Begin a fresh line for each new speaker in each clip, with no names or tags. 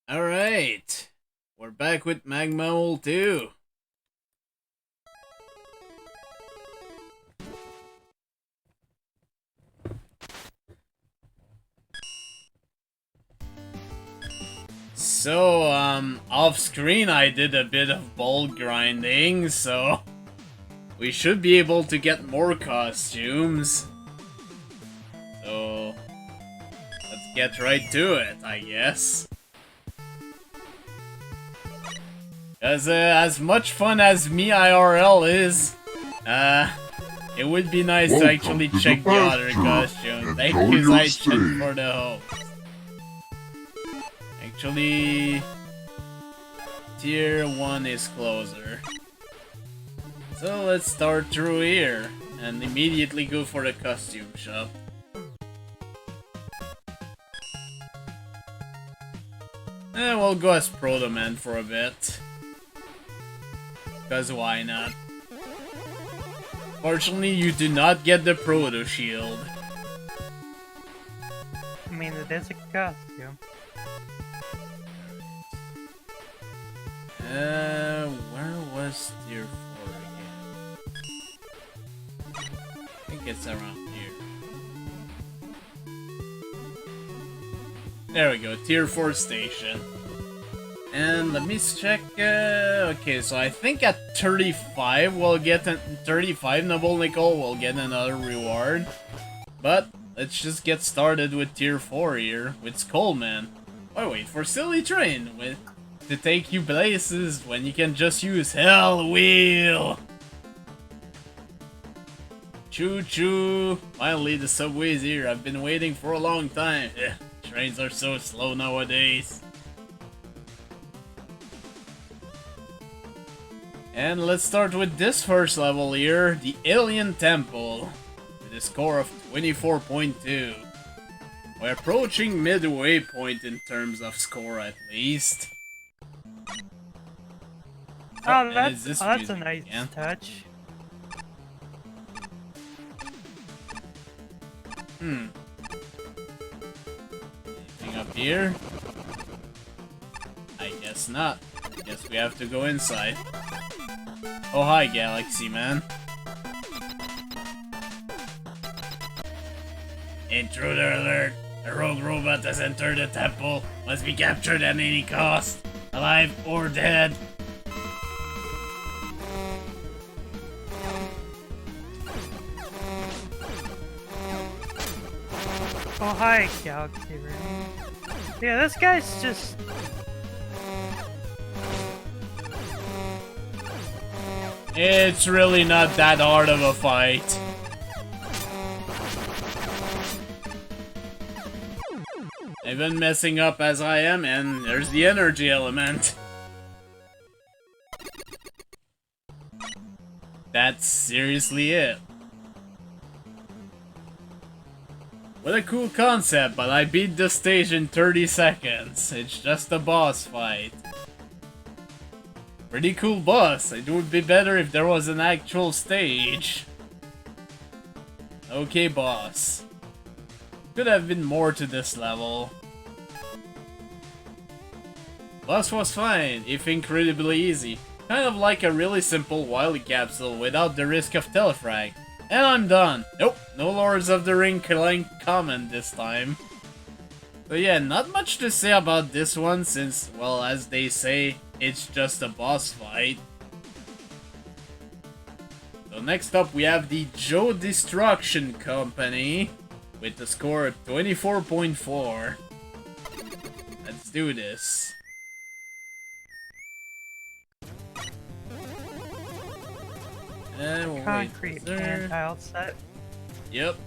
Alright, we're back with Megaman 2. So, off screen I did a bit of ball grinding, so we should be able to get more costumes. So, let's get right to it, I guess. Because as much fun as me IRL is, it would be nice to actually check the other costume. Thank you, I checked for the host. Actually, tier 1 is closer. So let's start through here and immediately go for the costume shop. We'll go as Proto Man for a bit. Because why not? Fortunately, you do not get the Proto Shield.
I mean, it is a costume.
Where was tier 4 again? I think it's around here. There we go, tier 4 station. And let me check, okay, so I think at 35 we'll get 35 Noble Nickel, we'll get another reward. But, let's just get started with tier 4 here, with Skullman. Oh wait, for Silly Train, to take you places when you can just use Hell Wheel! Choo choo! Finally the subway's here, I've been waiting for a long time. Trains are so slow nowadays. And let's start with this first level here, the Alien Temple, with a score of 24.2. We're approaching midway point in terms of score at least.
Oh, that's a nice touch.
Anything up here? I guess not. Guess we have to go inside. Oh hi, Galaxy Man. Intruder alert! A rogue robot has entered the temple. Must be captured at any cost. Alive or dead.
Oh hi, Galaxy Man. Yeah, this guy's just...
It's really not that hard of a fight. I've been messing up as I am, and there's the energy element. That's seriously it. What a cool concept, but I beat the stage in 30 seconds. It's just a boss fight. Pretty cool boss. It would be better if there was an actual stage. Okay, boss. Could have been more to this level. Boss was fine, if incredibly easy. Kind of like a really simple Wily capsule without the risk of telefrag. And I'm done. Nope, no Lords of the Ring comment this time. So yeah, not much to say about this one since, well, as they say, it's just a boss fight. So next up we have the Joe Destruction Company with a score of 24.4. Let's do this. And we'll
concrete pan tile set.
Yep.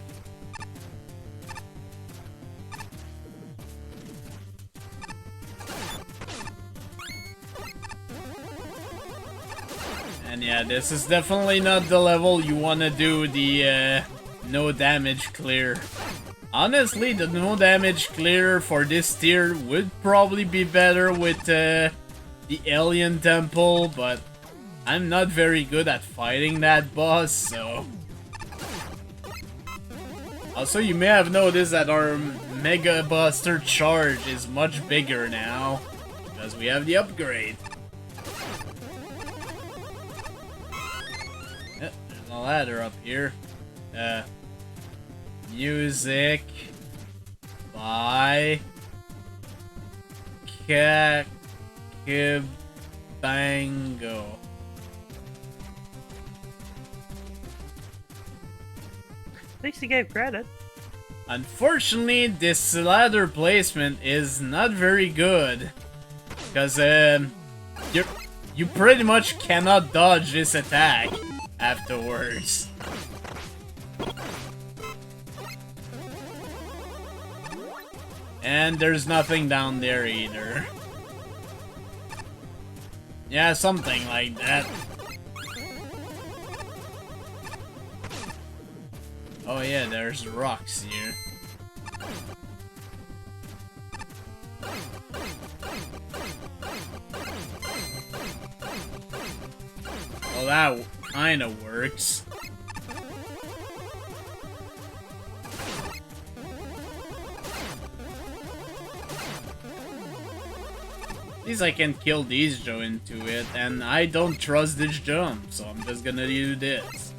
And yeah, this is definitely not the level you wanna do the no damage clear. Honestly, the no damage clear for this tier would probably be better with the Alien Temple, but I'm not very good at fighting that boss, so... Also, you may have noticed that our Mega Buster charge is much bigger now. because we have the upgrade. Yep, there's a ladder up here. Music by Bango.
At least he gave credit.
Unfortunately, this ladder placement is not very good. Because, you pretty much cannot dodge this attack afterwards. And there's nothing down there either. Yeah, something like that. Oh yeah, there's rocks here. Well, that kinda works. At least I can kill these Joe into it, and I don't trust this jump, so I'm just gonna do this.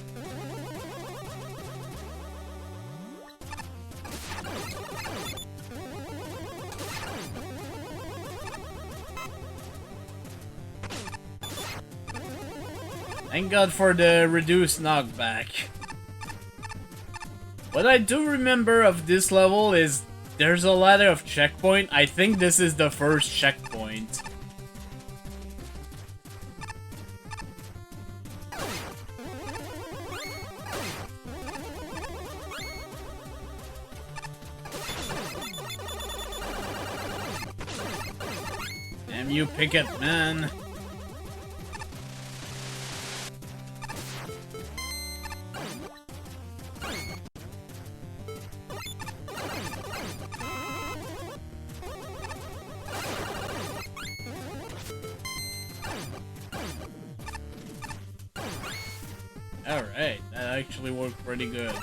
Thank God for the reduced knockback. What I do remember of this level is there's a ladder of checkpoint. I think this is the first checkpoint. Damn you, Picket Man. Alright, that actually worked pretty good.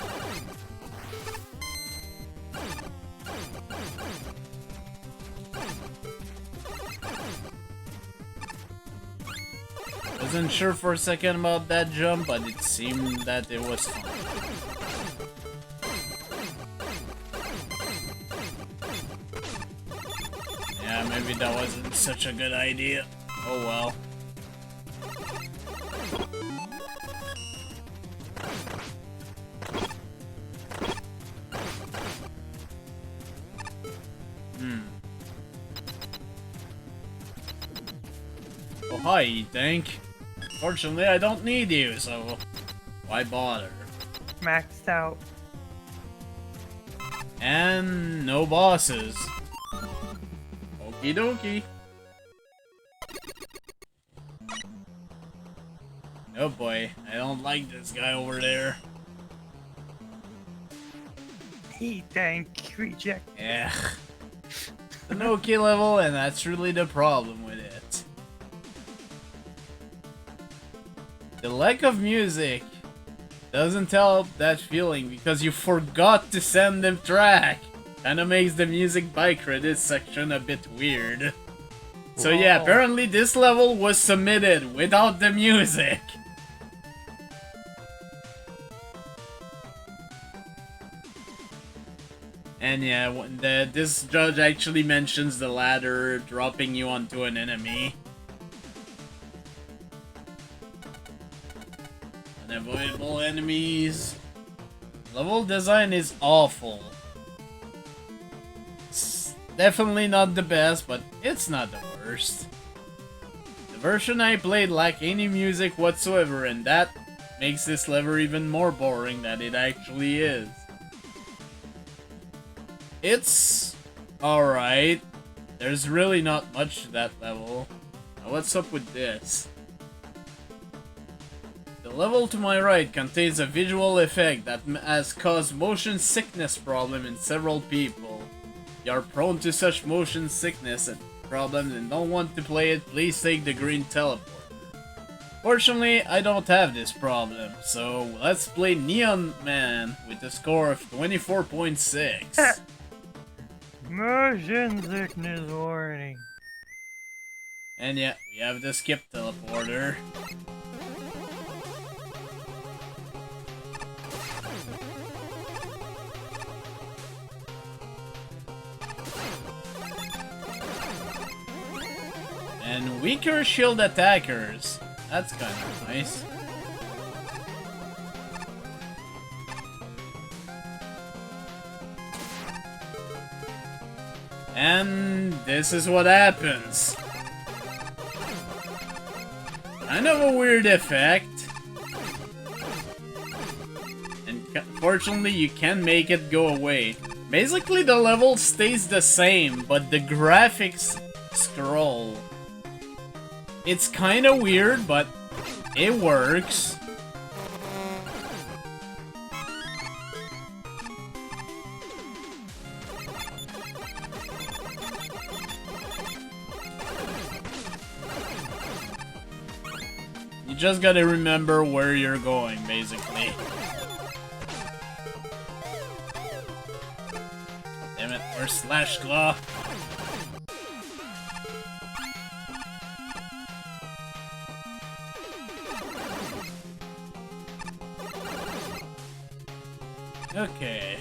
Wasn't sure for a second about that jump, but it seemed that it was fun. Yeah, maybe that wasn't such a good idea. Oh well. Oh, hi, Tank. Fortunately, I don't need you, so why bother?
Maxed out.
And no bosses. Okie dokie. Oh boy, I don't like this guy over there.
He tank reject.
Yeah. An okay level, and that's really the problem with it. The lack of music doesn't help that feeling because you forgot to send them track. Kinda makes the music by credits section a bit weird. So yeah, apparently this level was submitted without the music. And yeah, this judge actually mentions the ladder dropping you onto an enemy. Unavoidable enemies. Level design is awful. It's definitely not the best, but it's not the worst. The version I played lacked any music whatsoever, and that makes this level even more boring than it actually is. It's alright. There's really not much to that level. Now what's up with this? The level to my right contains a visual effect that has caused motion sickness problem in several people. If you are prone to such motion sickness and problems and don't want to play it, please take the green teleporter. Fortunately, I don't have this problem, so let's play Neon Man with a score of 24.6.
Motion sickness warning.
And yeah, we have the skip teleporter. And weaker shield attackers. That's kind of nice. And this is what happens. Kind of a weird effect. And fortunately, you can make it go away. Basically, the level stays the same, but the graphics scroll. It's kind of weird, but it works. You just gotta remember where you're going, basically. Damn it, where's Slash Claw? Okay.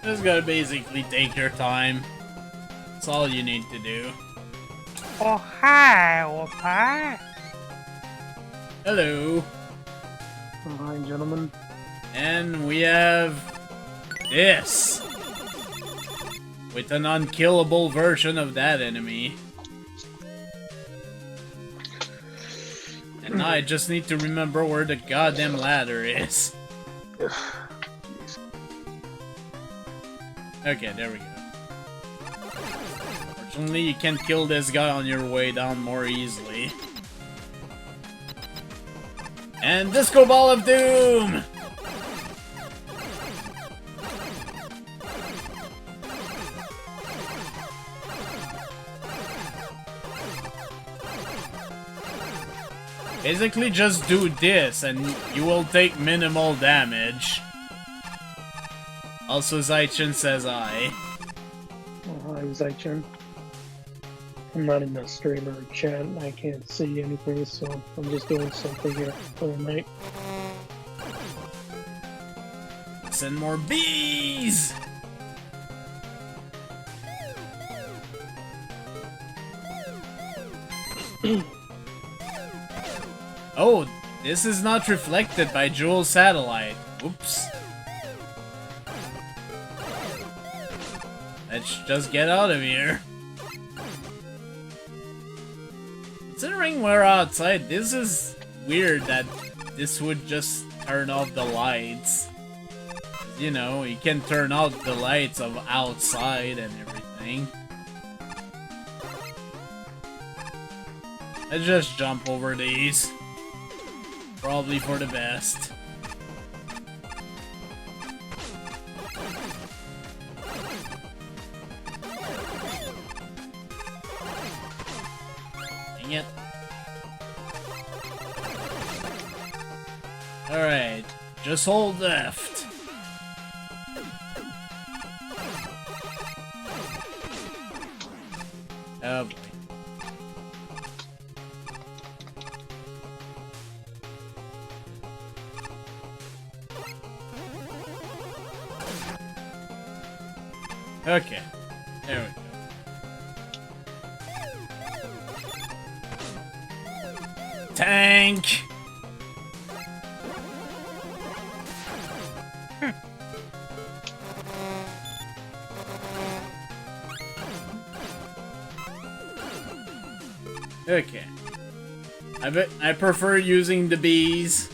Just gotta basically take your time. That's all you need to do.
Oh, hi, Opa.
Hello.
Oh, hi, gentlemen.
And we have this. With an unkillable version of that enemy. And now I just need to remember where the goddamn ladder is. Okay, there we go. Fortunately, you can kill this guy on your way down more easily. And Disco Ball of Doom! Basically, just do this, and you will take minimal damage. Also, Zaichin says I.
Oh, hi, Zaichin. I'm not in the streamer chat. I can't see anything, so I'm just doing something here for the night.
Send more bees! Oh, this is not reflected by Jewel Satellite. Oops. Let's just get out of here. Considering we're outside, this is weird that this would just turn off the lights. You know, you can turn out the lights of outside and everything. Let's just jump over these. Probably for the best. Dang it. Alright, just hold left. Oh boy. Okay, there we go. Tank! Okay. I prefer using the bees.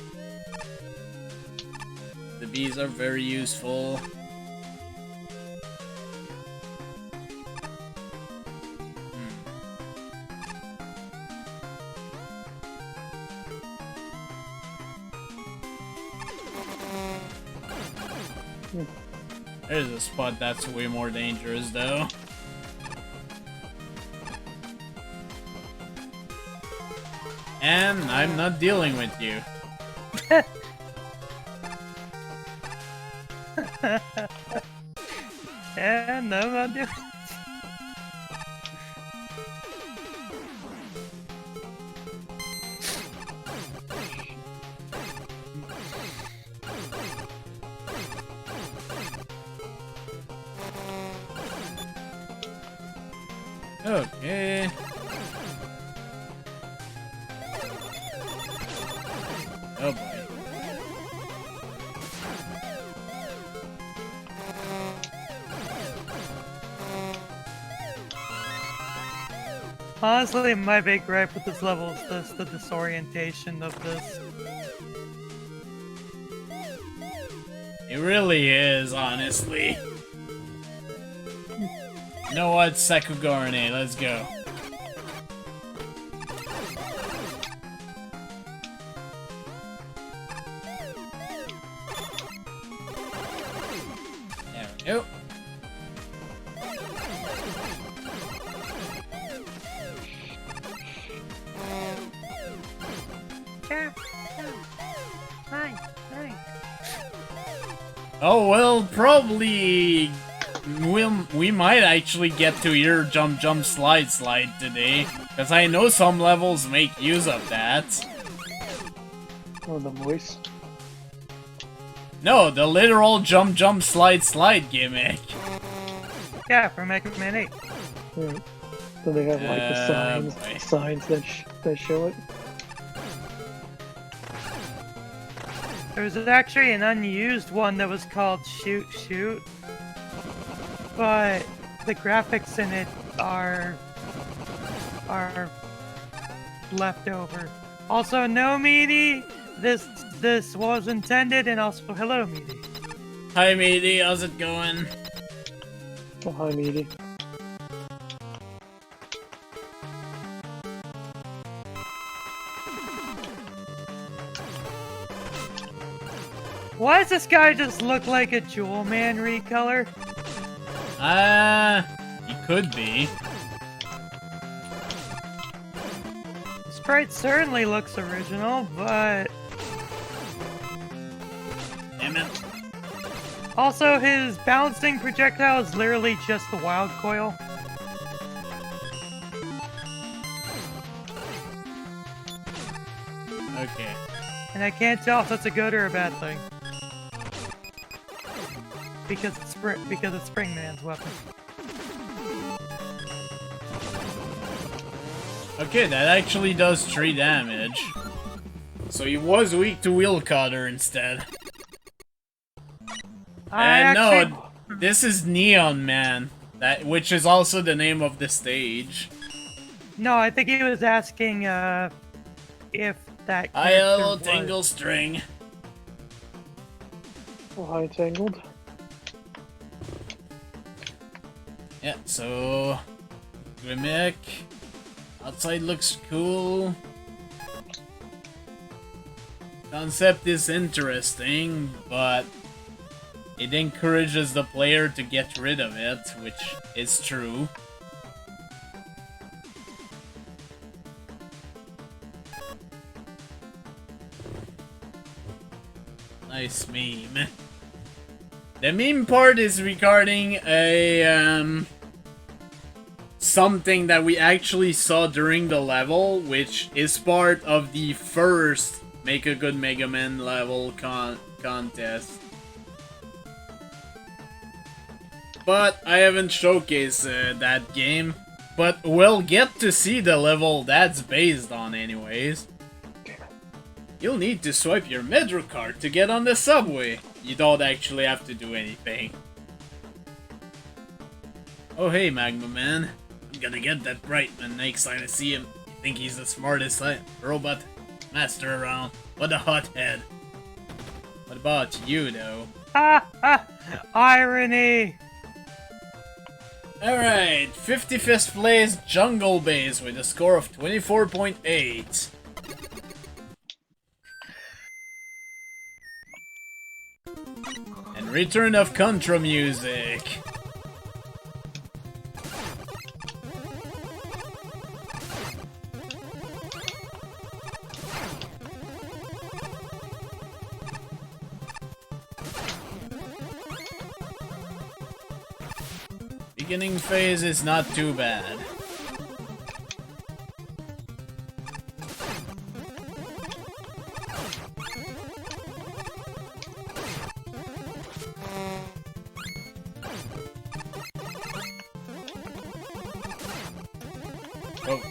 The bees are very useful. There's a spot that's way more dangerous, though. And I'm not dealing with you.
Yeah, no, I'll do.
Okay. Oh boy.
Honestly, my big gripe with this level is the disorientation of this.
It really is, honestly. You know what? Sakugorne, let's go. There we go. Oh, well, probably we might actually get to hear jump jump slide slide today, because I know some levels make use of that.
Oh, the voice.
No, the literal jump jump slide slide gimmick.
Yeah, from Megaman 8.
Yeah. So they have like the
boy.
signs that show it.
There was actually an unused one that was called Shoot Shoot, but the graphics in it are left over. Also, no Meaty, this was intended, and also hello Meaty.
Hi Meaty, how's it going?
Oh, hi, Meaty.
Why does this guy just look like a Jewel Man recolor?
He could be.
Sprite certainly looks original, but
Damn it.
also his bouncing projectile is literally just the wild coil.
Okay.
And I can't tell if that's a good or a bad thing. Because it's Springman's weapon.
Okay, that actually does 3 damage. So he was weak to Wheel Cutter instead. And no, this is Neon Man, which is also the name of the stage.
No, I think he was asking if that
I'll Tangle String.
Oh, hi, Tangled.
Yeah, so Grimmick. Outside looks cool. Concept is interesting, but it encourages the player to get rid of it, which is true. Nice meme. The meme part is regarding a something that we actually saw during the level, which is part of the first Make a Good Mega Man level contest. But I haven't showcased that game. But we'll get to see the level that's based on anyways. You'll need to swipe your Metro card to get on the subway. You don't actually have to do anything. Oh hey, Magma Man. I'm gonna get that Brightman next time I see him. You think he's the smartest robot master around? What a hothead. What about you, though?
Ha ha! Irony!
Alright, 55th place Jungle Base with a score of 24.8. And return of Contra music. Beginning phase is not too bad. Oh.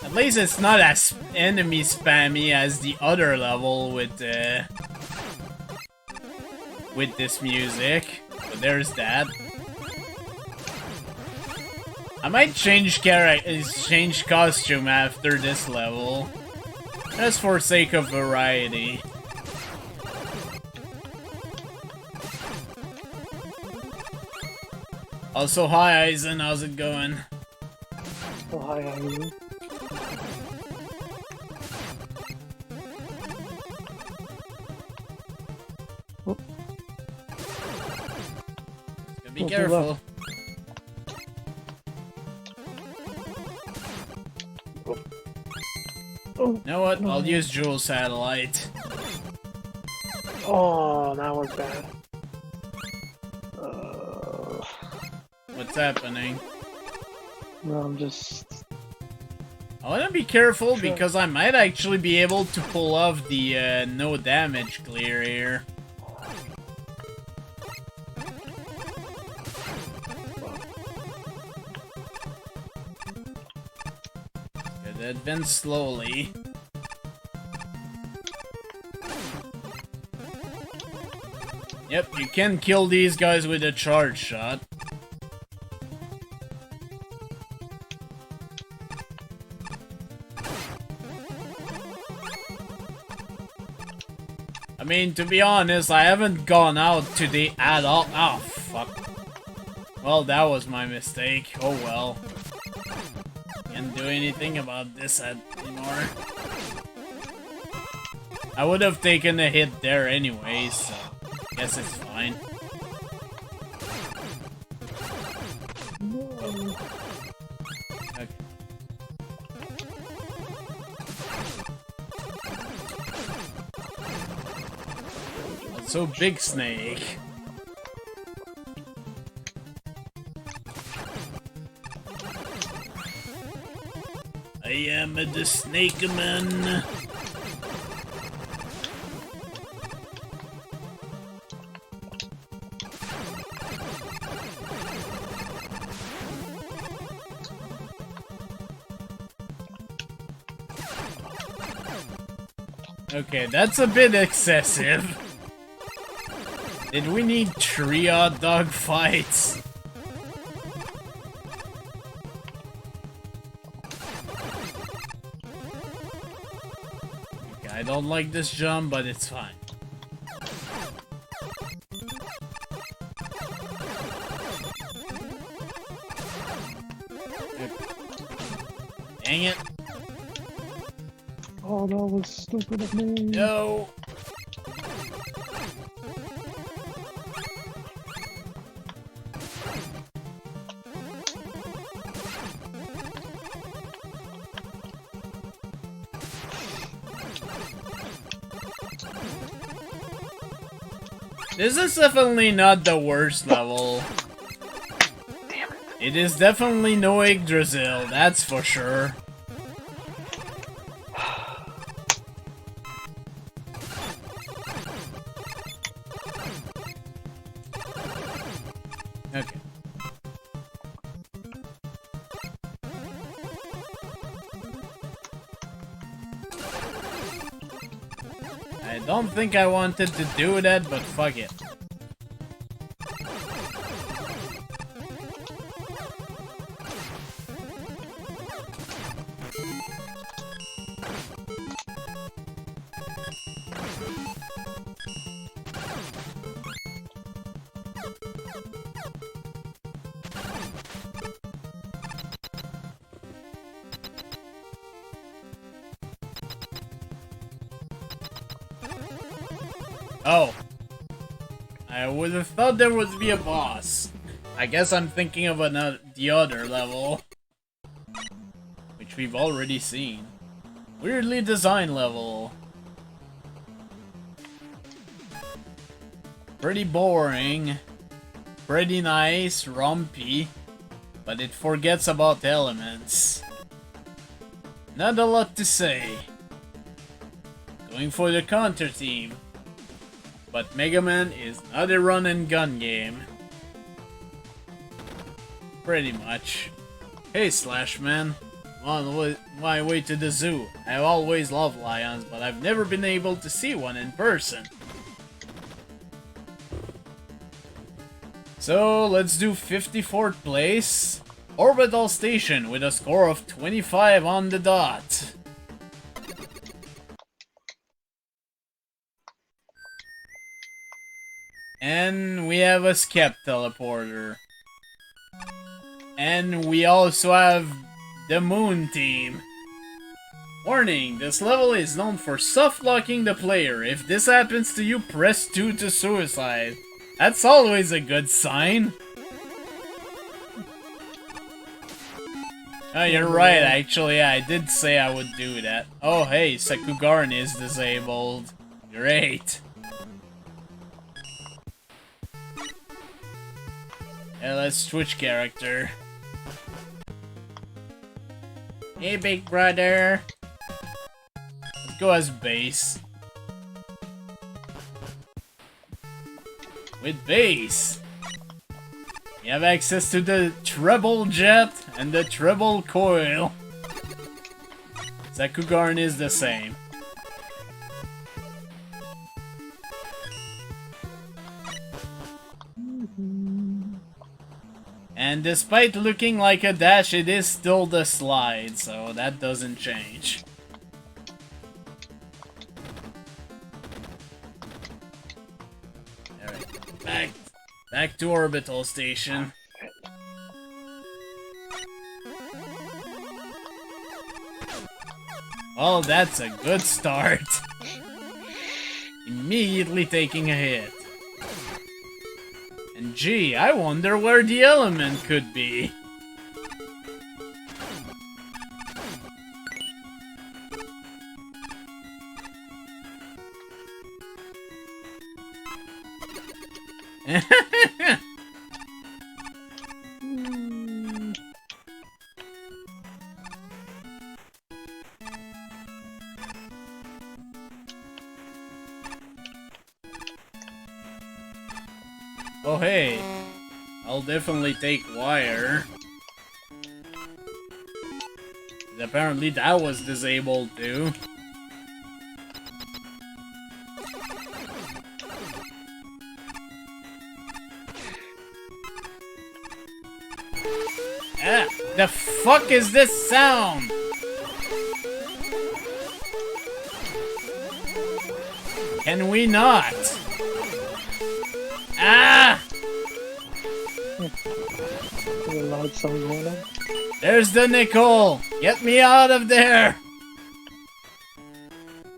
At least it's not as enemy spammy as the other level with this music. But there's that. I might change costume after this level, just for sake of variety. Also, hi Aizen, how's it going?
Oh, hi, Aizen. Oh.
Be careful.
Oh.
You know what? No. I'll use Jewel Satellite.
Oh, that was bad.
What's happening?
No, I'm just...
I want to be careful because I might actually be able to pull off the no damage clear here. Gotta advance slowly. Yep, you can kill these guys with a charge shot. I mean, to be honest, I haven't gone out today at all. Oh, fuck. Well, that was my mistake. Oh well. Can't do anything about this anymore. I would have taken a hit there anyway, so guess it's fine. Okay. So big snake. I am the Snake Man. Okay, that's a bit excessive. Did we need 3 hot dog fights? Okay, I don't like this jump, but it's fine. Okay. Dang it.
Oh, that was stupid of me.
No. This is definitely not the worst level.
Damn it.
It is definitely no Yggdrasil, that's for sure. Okay. I don't think I wanted to do that, but fuck it. Oh. I would have thought there would be a boss. I guess I'm thinking of the other level. Which we've already seen. Weirdly designed level. pretty boring, pretty nice, rompy, but it forgets about elements. Not a lot to say. Going for the counter team. But Megaman is not a run and gun game. Pretty much. Hey Slashman, on my way to the zoo. I've always loved lions, but I've never been able to see one in person. So let's do 54th place. Orbital Station with a score of 25 on the dot. And we have a Skep teleporter. And we also have the Moon Team. Warning, this level is known for soft-locking the player. If this happens to you, press 2 to suicide. That's always a good sign. Oh, you're right, actually, I did say I would do that. Oh, hey, Sakugarn is disabled. Great. Yeah, let's switch character. Hey, big brother. Let's go as base. With base, you have access to the treble jet and the treble coil. Sakugarn is the same. And despite looking like a dash, it is still the slide, so that doesn't change. Alright, back to Orbital Station. Well, that's a good start. Immediately taking a hit. And gee, I wonder where the element could be. Oh hey, I'll definitely take wire. Apparently that was disabled too. Ah, the fuck is this sound? Can we not? Ah! There's the nickel! Get me out of there!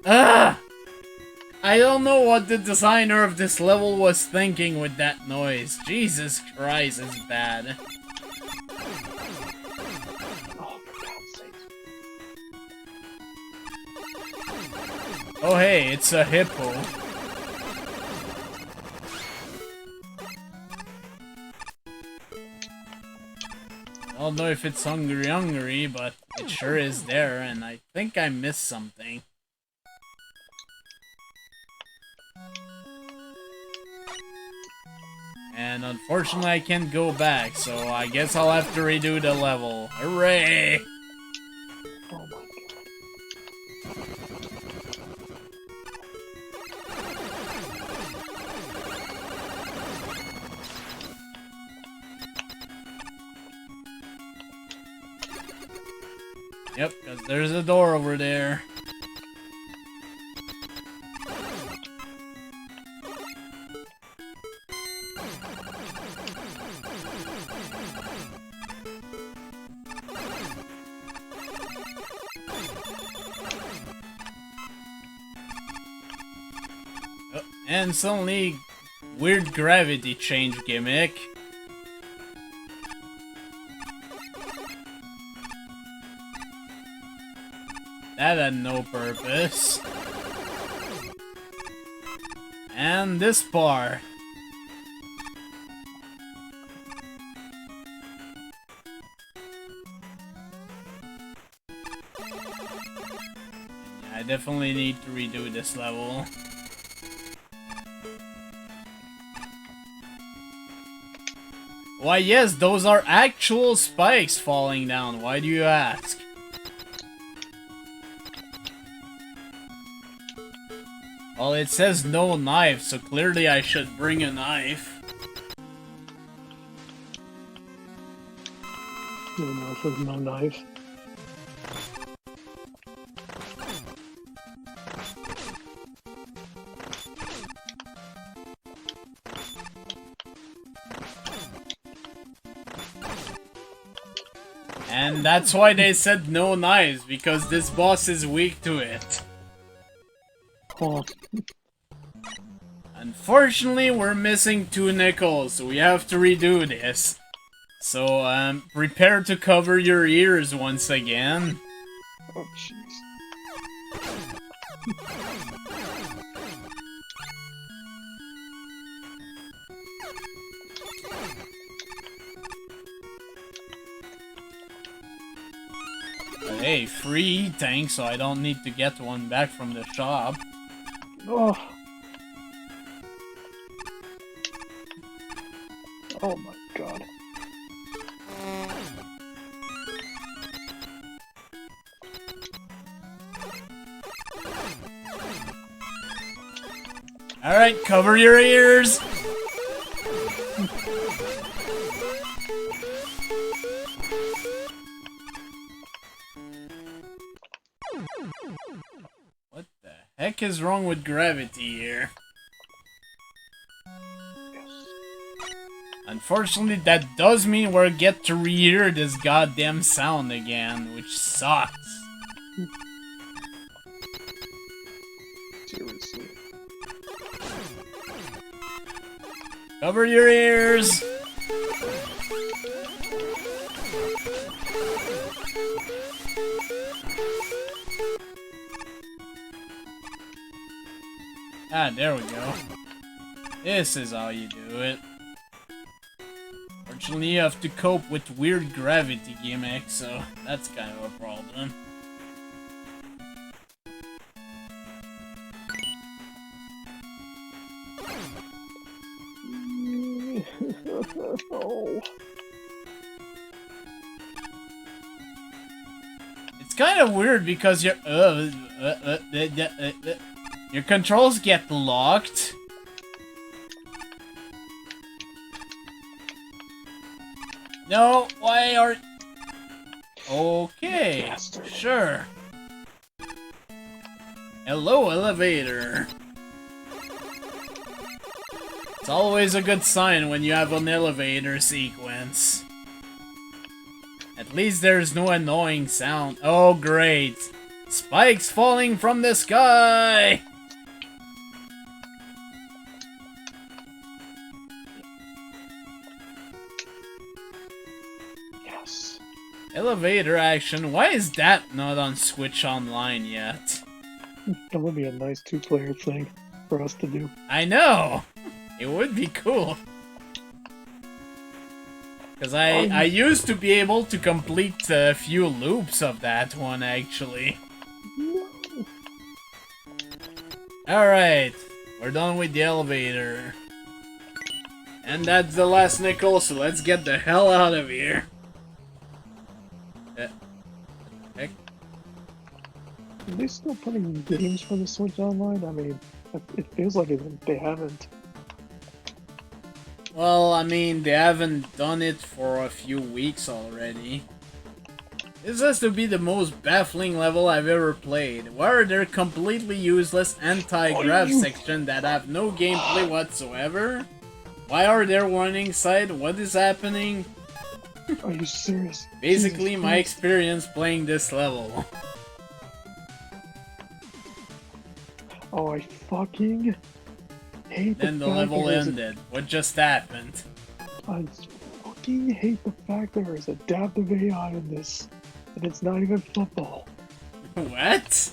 Ah! I don't know what the designer of this level was thinking with that noise. Jesus Christ, it's bad. Oh hey, it's a hippo. I don't know if it's hungry, but it sure is there, and I think I missed something. And unfortunately I can't go back, so I guess I'll have to redo the level. Hooray!
Oh my god.
Yep, because there's a door over there. Oh, and suddenly, weird gravity change gimmick. That had no purpose. And this bar. I definitely need to redo this level. Why, yes, those are actual spikes falling down. Why do you ask? Well, it says no knife, so clearly I should bring a knife.
No knife with no knife.
And that's why they said no knives, because this boss is weak to it.
Oh,
Unfortunately, we're missing 2 nickels, so we have to redo this. So, prepare to cover your ears once again.
oh jeez.
But hey, free tank, so I don't need to get one back from the shop.
Oh. Oh my god.
Alright, cover your ears! What the heck is wrong with gravity here? Unfortunately, that does mean we'll get to re-hear this goddamn sound again, which sucks.
Seriously.
Cover your ears! Ah, there we go. This is how you do it. Fortunately, you have to cope with weird gravity gimmicks, so that's kind of a problem.
Oh.
It's kind of weird because your controls get locked. No, why are... Okay,
Bastard.
sure. Hello, elevator. It's always a good sign when you have an elevator sequence. At least there's no annoying sound. Oh, great. Spikes falling from the sky!
Yes.
Elevator action. Why is that not on Switch Online yet?
That would be a nice 2-player thing for us to do.
I know! It would be cool. Because I used to be able to complete a few loops of that one, actually.
No.
Alright, we're done with the elevator. And that's the last nickel, so let's get the hell out of here. Heck?
Are they still putting games for the Switch Online? I mean, it feels like they haven't.
Well, I mean, they haven't done it for a few weeks already. This has to be the most baffling level I've ever played. Why are there completely useless anti-grav sections that have no gameplay whatsoever? Why are there warning signs? What is happening?
Are you serious?
Basically,
Jesus
my
Christ.
experience playing this level.
Oh, I fucking hate
Then the
fact
level
that there's
ended. What just happened?
I fucking hate the fact that there's adaptive AI in this, and it's not even football.
What?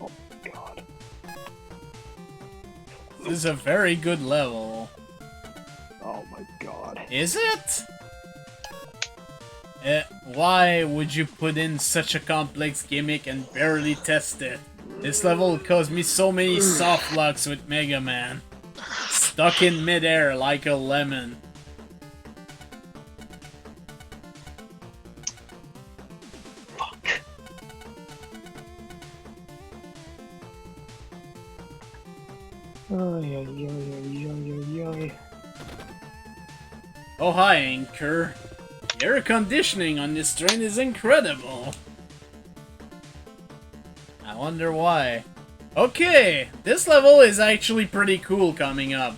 Oh my god.
This is a very good level.
Oh my god.
Is it? Why would you put in such a complex gimmick and barely test it? This level caused me so many soft locks with Megaman. Stuck in midair like a lemon.
Fuck. Ay, ay, ay, ay, ay, ay.
Oh hi, Anchor. The air conditioning on this train is incredible. I wonder why. Okay, this level is actually pretty cool coming up.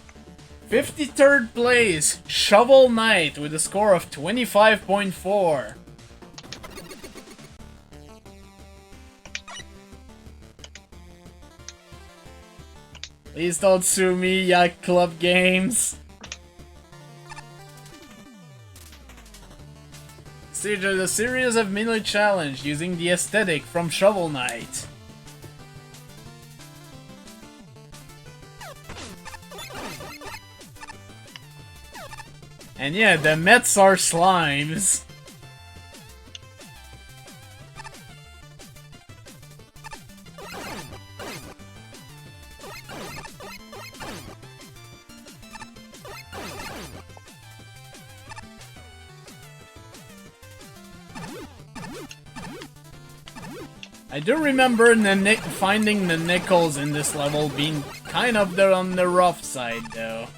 53rd place, Shovel Knight with a score of 25.4. Please don't sue me, Yacht Club Games. Stage is a series of melee challenge using the aesthetic from Shovel Knight. And yeah, the Mets are slimes. I do remember finding the nickels in this level being kind of on the rough side, though.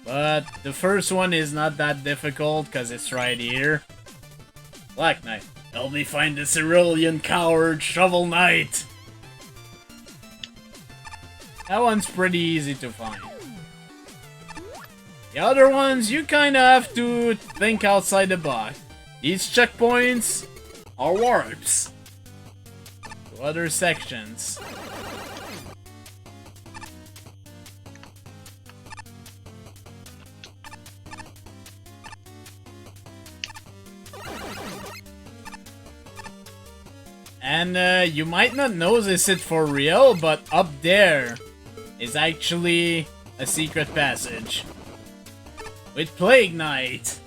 But the first one is not that difficult, because it's right here. Black Knight, help me find the Cerulean Coward Shovel Knight! That one's pretty easy to find. The other ones, you kinda have to think outside the box. These checkpoints are warps to other sections. And you might not notice it for real, but up there is actually a secret passage. With Plague Knight.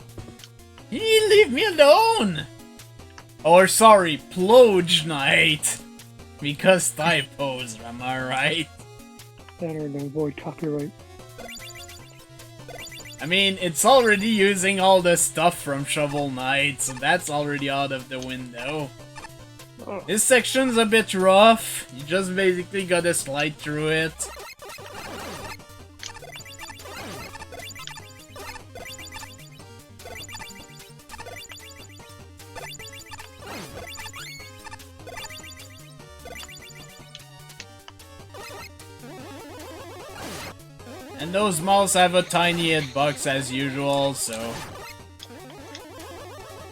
Leave me alone! Or sorry, Ploge Knight. Because typos, am I right?
Better to avoid copyright.
I mean, it's already using all the stuff from Shovel Knight, so that's already out of the window.
Oh.
This section's a bit rough. You just basically gotta slide through it. And those mouse have a tiny hitbox as usual, so...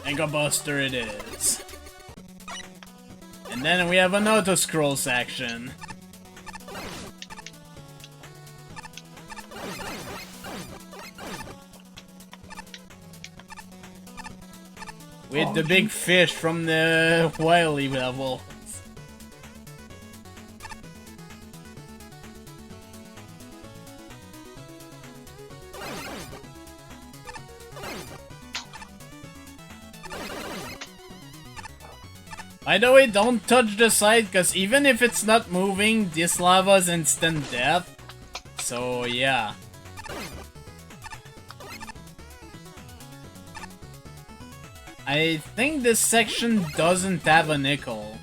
Mega Buster it is. And then we have an auto-scroll section. With the big fish from the Wily level. By the way, don't touch the side, because even if it's not moving, this lava's instant death. So, yeah. I think this section doesn't have a nickel.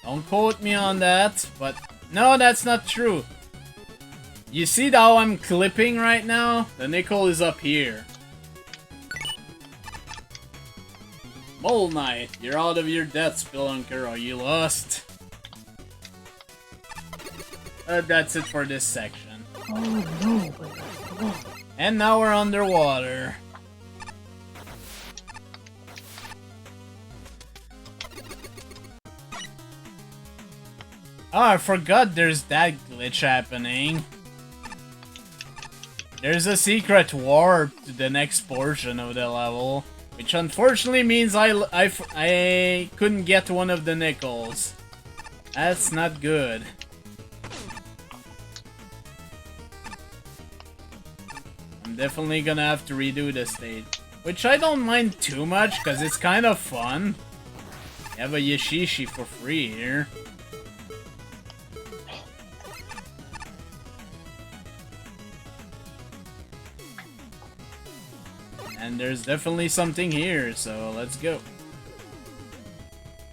Don't quote me on that, but no, that's not true. You see how I'm clipping right now? The nickel is up here. Mole Knight, you're out of your depth, Spelunker. Are you lost? That's it for this section.
Oh no! Oh.
And now we're underwater. Oh, I forgot there's that glitch happening. There's a secret warp to the next portion of the level. Which unfortunately means I couldn't get one of the nickels. That's not good. definitely gonna have to redo the stage. Which I don't mind too much, because it's kind of fun. You have a Yashishi for free here. And there's definitely something here, so let's go.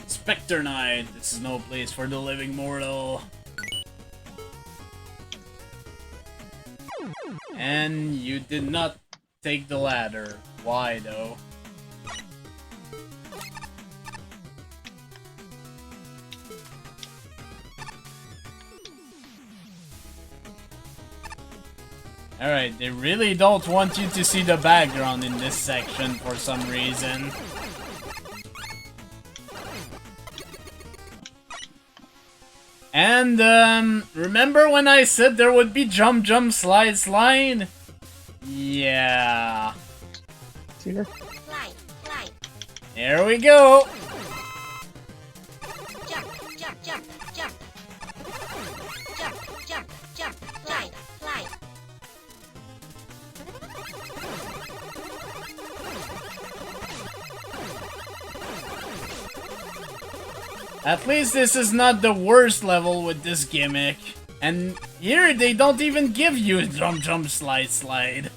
Spectre Knight, this is no place for the living mortal. And you did not take the ladder. Why though? Alright, they really don't want you to see the background in this section for some reason. And, remember when I said there would be jump, jump, slide, slide? Yeah.
See her?
Slide, slide.
Here we go!
Jump, jump, jump, jump. Jump, jump, jump, slide, slide.
At least this is not the worst level with this gimmick. And here they don't even give you jump, jump, slide, slide.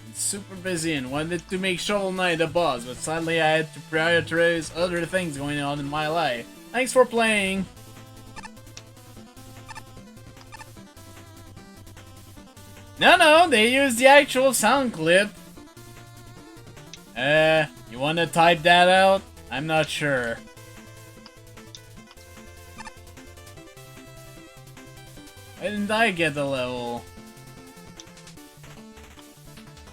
It's super busy and wanted to make Shovel Knight a boss, but sadly I had to prioritize other things going on in my life. Thanks for playing! No, they used the actual sound clip. You wanna type that out? I'm not sure. Why didn't I get the level?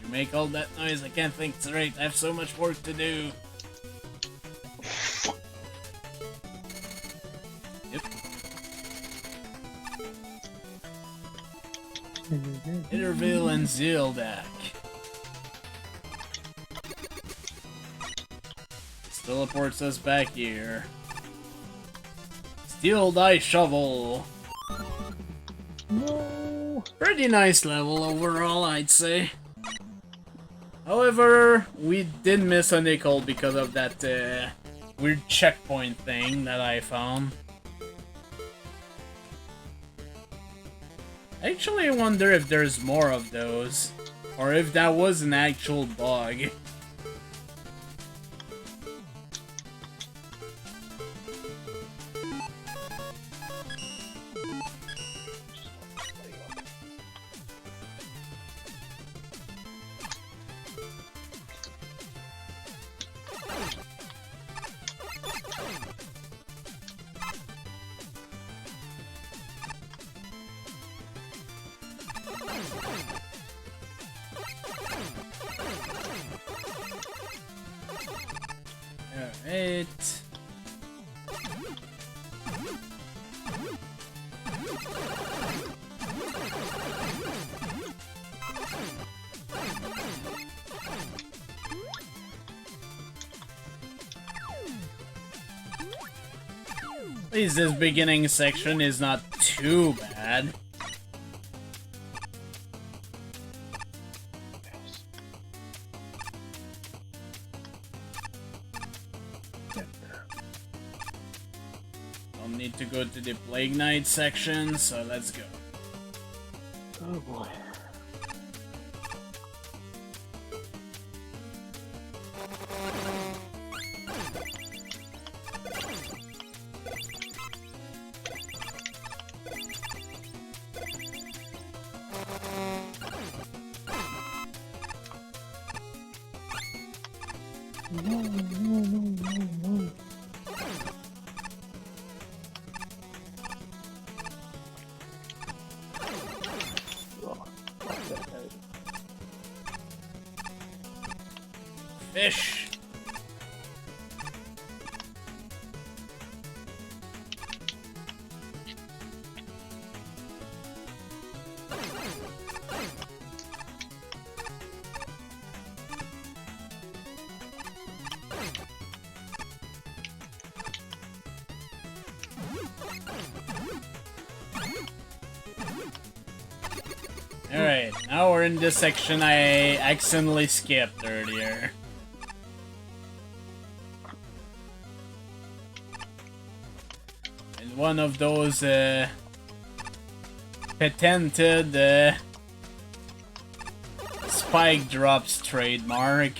You make all that noise, I can't think straight. I have so much work to do. Yep. Interville and Zildak. Teleports us back here. Steel Die Shovel.
No.
Pretty nice level overall, I'd say. However, we did miss a nickel because of that weird checkpoint thing that I found. I actually wonder if there's more of those, or if that was an actual bug. Alright. At least this beginning section is not too bad. Don't need to go to the Plague Knight section, so let's go.
Oh boy. No.
Fish! Alright, now we're in this section I accidentally skipped earlier. And one of those patented spike drops trademark.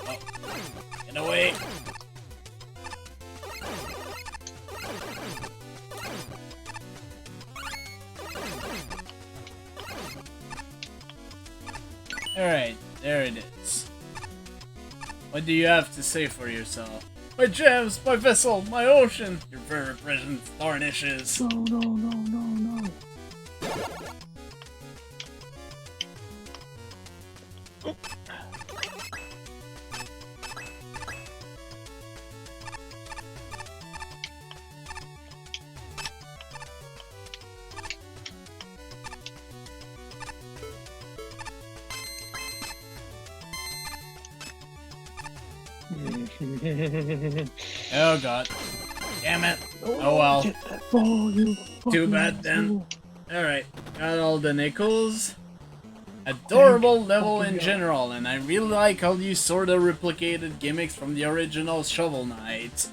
Oh, get away! Alright, there it is. What do you have to say for yourself? My gems, my vessel, my ocean! Your very presence tarnishes.
No, no, no, no, no.
Oh god. Damn it. Oh well.
Get that ball, you
Too
fucking
bad then.
fool.
Alright, got all the nickels. Adorable
Thank
level
fucking
in
God.
general, and I really like how you sorta replicated gimmicks from the original Shovel Knight.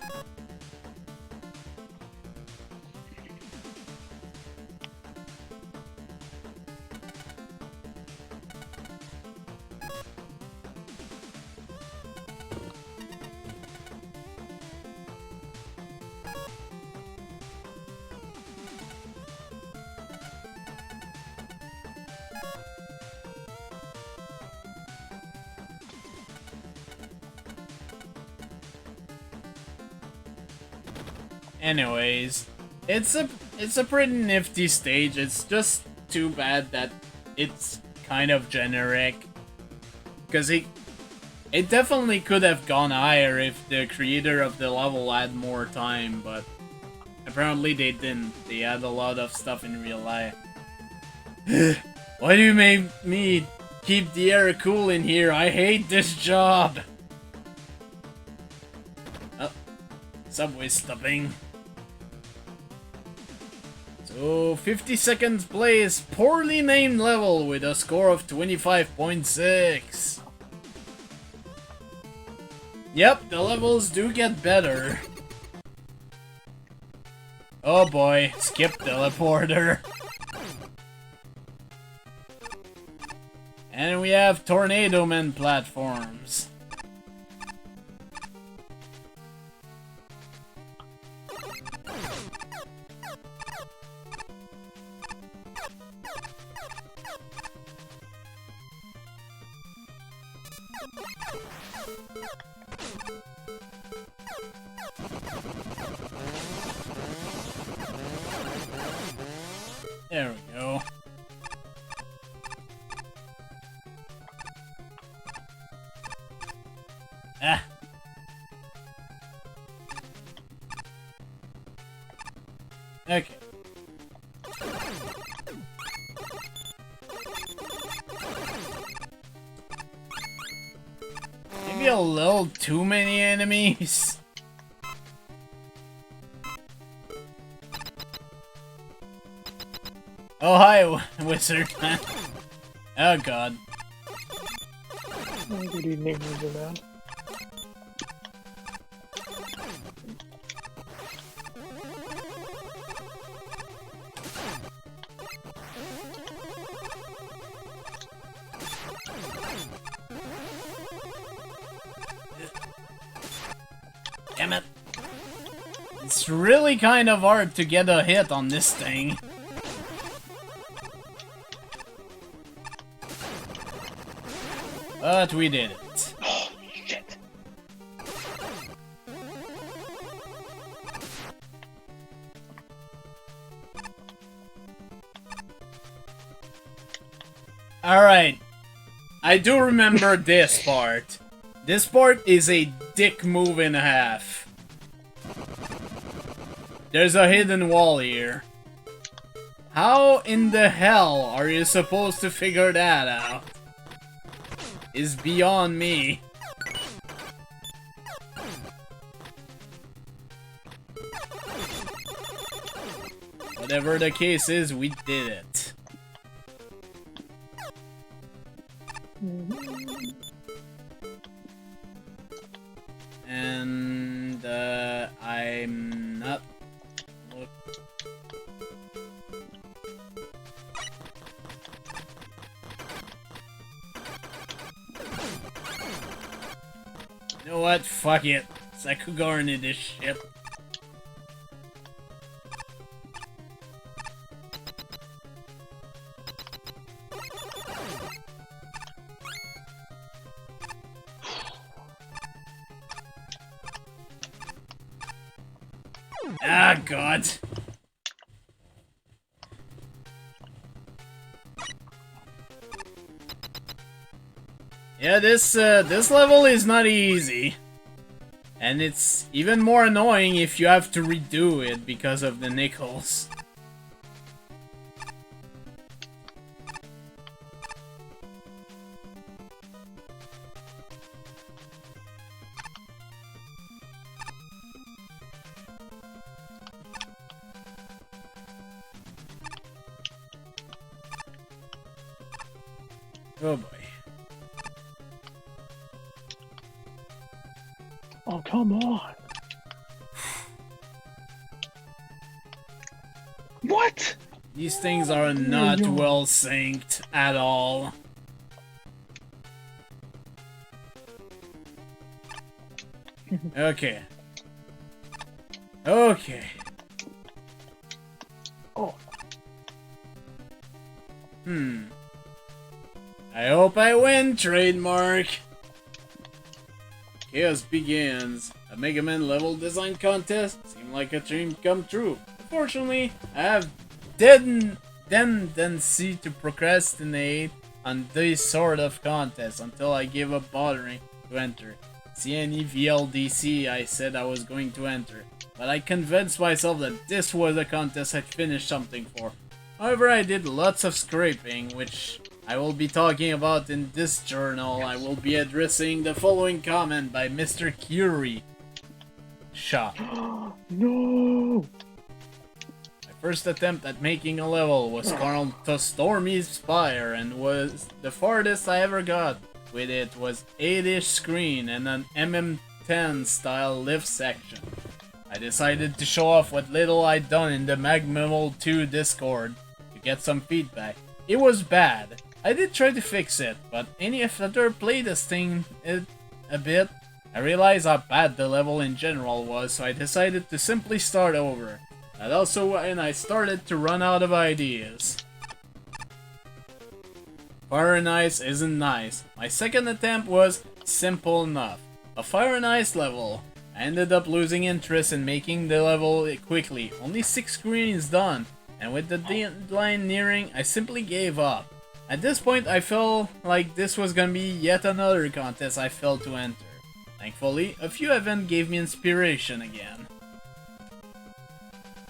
Anyways, it's a pretty nifty stage. It's just too bad that it's kind of generic. Cause it definitely could have gone higher if the creator of the level had more time, but apparently they didn't. They had a lot of stuff in real life. Why do you make me keep the air cool in here? I hate this job! Oh, subway stopping. So, 52nd place, poorly named level with a score of 25.6. Yep, the levels do get better. Oh boy, skip teleporter. And we have Tornado Man platforms. There we go. Ah. Okay. Maybe a little too many enemies. Oh, hi, wizard. Oh, god.
Oh, good evening, Megaman.
Damn it. It's really kind of hard to get a hit on this thing. But we did it.
Oh, shit.
Alright. I do remember this part. This part is a dick move and a half. There's a hidden wall here. How in the hell are you supposed to figure that out? Is beyond me. Whatever the case is, we did it. And I'm not. You know what? Fuck it. Sakugarni this shit. Ah, God. Yeah, this level is not easy. And it's even more annoying if you have to redo it because of the nickels. Oh boy.
Oh, come on. What?
These things are not well synced at all. Okay. Okay.
Oh.
I hope I win, trademark. Chaos begins. A Megaman level design contest seemed like a dream come true. Unfortunately, I have tendency to procrastinate on this sort of contest until I give up bothering to enter. See any VLDC I said I was going to enter, but I convinced myself that this was a contest I'd finish something for. However, I did lots of scraping, which I will be talking about in this journal. I will be addressing the following comment by Mr. Curie. Shot.
No!
My first attempt at making a level was Carl Stormy's Spire, and was the farthest I ever got with it was 8-ish screen and an MM10 style lift section. I decided to show off what little I'd done in the Magmimal 2 Discord to get some feedback. It was bad. I did try to fix it, but after playtesting it a bit, I realized how bad the level in general was, so I decided to simply start over. And also when I started to run out of ideas. Fire and Ice isn't nice. My second attempt was simple enough. A Fire and Ice level. I ended up losing interest in making the level quickly. Only 6 screens done, and with the deadline nearing, I simply gave up. At this point, I felt like this was gonna be yet another contest I failed to enter. Thankfully, a few events gave me inspiration again.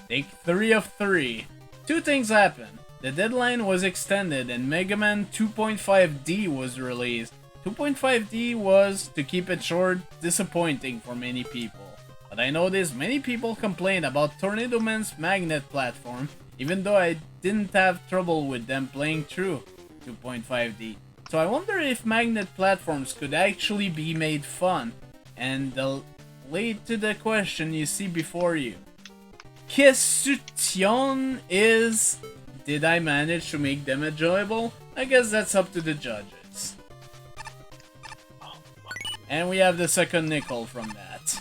Take 3 of 3. Two things happened. The deadline was extended and Megaman 2.5D was released. 2.5D was, to keep it short, disappointing for many people. But I noticed many people complained about Tornado Man's magnet platform, even though I didn't have trouble with them playing through 2.5D. So I wonder if magnet platforms could actually be made fun. And the lead to the question you see before you. Question is, did I manage to make them enjoyable? I guess that's up to the judges. And we have the second nickel from that.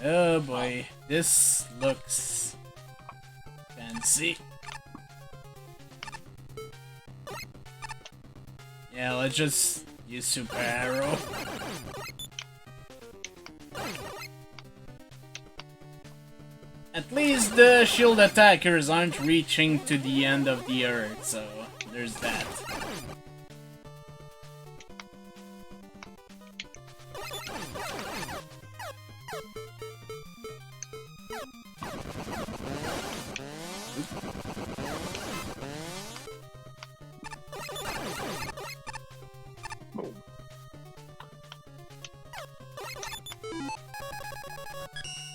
Oh boy, this looks fancy. Yeah, let's just use Super Arrow. At least the shield attackers aren't reaching to the end of the earth, so there's that.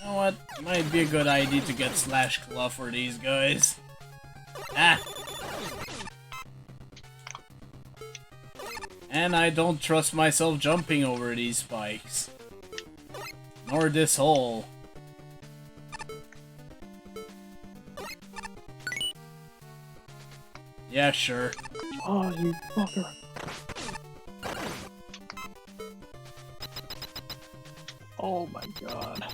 You know what? Might be a good idea to get Slash Claw for these guys. Ah! And I don't trust myself jumping over these spikes. Nor this hole. Yeah, sure.
Oh, you fucker. Oh my god.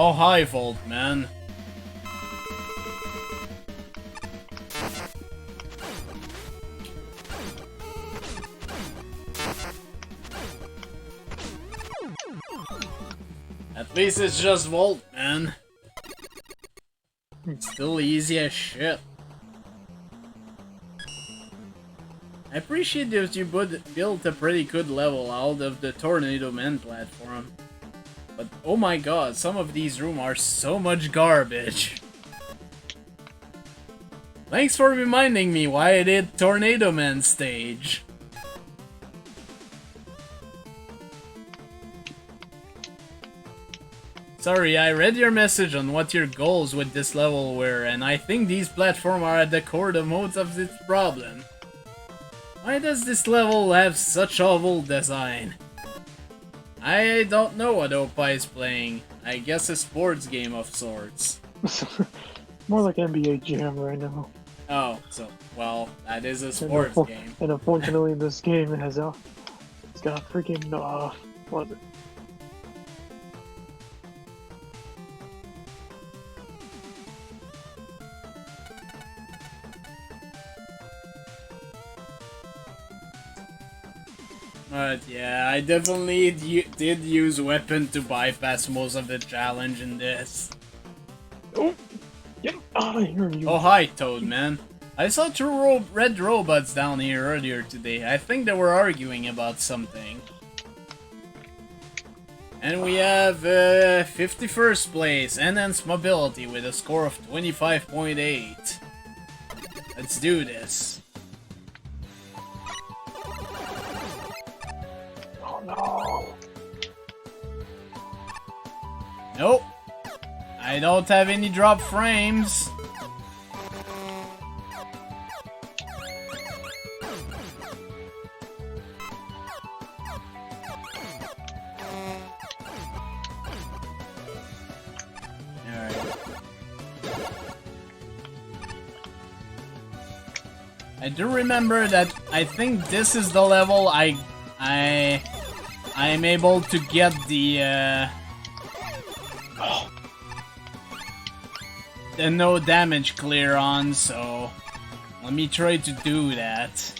Oh, hi, Volt, man. At least it's just Volt, man. It's still easy as shit. I appreciate that you built a pretty good level out of the Tornado Man platform. But oh my god, some of these rooms are so much garbage. Thanks for reminding me why I did Tornado Man stage. Sorry, I read your message on what your goals with this level were, and I think these platforms are at the core of most of its problem. Why does this level have such awful design? I don't know what Opa is playing. I guess a sports game of sorts.
More like NBA Jam right now.
Oh, so, well, that is a sports game.
And unfortunately, this game has it's got a freaking, what is it?
But yeah, I definitely did use weapon to bypass most of the challenge in this.
Oh, get out of here, you.
Oh, hi, Toad, man. I saw two red robots down here earlier today. I think they were arguing about something. And we have 51st place, Enhanced Mobility with a score of 25.8. Let's do this.
Oh no.
Nope. I don't have any drop frames. I do remember that I think this is the level I'm able to get the no damage clear on, so let me try to do that.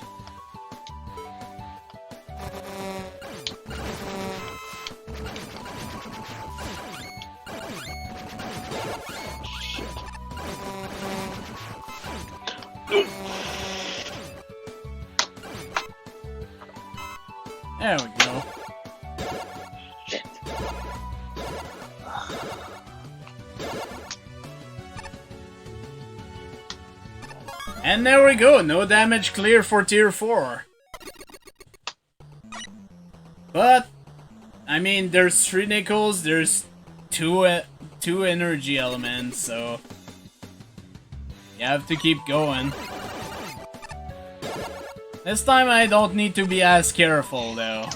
There we go. And there we go, no damage clear for tier 4. But, I mean, there's 3 nickels, there's two energy elements, so you have to keep going. This time I don't need to be as careful, though.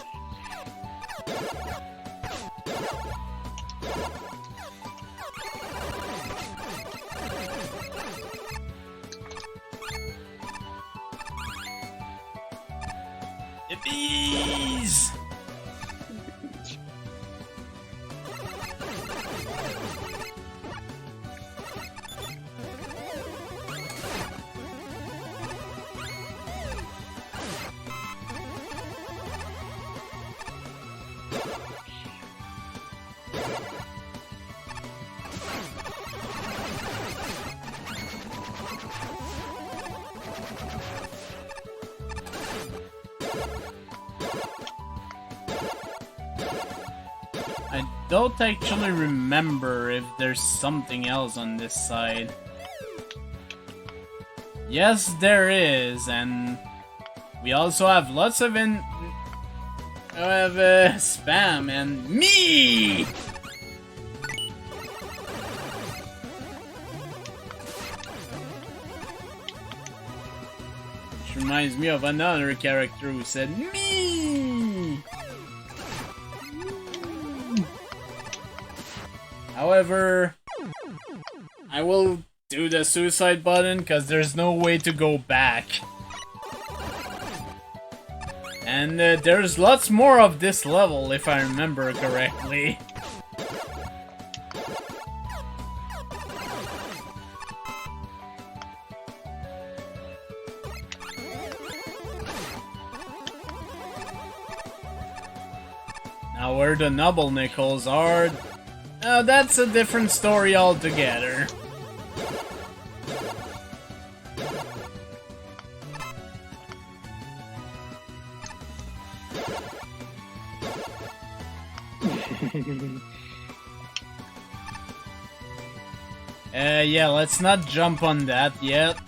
The bees! I don't actually remember if there's something else on this side. Yes, there is, and We also have lots of spam and me. Which reminds me of another character who said me. However, I will do the suicide button because there's no way to go back. And there's lots more of this level, if I remember correctly. Now where the Nubble Nickels are, that's a different story altogether. Yeah, let's not jump on that yet.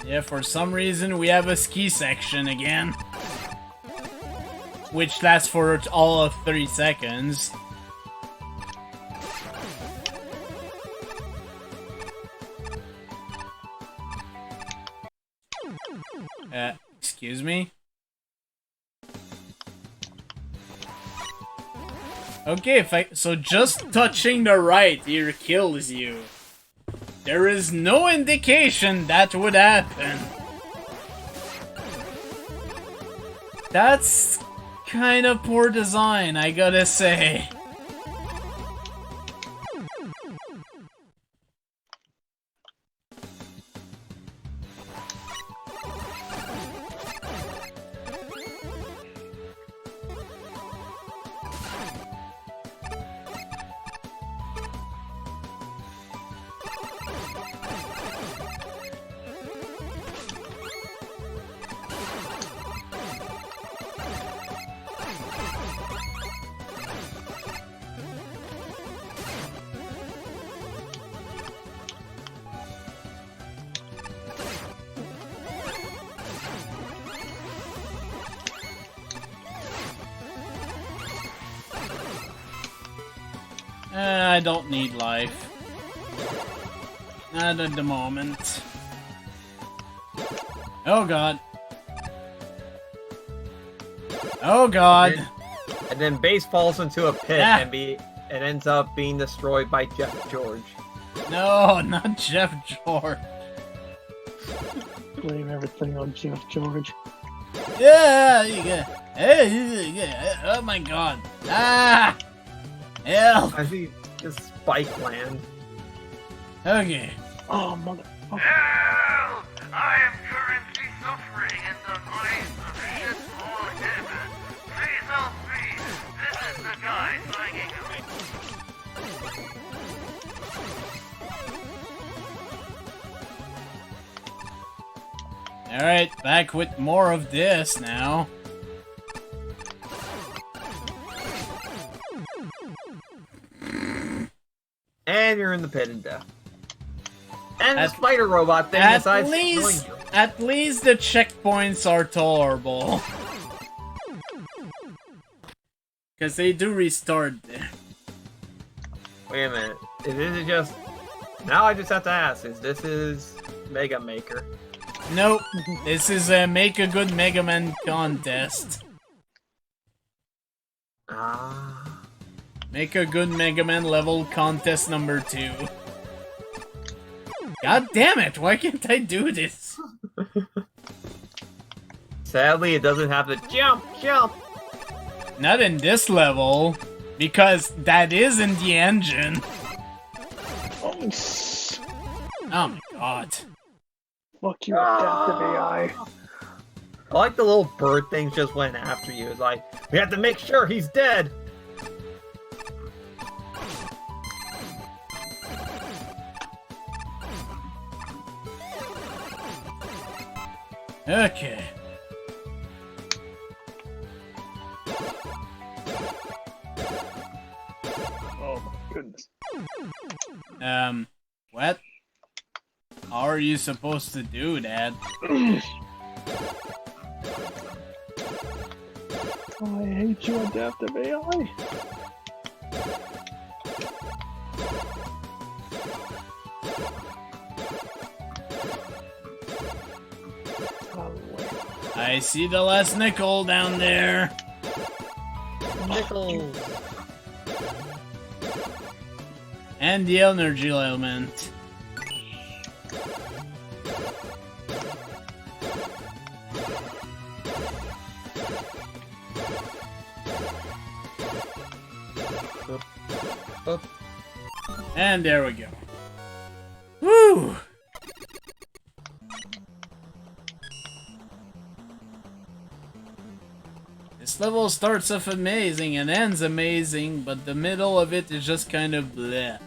Yeah, for some reason we have a ski section again. Which lasts for all of 30 seconds. Excuse me? Okay, so just touching the right here kills you. There is no indication that would happen. That's kind of poor design, I gotta say. I don't need life. Not at the moment. Oh god. Oh god.
And then Base falls into a pit and ends up being destroyed by Jeff George.
No, not Jeff George.
Blame everything on Jeff George.
Yeah, you get. Hey, oh my god. Ah! Help!
I think it's Spike Land.
Okay.
Oh, mother. Oh.
Help! I am currently suffering in the voice of shitball Megaman. Please help me! This is the guy flagging me.
Alright, back with more of this now.
And you're in the pit of death. And the spider robot thing decides to join you.
At least the checkpoints are tolerable. Because they do restart there.
Wait a minute. Is it just... Now I just have to ask, is Mega Maker?
Nope. This is a Make a Good Megaman contest.
Ah...
Make a Good Megaman level contest number 2. God damn it, why can't I do this?
Sadly, it doesn't have the jump!
Not in this level, because that is in the engine.
Oh,
Oh my god.
fuck you, adaptive AI.
I like the little bird things just went after you. It's like, we have to make sure he's dead!
Okay.
Oh my goodness.
What? How are you supposed to do that?
Oh, I hate you, adaptive AI.
I see the last nickel down there.
Nickel.
And the energy element.
Up.
And there we go. Woo! This level starts off amazing and ends amazing, but the middle of it is just kind of bleh.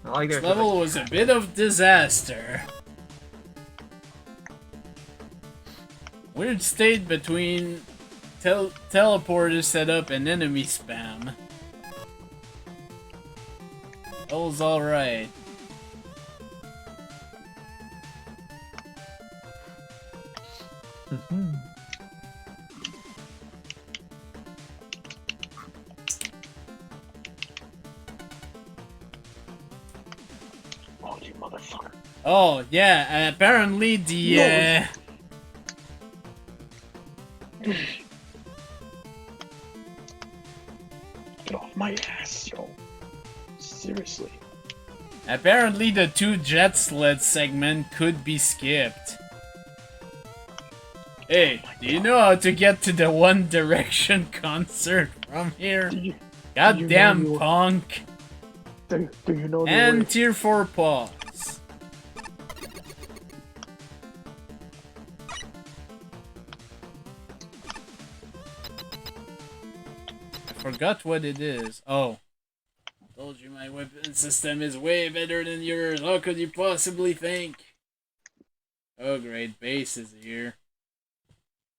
I like
This
their
level was a bit of disaster. Weird state between teleporter setup and enemy spam. That was alright.
Oh, you motherfucker.
Oh, yeah, apparently the,
Get off my ass, yo. Seriously.
apparently the 2 jet sled segment could be skipped. Hey, do you know how to get to the One Direction concert from here?
Do you
Goddamn
know you-
punk!
Do you know the
And
way?
tier 4 pause. I forgot what it is. Oh. I told you my weapon system is way better than yours. How could you possibly think? Oh great, base is here.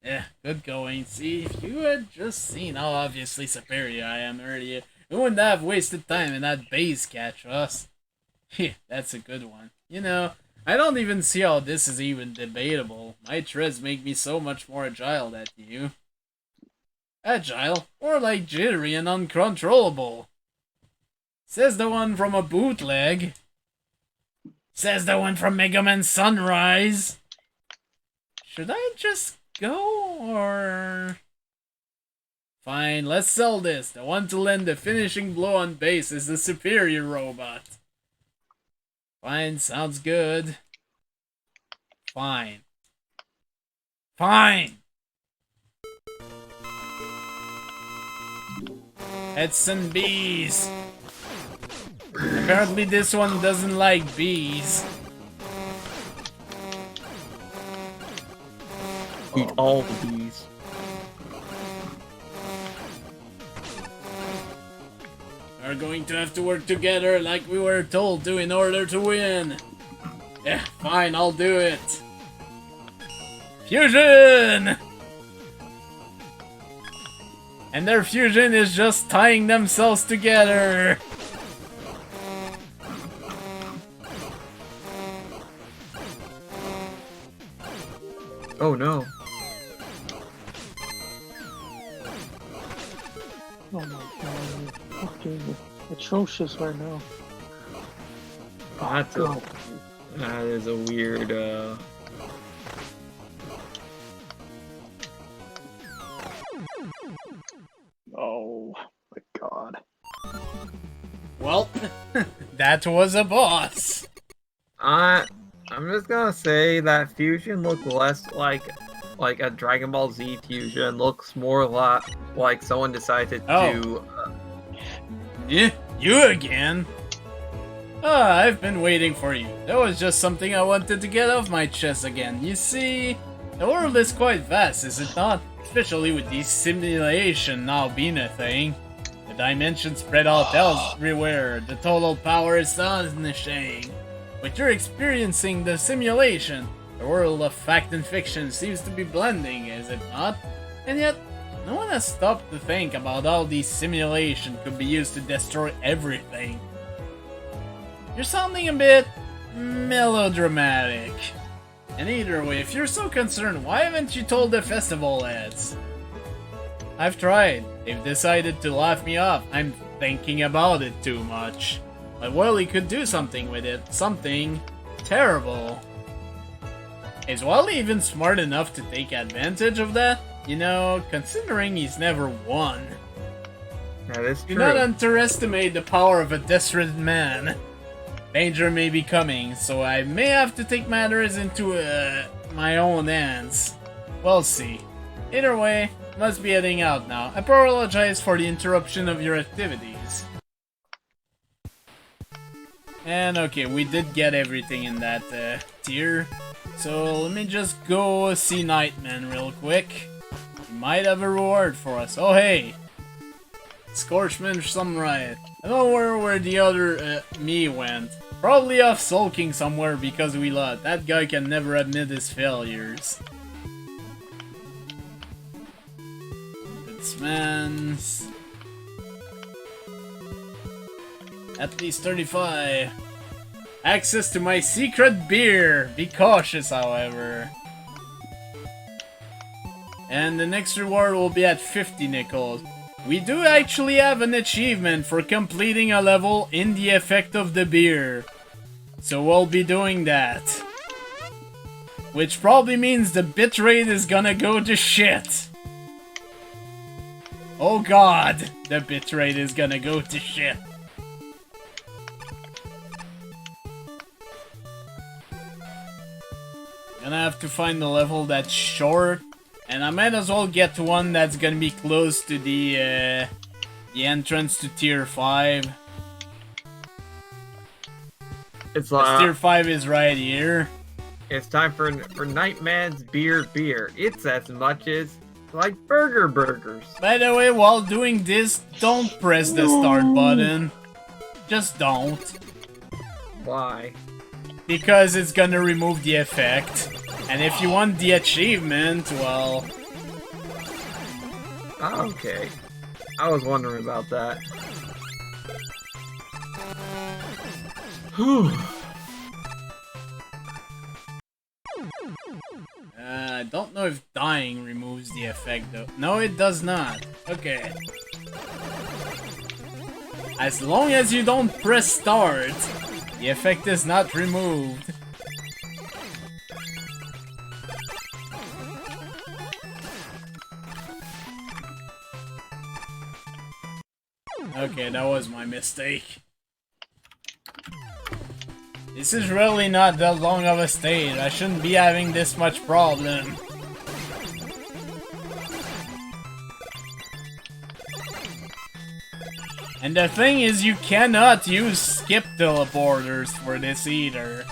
Yeah, good going. See, if you had just seen how obviously superior I am earlier, you wouldn't have wasted time in that base catch us. Yeah, that's a good one. You know, I don't even see how this is even debatable. My treads make me so much more agile than you. Agile? Or like jittery and uncontrollable. Says the one from a bootleg. Says the one from Megaman Sunrise. Should I just go, or... Fine, let's sell this. The one to lend the finishing blow on base is the superior robot. Fine, sounds good. Fine. Fine! Heads and bees. Apparently this one doesn't like bees.
Eat all the bees.
We're going to have to work together like we were told to in order to win. Yeah, fine, I'll do it. Fusion! And their fusion is just tying themselves together.
Oh no.
Oh my god, fucking atrocious right now.
That's
God.
That is a weird,
Oh my god.
Well, that was a boss.
I'm just gonna say that fusion looked less like a Dragon Ball Z fusion. Looks more like someone decided to.
Yeah, you again? Ah, I've been waiting for you. That was just something I wanted to get off my chest again. You see, the world is quite vast, is it not? Especially with these simulation now being a thing. The dimensions spread out everywhere. The total power is astonishing. But you're experiencing the simulation. The world of fact and fiction seems to be blending, is it not? And yet, no one has stopped to think about how these simulations could be used to destroy everything. You're sounding a bit melodramatic. And either way, if you're so concerned, why haven't you told the festival heads? I've tried. They've decided to laugh me off. I'm thinking about it too much. But Wally could do something with it. Something terrible. Is Wally even smart enough to take advantage of that? You know, considering he's never won.
That is true.
Do not underestimate the power of a desperate man. Danger may be coming, so I may have to take matters into my own hands. We'll see. Either way, must be heading out now. I apologize for the interruption of your activities. And okay, we did get everything in that tier. So let me just go see Nightman real quick. He might have a reward for us. Oh hey! Scorchman Sunrise. I don't know where the other me went. Probably off sulking somewhere because we lost. That guy can never admit his failures. Man's at least 35. Access to my secret beer. Be cautious, however. And the next reward will be at 50 nickels. We do actually have an achievement for completing a level in the effect of the beer. So we'll be doing that. Which probably means the bitrate is gonna go to shit. Oh god, the bitrate is gonna go to shit. Gonna have to find a level that's short, and I might as well get one that's gonna be close to the entrance to tier 5.
It's
Tier 5 is right here.
It's time for Nightman's beer. It's as much as like burgers.
By the way, while doing this, don't press the start button. Just don't.
Why?
Because it's gonna remove the effect. And if you want the achievement, well...
Oh, okay. I was wondering about that. Whew.
I don't know if dying removes the effect though. No, it does not. Okay. As long as you don't press start, the effect is not removed. Okay, that was my mistake. This is really not that long of a stage. I shouldn't be having this much problem. And the thing is, you cannot use skip teleporters for this either.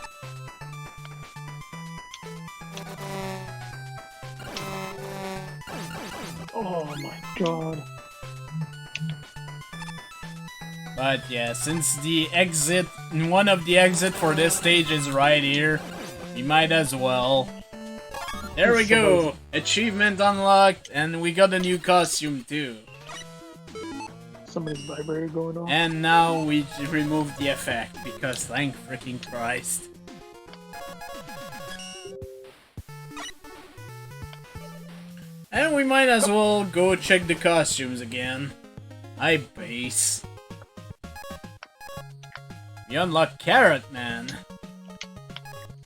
Oh my god.
But yeah, since the exit, one of the exit for this stage is right here, we might as well. There we go! Achievement unlocked, and we got a new costume too.
Somebody's vibrator going on.
And now we removed the effect, because thank freaking Christ. And we might as well go check the costumes again. Hi, base. You unlock Carrot Man.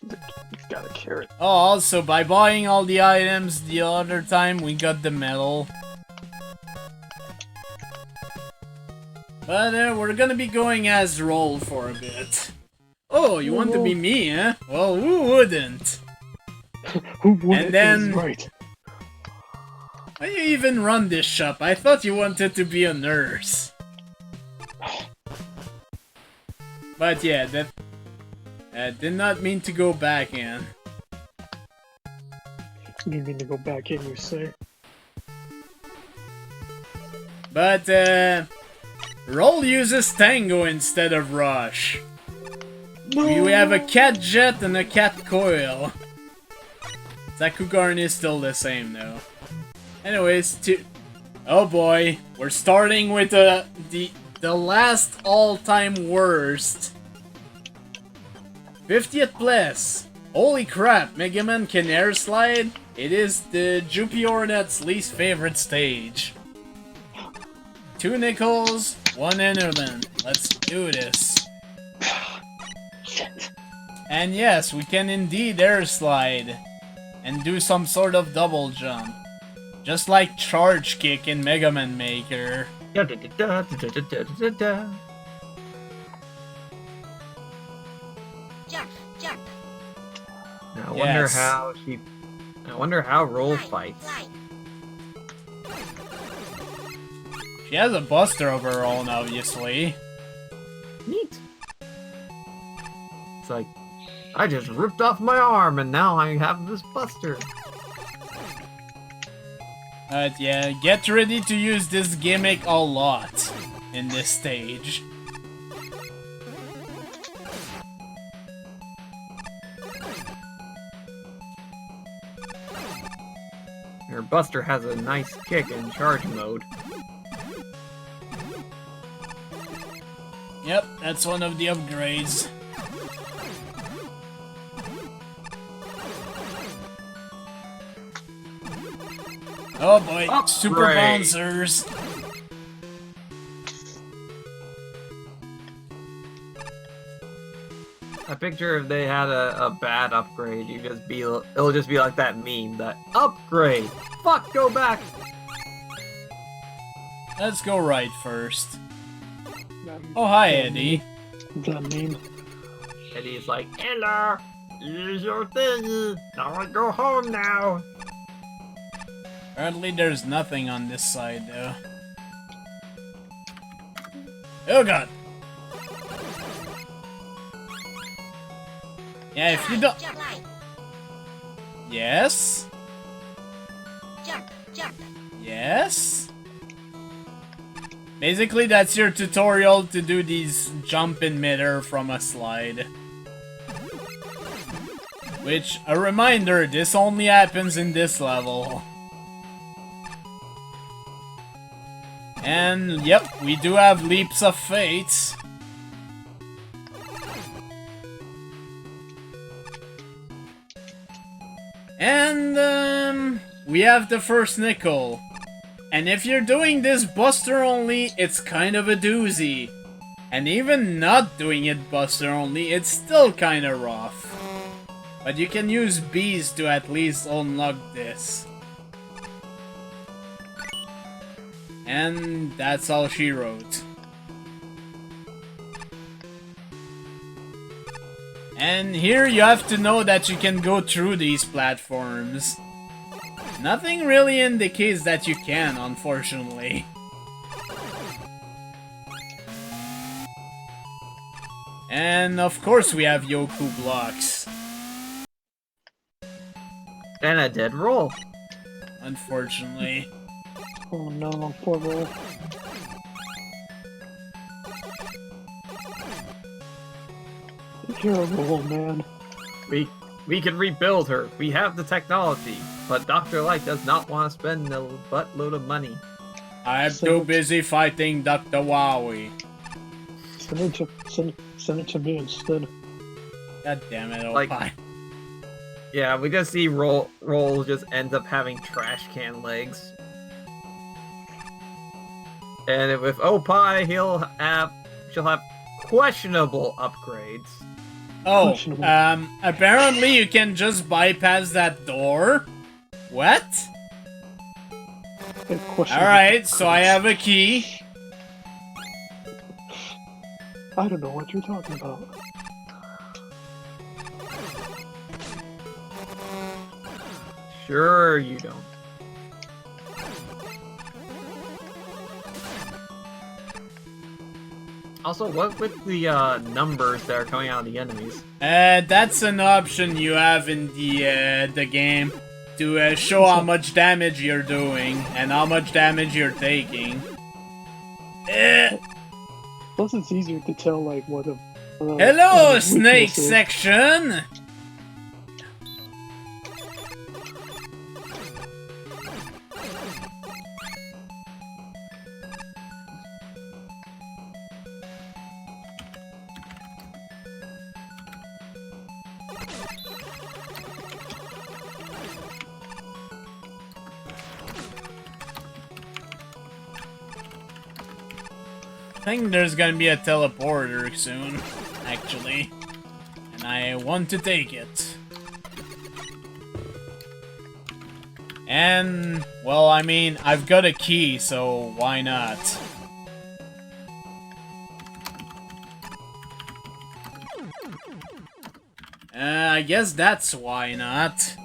He's got a carrot.
Oh, also, by buying all the items the other time, we got the medal. But we're gonna be going as Roll for a bit. Oh, you want to be me, huh? Well, who wouldn't?
Who wouldn't?
And then...
Right.
Why do you even run this shop? I thought you wanted to be a nurse. But yeah, that did not mean to go back in.
You mean to go back in, you say?
But Roll uses Tango instead of Rush.
No.
We have a Cat Jet and a Cat Coil. Sakugarn is still the same though. Anyways, oh boy, we're starting with the last all-time worst 50th place. Holy crap, Megaman can air slide? It is the Juppie Hornet's least favorite stage. 2 nickels, 1 Enderman. Let's do this. And yes, we can indeed air slide and do some sort of double jump. Just like Charge Kick in Mega Man Maker.
Jump, jump.
I wonder
Yes.
how she. I wonder how Roll
Fly,
fights.
fly.
She has a buster of her own, obviously.
Neat. It's like, I just ripped off my arm and now I have this buster.
But yeah, get ready to use this gimmick a lot in this stage.
Your buster has a nice kick in charge mode.
Yep, that's one of the upgrades. Oh boy, super
Upgrade.
bouncers.
I picture if they had a bad upgrade, it'll just be like that meme, that upgrade. Fuck, go back.
Let's go right first.
That-
Oh hi,
that
Eddie.
That meme.
And he's like, hello, here's your thingy. Now I go home now.
Apparently there's nothing on this side though. Oh god. Yeah, if you don't...
Jump, fly.
Yes?
Jump, jump.
Yes? Basically, that's your tutorial to do these jump in midair from a slide. Which, a reminder, this only happens in this level. And, yep, we do have Leaps of Fate. And, we have the first nickel. And if you're doing this buster only, it's kind of a doozy. And even not doing it buster only, it's still kinda rough. But you can use bees to at least unlock this. And that's all she wrote. And here you have to know that you can go through these platforms. Nothing really indicates that you can, unfortunately. And of course we have Yoku blocks.
And a dead roll.
Unfortunately.
Oh no, poor boy. You're a roll, man.
We can rebuild her. We have the technology. But Dr. Light does not want to spend a buttload of money.
I'm too busy fighting Dr. Wowie.
Send it to me instead.
God damn it,
Like-
Opie.
Yeah, we just see Roll just ends up having trash can legs. And with Opie, she'll have questionable upgrades.
Oh,
Questionable.
apparently you can just bypass that door? What? Alright, so I have a key.
I don't know what you're talking about.
Sure you don't. Also, what with the numbers that are coming out of the enemies?
That's an option you have in the game to show how much damage you're doing and how much damage you're taking.
Plus, it's easier to tell, like, what a...
Hello,
weakness
snake
is.
section! think there's gonna be a teleporter soon, actually. And I want to take it. And, well, I mean, I've got a key, so why not? I guess that's why not.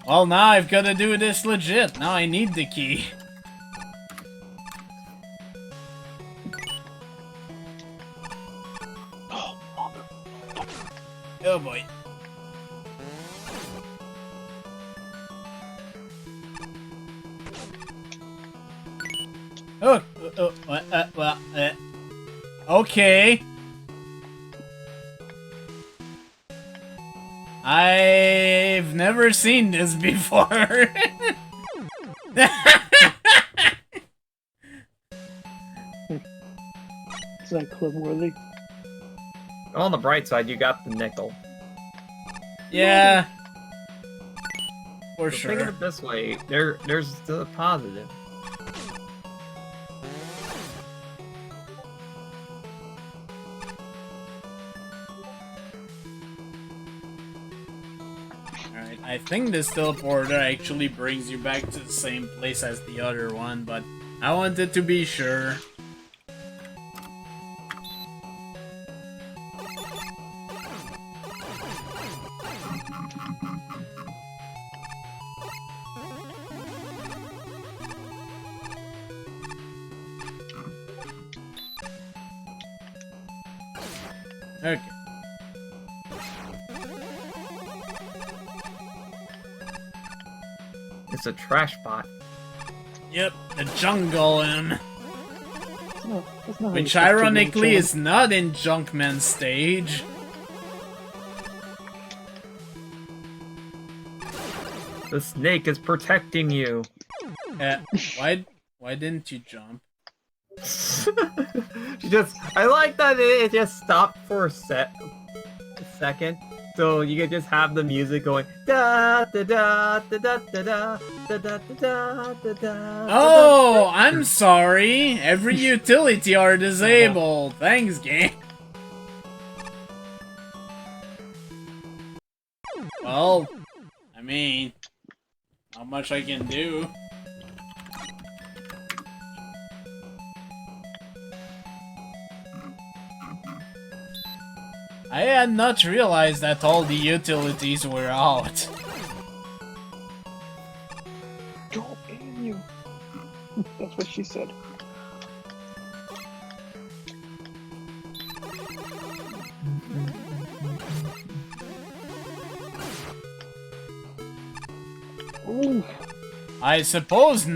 Well, now I've got to do this legit. Now I need the key. Oh boy. Okay. I've never seen this before.
Is that club worthy?
On the bright side, you got the nickel.
Yeah. For
So think of
sure.
it this way, there's the positive.
Alright, I think this teleporter actually brings you back to the same place as the other one, but I wanted to be sure. Okay.
It's a trash bot.
Yep, the jungle in.
That's not how you
Which
supposed to do it,
ironically
John.
is not in Junkman's stage.
The snake is protecting you.
Why didn't you jump?
I like that it just stopped for a second, so you could just have the music going da da da da da da da da da da da da.
Oh, I'm sorry. Every utility are disabled. Thanks, game. Well, I mean, not much I can do. I had not realized that all the utilities were out.
Don't aim you. That's what she said. Ooh.
I suppose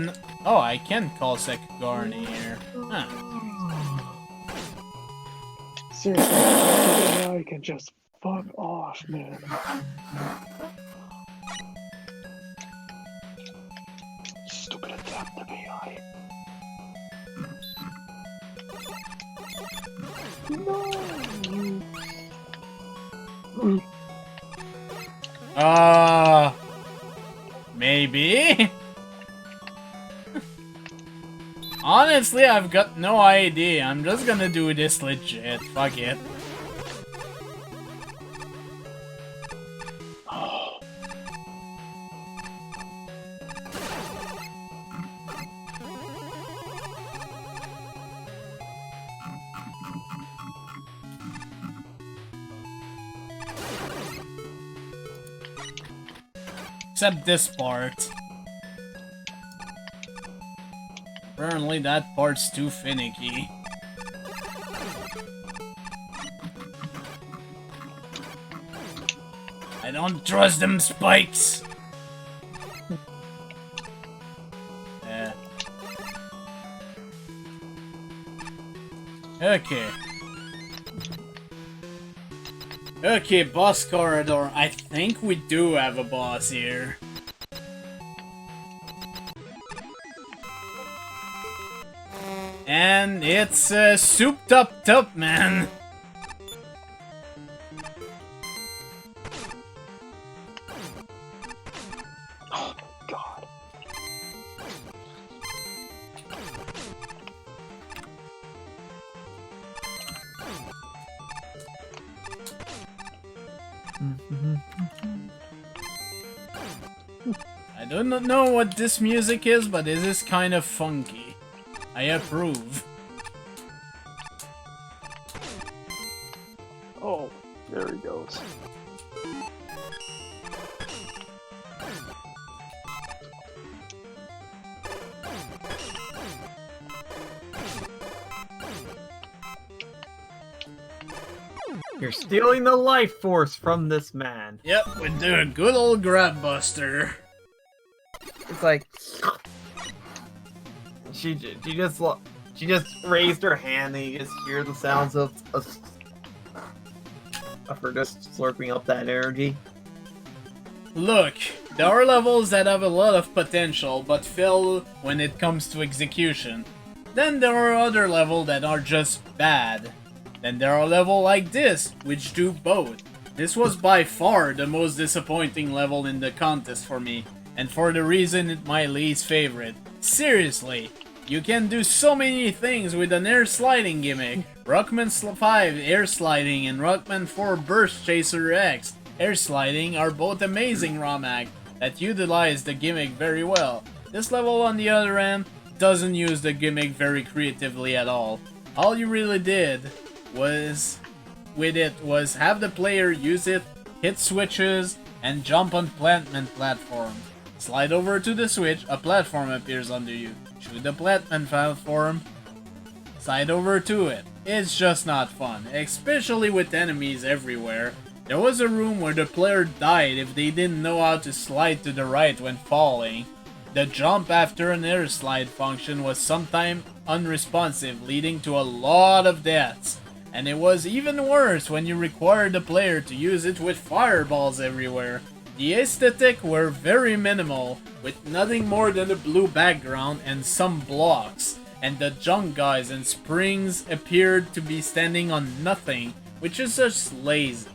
oh, I can call Sekagarni here. Huh.
Seriously, I can just fuck off, man. Stupid adaptive AI. No.
Maybe? Honestly, I've got no idea. I'm just gonna do this legit. Fuck it. Except this part. Apparently that part's too finicky. I don't trust them spikes! Yeah. Okay. Okay, boss corridor. I think we do have a boss here. And it's souped up top, man.
Oh, God.
I do not know what this music is, but it is kind of funky. I approve.
Oh, there he goes.
You're stealing the life force from this man.
Yep, we do a good old grab buster.
It's like she just raised her hand, and you just hear the sounds of her just slurping up that energy.
Look, there are levels that have a lot of potential but fail when it comes to execution. Then there are other levels that are just bad. Then there are levels like this, which do both. This was by far the most disappointing level in the contest for me, and for the reason it's my least favorite. Seriously, you can do so many things with an air sliding gimmick. Rockman 5 air sliding and Rockman 4 Burst Chaser X air sliding are both amazing ROM hacks that utilize the gimmick very well. This level, on the other hand, doesn't use the gimmick very creatively at all. All you really did was have the player use it, hit switches, and jump on plantman platform. Slide over to the switch, a platform appears under you. Shoot the plantman platform, slide over to it. It's just not fun, especially with enemies everywhere. There was a room where the player died if they didn't know how to slide to the right when falling. The jump after an air slide function was sometimes unresponsive, leading to a lot of deaths. And it was even worse when you required the player to use it with fireballs everywhere. The aesthetic were very minimal, with nothing more than a blue background and some blocks, and the junk guys and springs appeared to be standing on nothing, which is just lazy.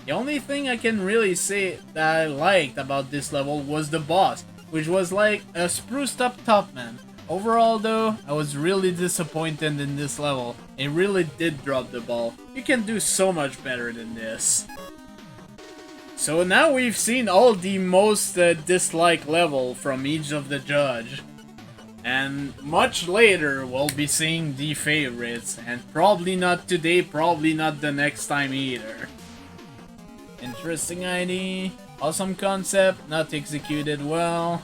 The only thing I can really say that I liked about this level was the boss, which was like a spruced up Topman. Overall though, I was really disappointed in this level. It really did drop the ball. You can do so much better than this. So now we've seen all the most disliked level from each of the judge. And much later we'll be seeing the favorites. And probably not today, probably not the next time either. Interesting ID. Awesome concept, not executed well.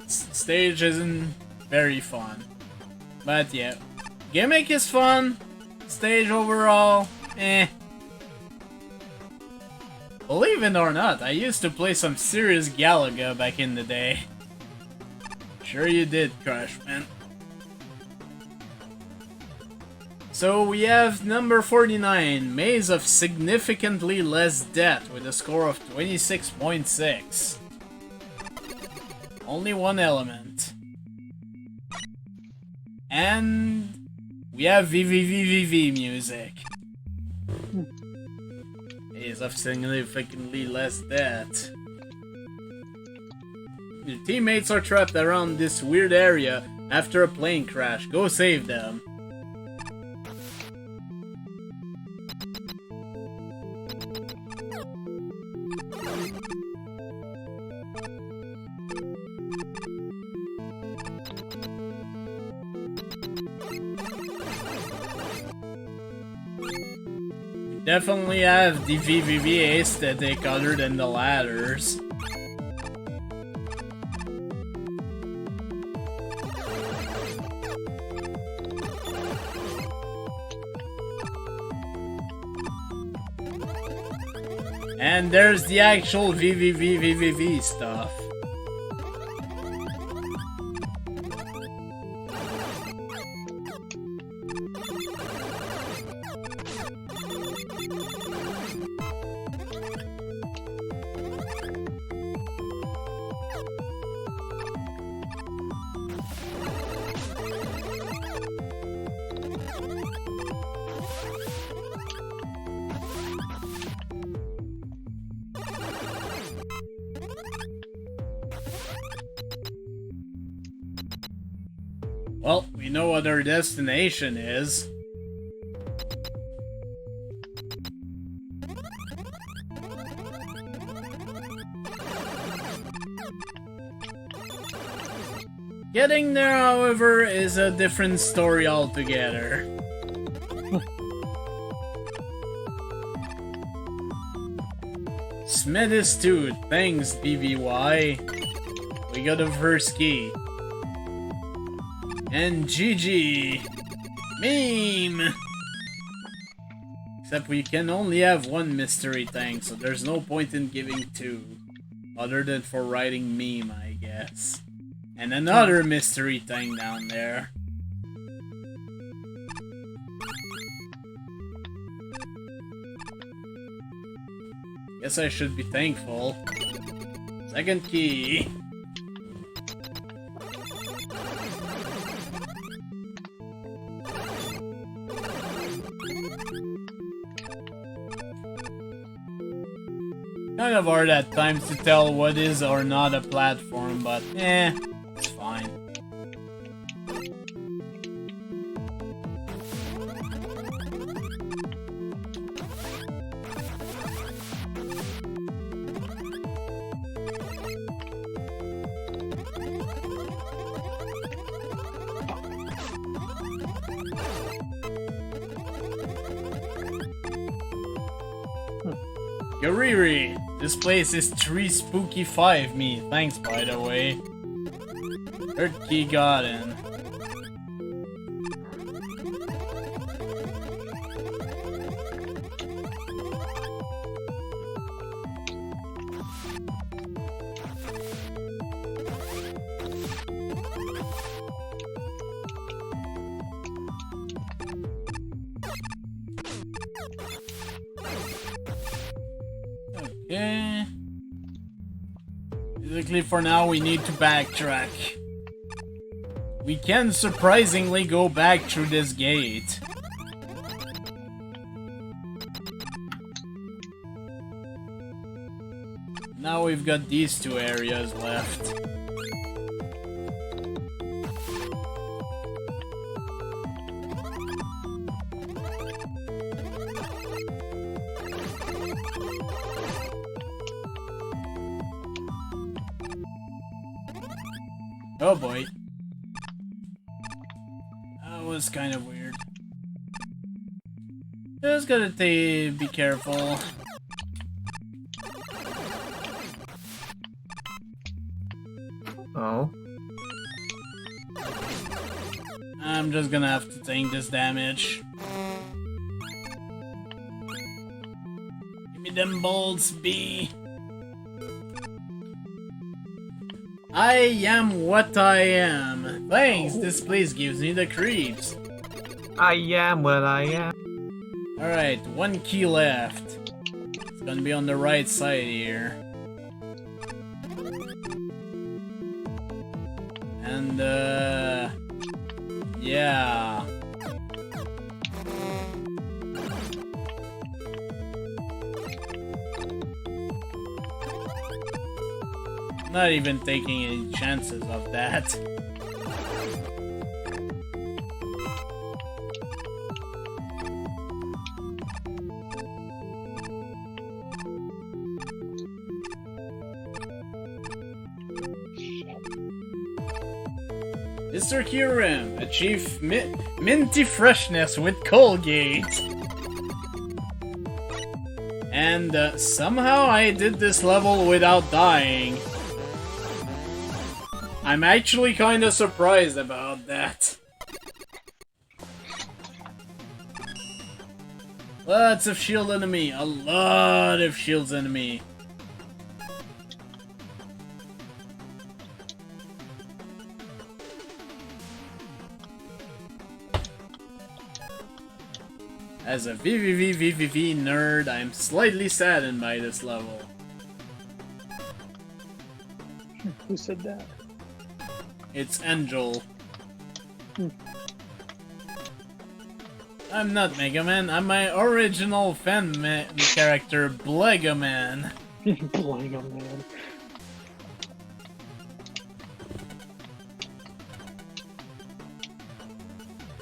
Stage isn't very fun. But yeah. Gimmick is fun. Stage overall, eh. Believe it or not, I used to play some serious Galaga back in the day. Sure you did, Crushman. So we have number 49, Maze of Significantly Less Death, with a score of 26.6. Only one element. And we have VVVVV music. Maze of Significantly Less Death. Your teammates are trapped around this weird area after a plane crash. Go save them. Definitely have the VVV aesthetic other than the ladders. And there's the actual VVV stuff. Well, we know what our destination is. Getting there, however, is a different story altogether. Smith is too. Thanks, BBY. We got a first key. And GG. Meme! Except we can only have one mystery tank, so there's no point in giving two. Other than for writing meme, I guess. And another mystery tank down there. Guess I should be thankful. Second key. Kind of hard at times to tell what is or not a platform, but it's fine. Yariri, this place is 3 spooky 5 me. Thanks, by the way. Third key got in. Okay. Basically, for now, we need to backtrack. We can surprisingly go back through this gate. Now we've got these two areas left. Oh boy. That was kind of weird. Just gotta be careful.
Oh.
I'm just gonna have to take this damage. Give me them bolts, B. I am what I am. Thanks, this place gives me the creeps.
I am what I am.
Alright, 1 key left. It's gonna be on the right side here. And, yeah. Not even taking any chances of that. Mr. Kirim, achieve minty freshness with Colgate. And somehow I did this level without dying. I'm actually kinda surprised about that. Lots of shield enemy, a lot of shields enemy. As a VVV nerd, I'm slightly saddened by this level.
Who said that?
It's Angel. I'm not Megaman, I'm my original fan character, Megaman.
Megaman.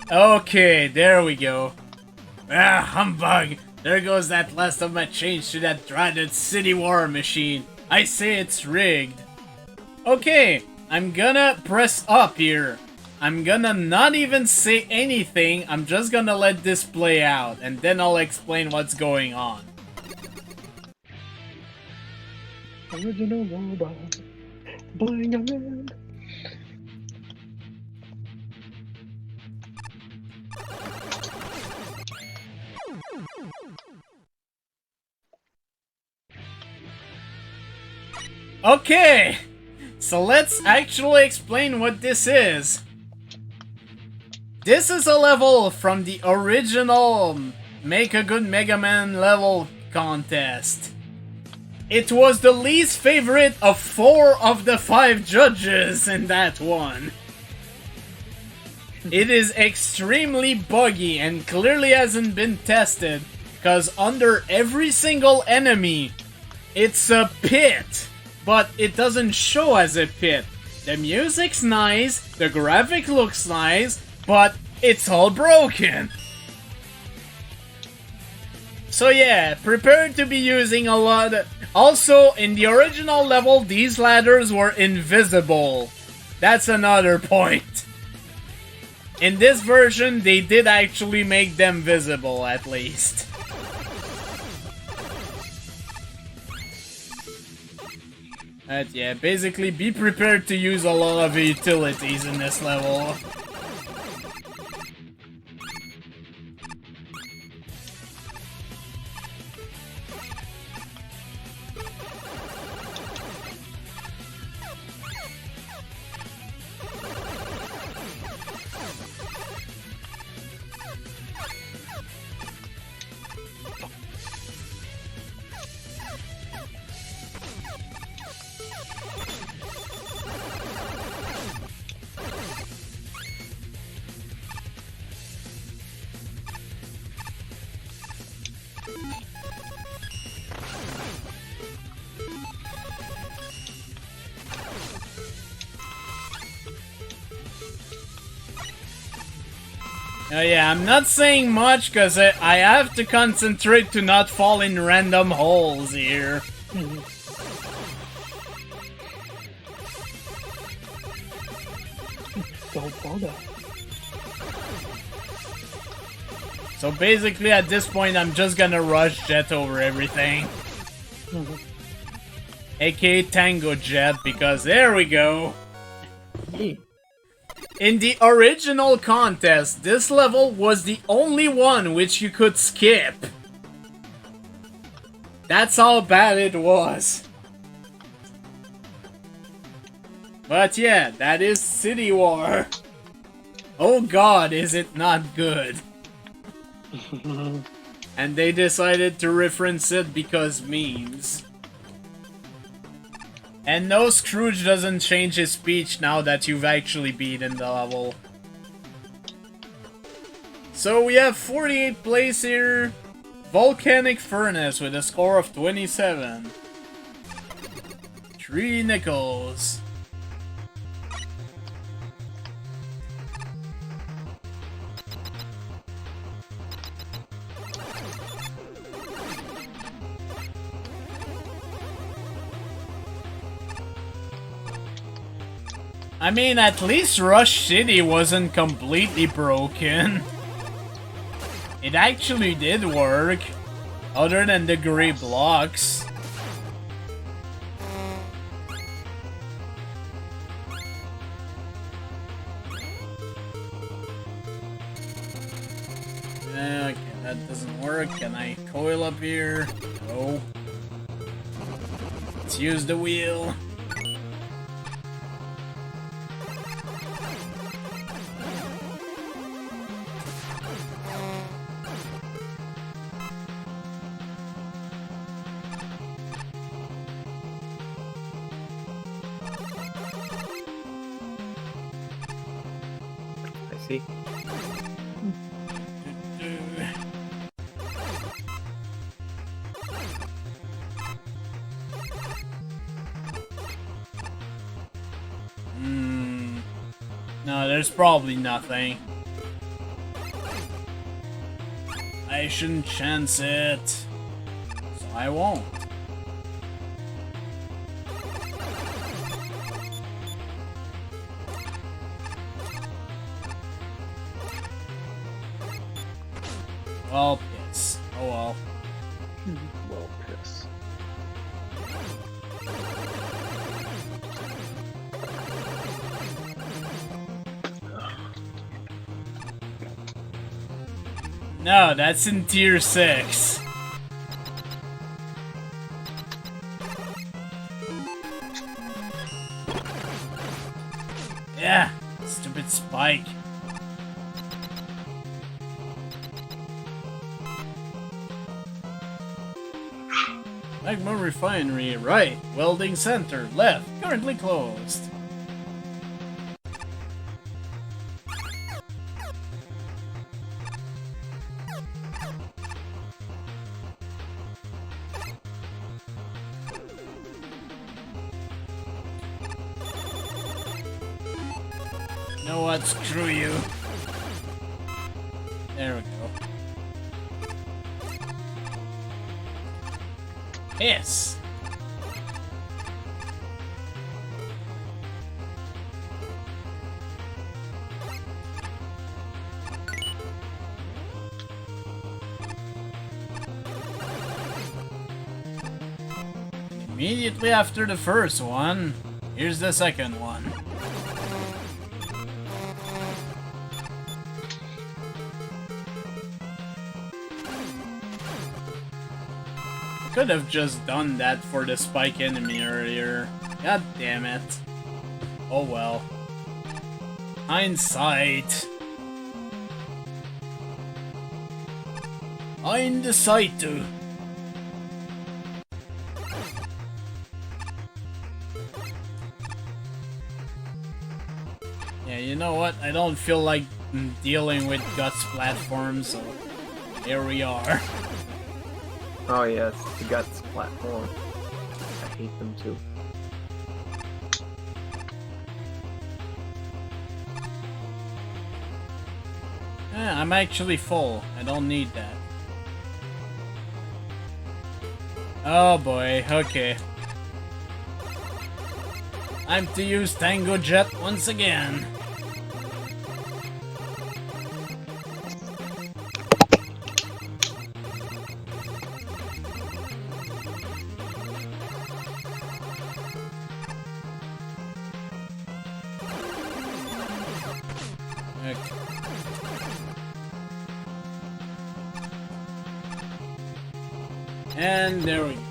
Okay, there we go. Ah, humbug! There goes that last of my change to that dreaded City War machine. I say it's rigged. Okay, I'm gonna press up here. I'm gonna not even say anything, I'm just gonna let this play out, and then I'll explain what's going on.
Original robot. Bling a man.
Okay! So let's actually explain what this is. This is a level from the original Make a Good Megaman level contest. It was the least favorite of 4 of the 5 judges in that one. It is extremely buggy and clearly hasn't been tested, because under every single enemy, it's a pit, but it doesn't show as a pit. The music's nice, the graphic looks nice, but it's all broken. So yeah, prepare to be using a lot. Also, in the original level, these ladders were invisible. That's another point. In this version, they did actually make them visible, at least. But yeah, basically be prepared to use a lot of utilities in this level. Oh yeah, I'm not saying much because I have to concentrate to not fall in random holes here.
Don't bother.
So basically at this point I'm just gonna rush Jet over everything. AKA Tango Jet, because there we go. In the original contest, this level was the only one which you could skip. That's how bad it was. But yeah, that is City War. Oh god, is it not good. And they decided to reference it because memes. And no, Scrooge doesn't change his speech now that you've actually beaten the level. So we have 48th place here. Volcanic Furnace with a score of 27. 3 nickels. I mean, at least Rush City wasn't completely broken. It actually did work, other than the gray blocks. Okay, that doesn't work. Can I coil up here? No. Let's use the wheel.
See?
No, there's probably nothing. I shouldn't chance it. So I won't. Well, piss. Oh well.
Well, piss.
No, that's in tier 6. Yeah, stupid spike. Magma refinery, right. Welding center, left. Currently closed. You know what? Screw you. There we go. Yes. Immediately after the first one, here's the second one. Could have just done that for the spike enemy earlier. God damn it. Oh well. Hindsight. Hindsight. Yeah, you know what? I don't feel like dealing with Guts platforms, so here we are.
Oh yes, the Guts platform. I hate them too.
I'm actually full. I don't need that. Oh boy, okay. Time to use Tango Jet once again. And there we go.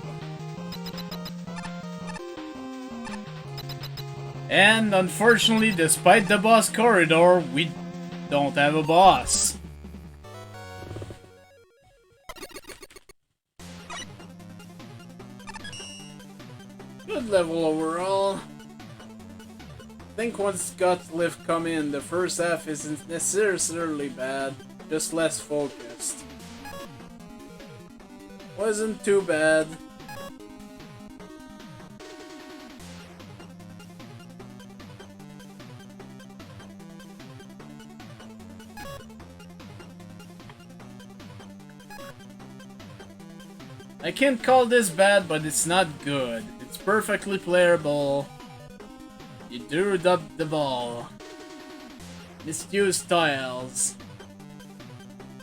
And unfortunately, despite the boss corridor, we don't have a boss. Good level overall. I think once Gut Lift come in, the first half isn't necessarily bad, just less focused. Wasn't too bad. I can't call this bad, but it's not good. It's perfectly playable. You drew up the ball. Misused tiles.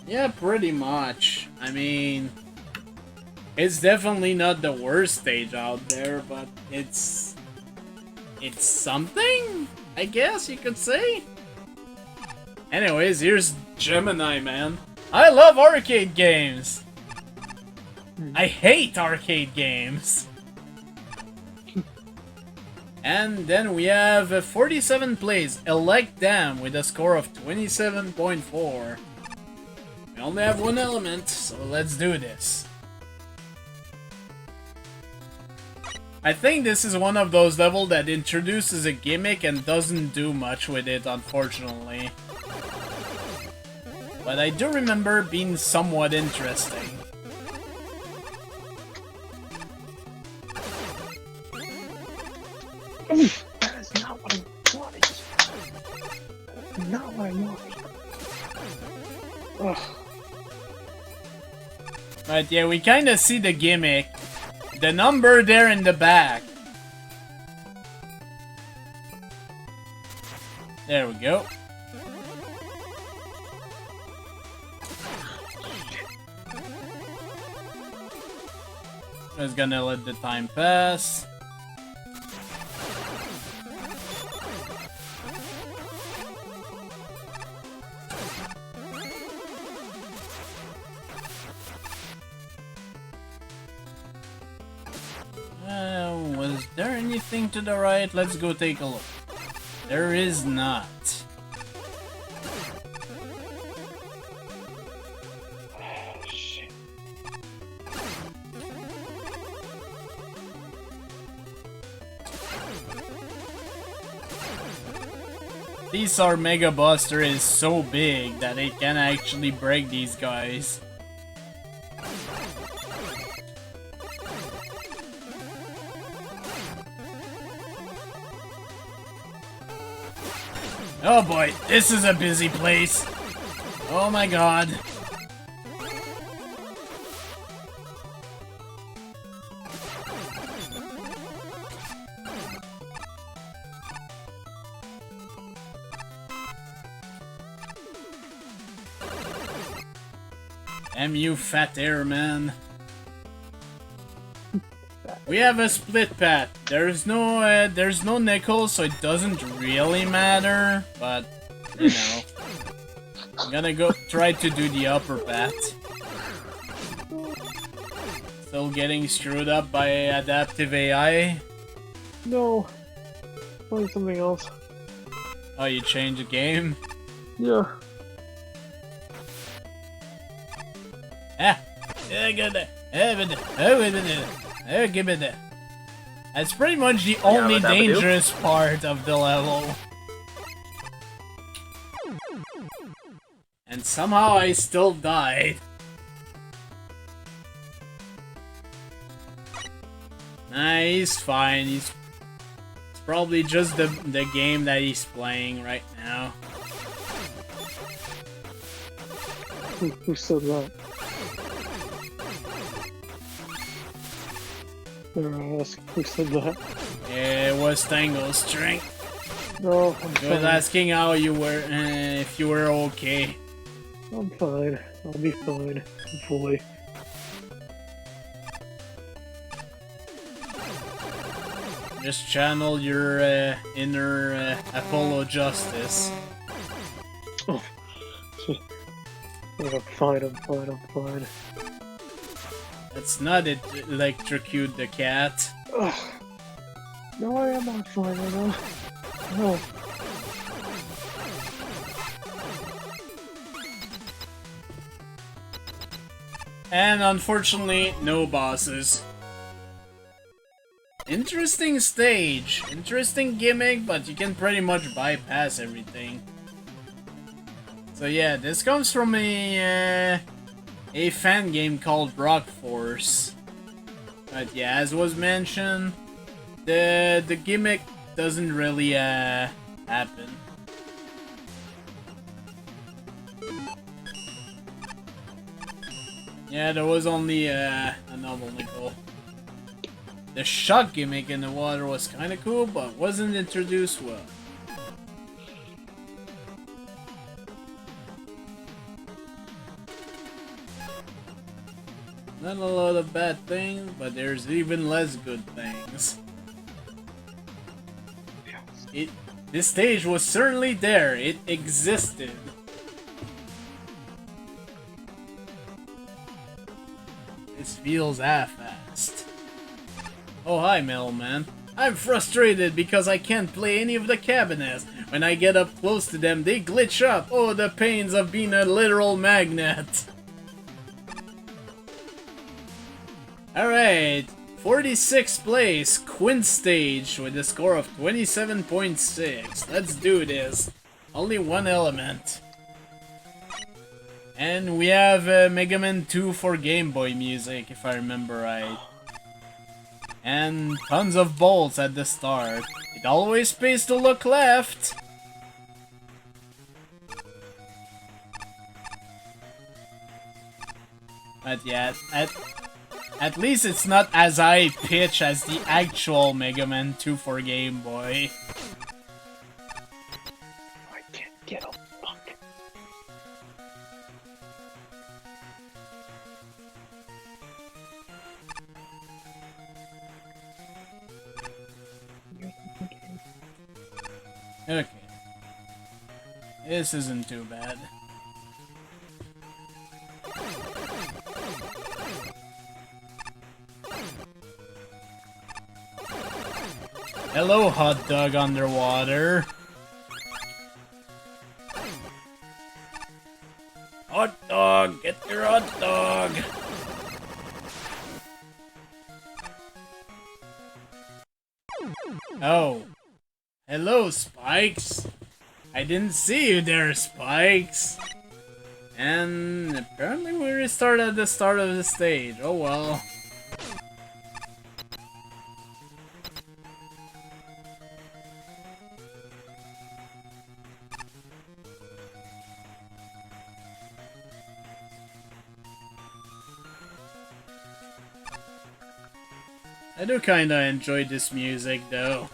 Yeah, pretty much. I mean, it's definitely not the worst stage out there, but it's something, I guess you could say. Anyways, here's Gemini Man. I love arcade games. I hate arcade games. And then we have 47 plays, Elect Dam with a score of 27.4. We only have one element, so let's do this. I think this is one of those levels that introduces a gimmick and doesn't do much with it, unfortunately. But I do remember being somewhat interesting.
That is not what I wanted. Not what I wanted. Ugh.
But yeah, we kind of see the gimmick. The number there in the back. There we go. Just gonna let the time pass. Was there anything to the right? Let's go take a look. There is not.
Shit.
These our Mega Buster is so big that it can actually break these guys. Oh boy, this is a busy place. Oh my god. Damn you, fat airman. We have a split path. There's no nickel, so it doesn't really matter. But you know, I'm gonna go try to do the upper path. Still getting screwed up by adaptive AI.
No. Find something else.
Oh, you changed the game?
Yeah.
Ah, give me that. That's pretty much the only dangerous part of the level. And somehow I still died. Nah, he's fine. It's probably just the game that he's playing right now.
Who said that? They're asking who said that.
It was Tango's strength.
No, I'm
He was
fine.
asking how you were, if you were okay.
I'm fine. I'll be fine. Hopefully.
Just channel your inner Apollo Justice.
Oh. I'm fine, I'm fine, I'm fine.
Let's not electrocute the cat.
Ugh. No, I am not fine right now. No.
And unfortunately, no bosses. Interesting stage. Interesting gimmick, but you can pretty much bypass everything. So yeah, this comes from a fan game called Rock Force. But yeah, as was mentioned, the gimmick doesn't really happen. Yeah, there was only a novel nickel. The shock gimmick in the water was kinda cool, but wasn't introduced well. Not a lot of bad things, but there's even less good things. This stage was certainly there. It existed. This feels half-assed. Oh hi, Metalman. I'm frustrated because I can't play any of the cabinets. When I get up close to them, they glitch up. Oh, the pains of being a literal magnet. Alright, 46th place, Quint stage with a score of 27.6. Let's do this. Only one element. And we have Megaman 2 for Game Boy music, if I remember right. And tons of bolts at the start. It always pays to look left. But yeah, at least it's not as high pitch as the actual Mega Man 2 for Game Boy.
I can't get a fuck.
Okay. This isn't too bad. Hello, hot dog underwater. Hot dog, get your hot dog. Oh. Hello, Spikes. I didn't see you there, Spikes. And apparently we restarted at the start of the stage. Oh well. I do kinda enjoy this music though.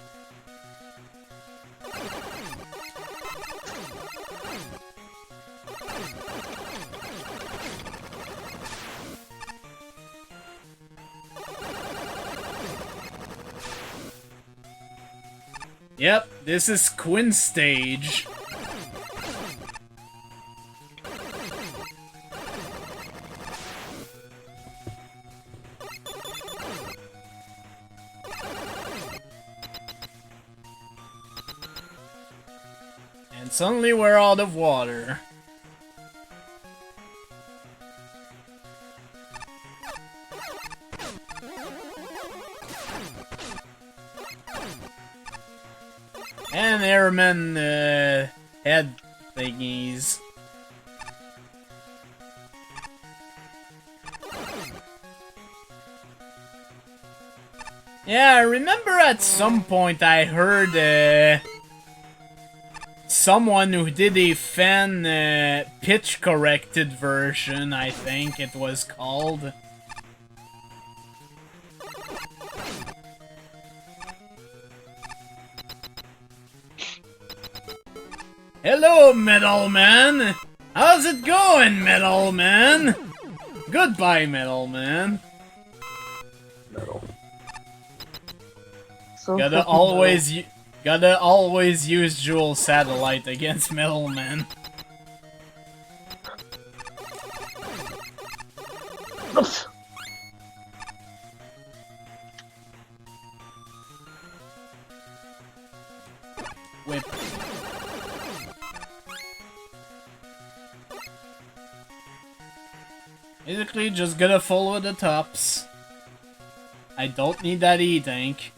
Yep, this is Quinn stage. And suddenly we're out of water. And airman head thingies. Yeah, I remember at some point I heard someone who did a fan pitch corrected version, I think it was called. Hello, Metal Man! How's it going, Metal Man? Goodbye, Metal Man.
Metal. So
Gotta always use Jewel Satellite against Metal Man. Whip. Basically, just gotta follow the tops. I don't need that E-Tank.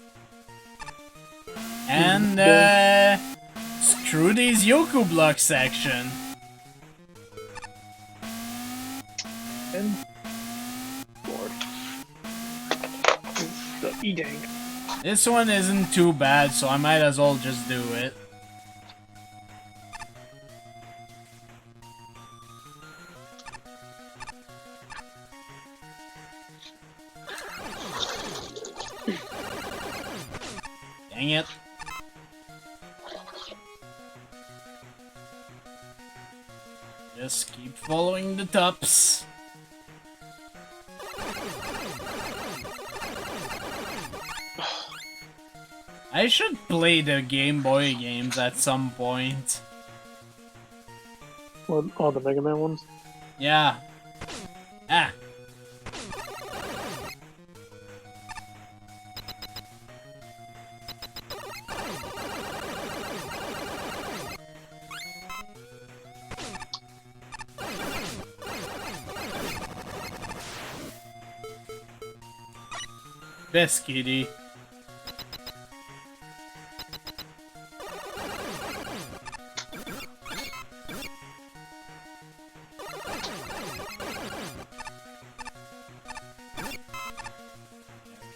And, screw these Yoku block section.
And Lord. It's the E-Tank.
This one isn't too bad, so I might as well just do it. Dang it. Just keep following the tops. I should play the Game Boy games at some point.
What, all the Mega Man ones?
Yeah. Ah. Biscuity.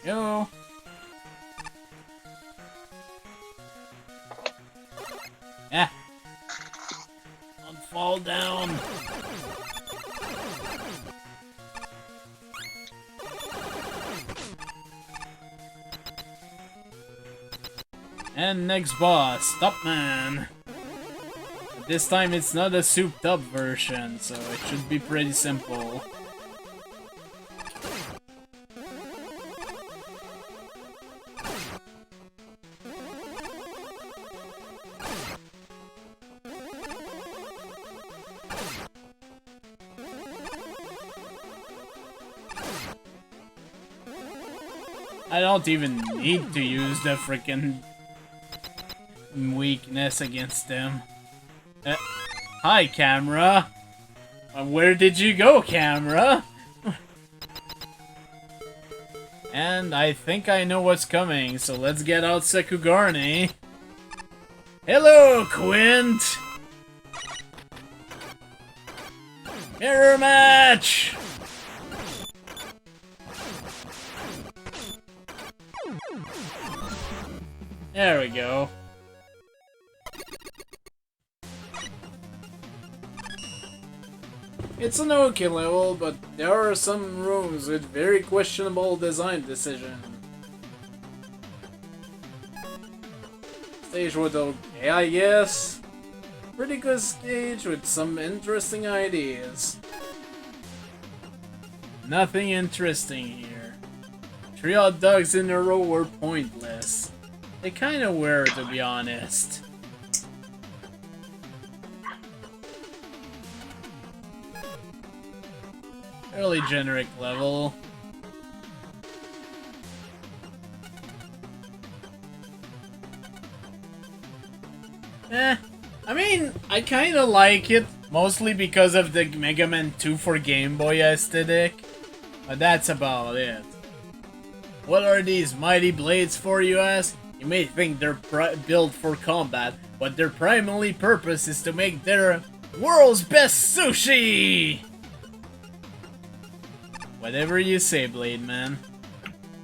Go. Ah. Don't fall down. And next boss, Topman. This time it's not a souped up version, so it should be pretty simple. I don't even need to use the freaking weakness against them. Hi, camera. Where did you go, camera? And I think I know what's coming, so let's get out Sekugarne. Hello, Quint! Mirror match! There we go. It's an okay level, but there are some rooms with very questionable design decision. Stage was okay, I guess. Pretty good stage with some interesting ideas. Nothing interesting here. 3 hot dogs in a row were pointless. They kinda were, to be honest. Fairly generic level. I mean, I kinda like it, mostly because of the Megaman 2 for Game Boy aesthetic. But that's about it. What are these mighty blades for, you ask? You may think they're built for combat, but their primary purpose is to make their world's best sushi! Whatever you say, Blade Man.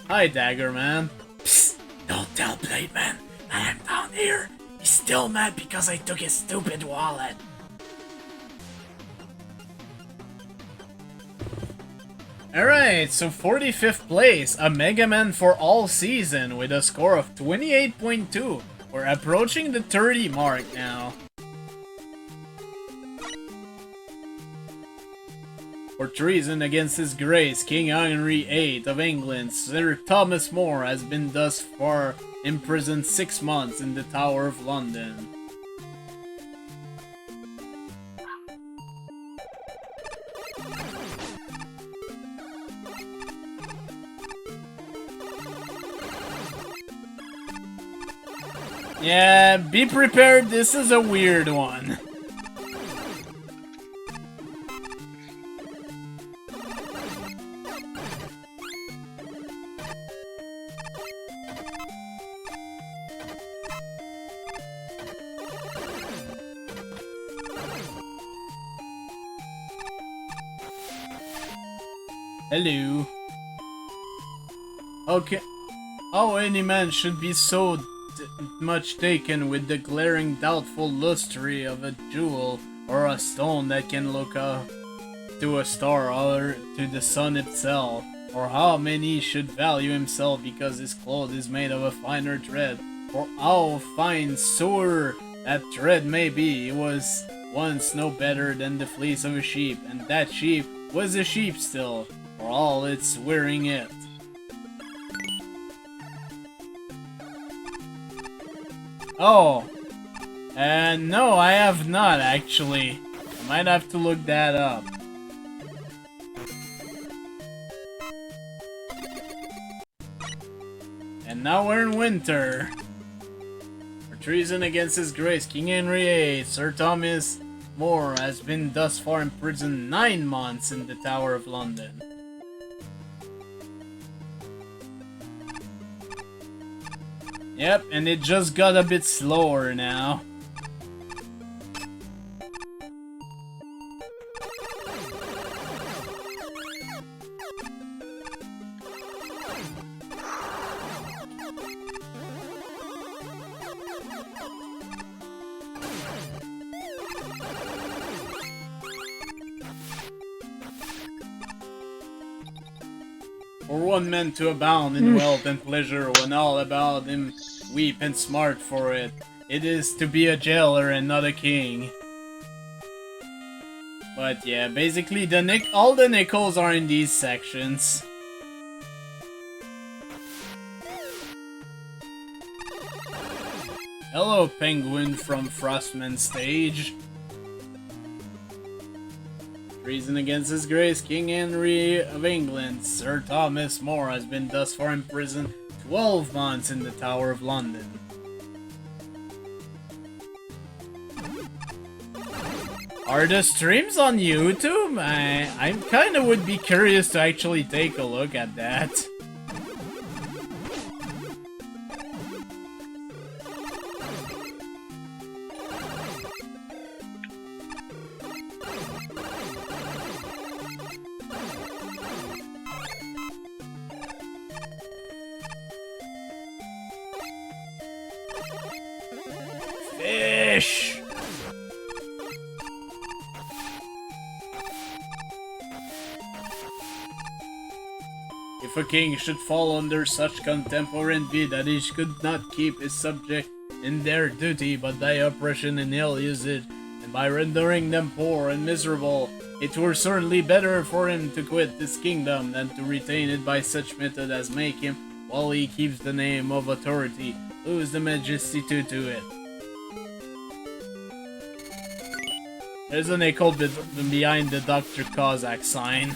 Hi, Dagger Man. Psst! Don't tell Blade Man that I'm down here. He's still mad because I took his stupid wallet. Alright, so 45th place, a Megaman for all season with a score of 28.2. We're approaching the 30 mark now. For treason against His Grace, King Henry VIII of England, Sir Thomas More has been thus far imprisoned 6 months in the Tower of London. Yeah, be prepared, this is a weird one. Hello. Okay. How any man should be so much taken with the glaring doubtful lustre of a jewel or a stone that can look up to a star or to the sun itself, or how many should value himself because his cloth is made of a finer thread, or how fine sour that thread may be. It was once no better than the fleece of a sheep, and that sheep was a sheep still, for all its wearing it. Oh, no, I have not actually. I might have to look that up. And now we're in winter. For treason against His Grace, King Henry VIII, Sir Thomas More has been thus far imprisoned 9 months in the Tower of London. Yep, and it just got a bit slower now. For one man to abound in wealth and pleasure when all about him weep and smart for it. It is to be a jailer and not a king. But yeah, basically all the nickels are in these sections. Hello, penguin from Frostman Stage. Treason against His Grace King Henry of England, Sir Thomas More has been thus far imprisoned 12 months in the Tower of London. Are the streams on YouTube? I kinda would be curious to actually take a look at that. Fish! If a king should fall under such contempt or envy that he could not keep his subject in their duty but by oppression and ill usage, and by rendering them poor and miserable, it were certainly better for him to quit this kingdom than to retain it by such method as make him, while he keeps the name of authority, lose the majesty to it. There's an echo behind the Dr. Kozak sign.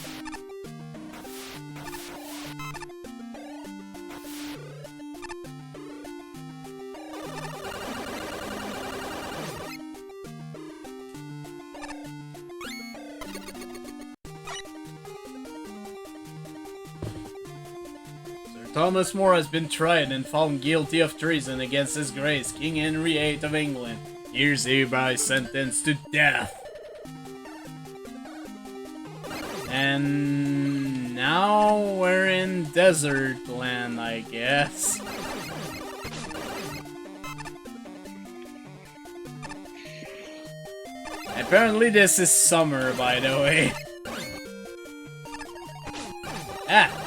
Thomas More has been tried and found guilty of treason against His Grace King Henry VIII of England. He is hereby sentenced to death. And now we're in desert land, I guess. Apparently this is summer, by the way. Ah!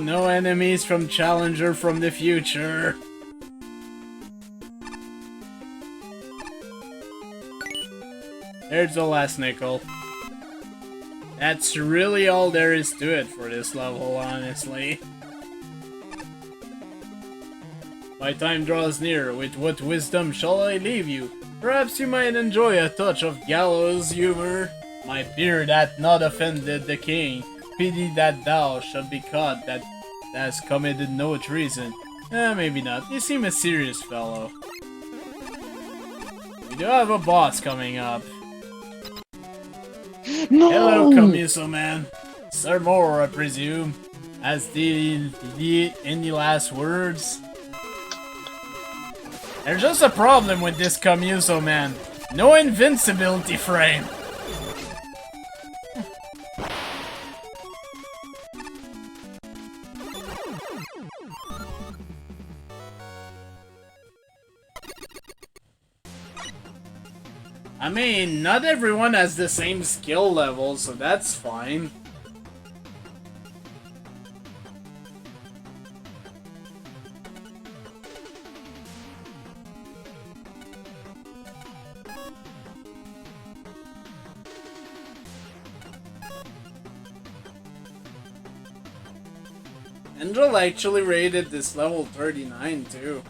No enemies from Challenger from the future. There's the last nickel. That's really all there is to it for this level, honestly. My time draws near, with what wisdom shall I leave you? Perhaps you might enjoy a touch of gallows humor. My beard hath not offended the king. Pity that thou shalt be caught that has committed no treason. Maybe not. You seem a serious fellow. We do have a boss coming up.
No!
Hello, Camuso man. Sir Moore, I presume. Has any last words? There's just a problem with this Camuso man. No invincibility frame. I mean, not everyone has the same skill level, so that's fine. Angel actually rated this level 39 too.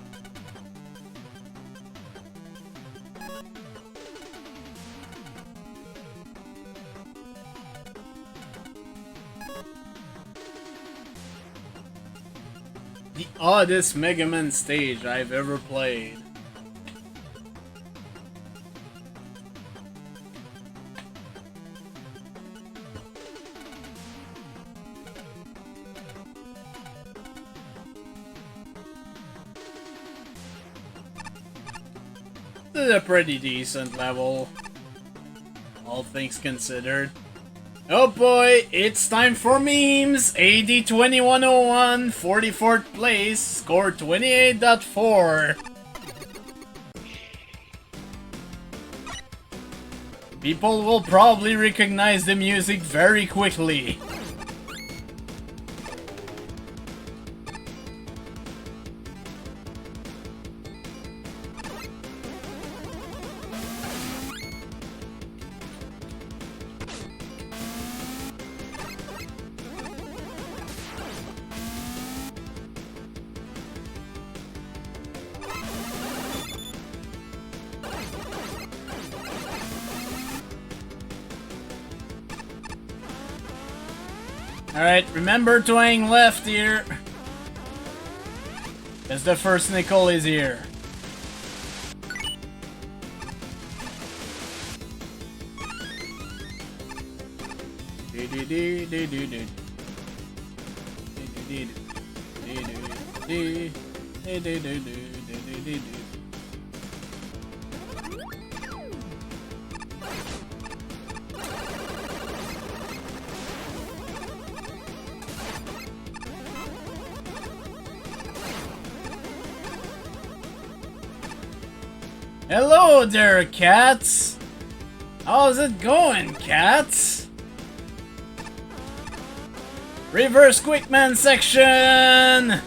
The oddest Megaman stage I've ever played. This is a pretty decent level, all things considered. Oh boy, it's time for memes! AD 2101, 44th place, score 28.4. People will probably recognize the music very quickly. Alright, remember to aim left here. Because the first nickel is here. Hello there, cats! How's it going, cats? Reverse Quickman section!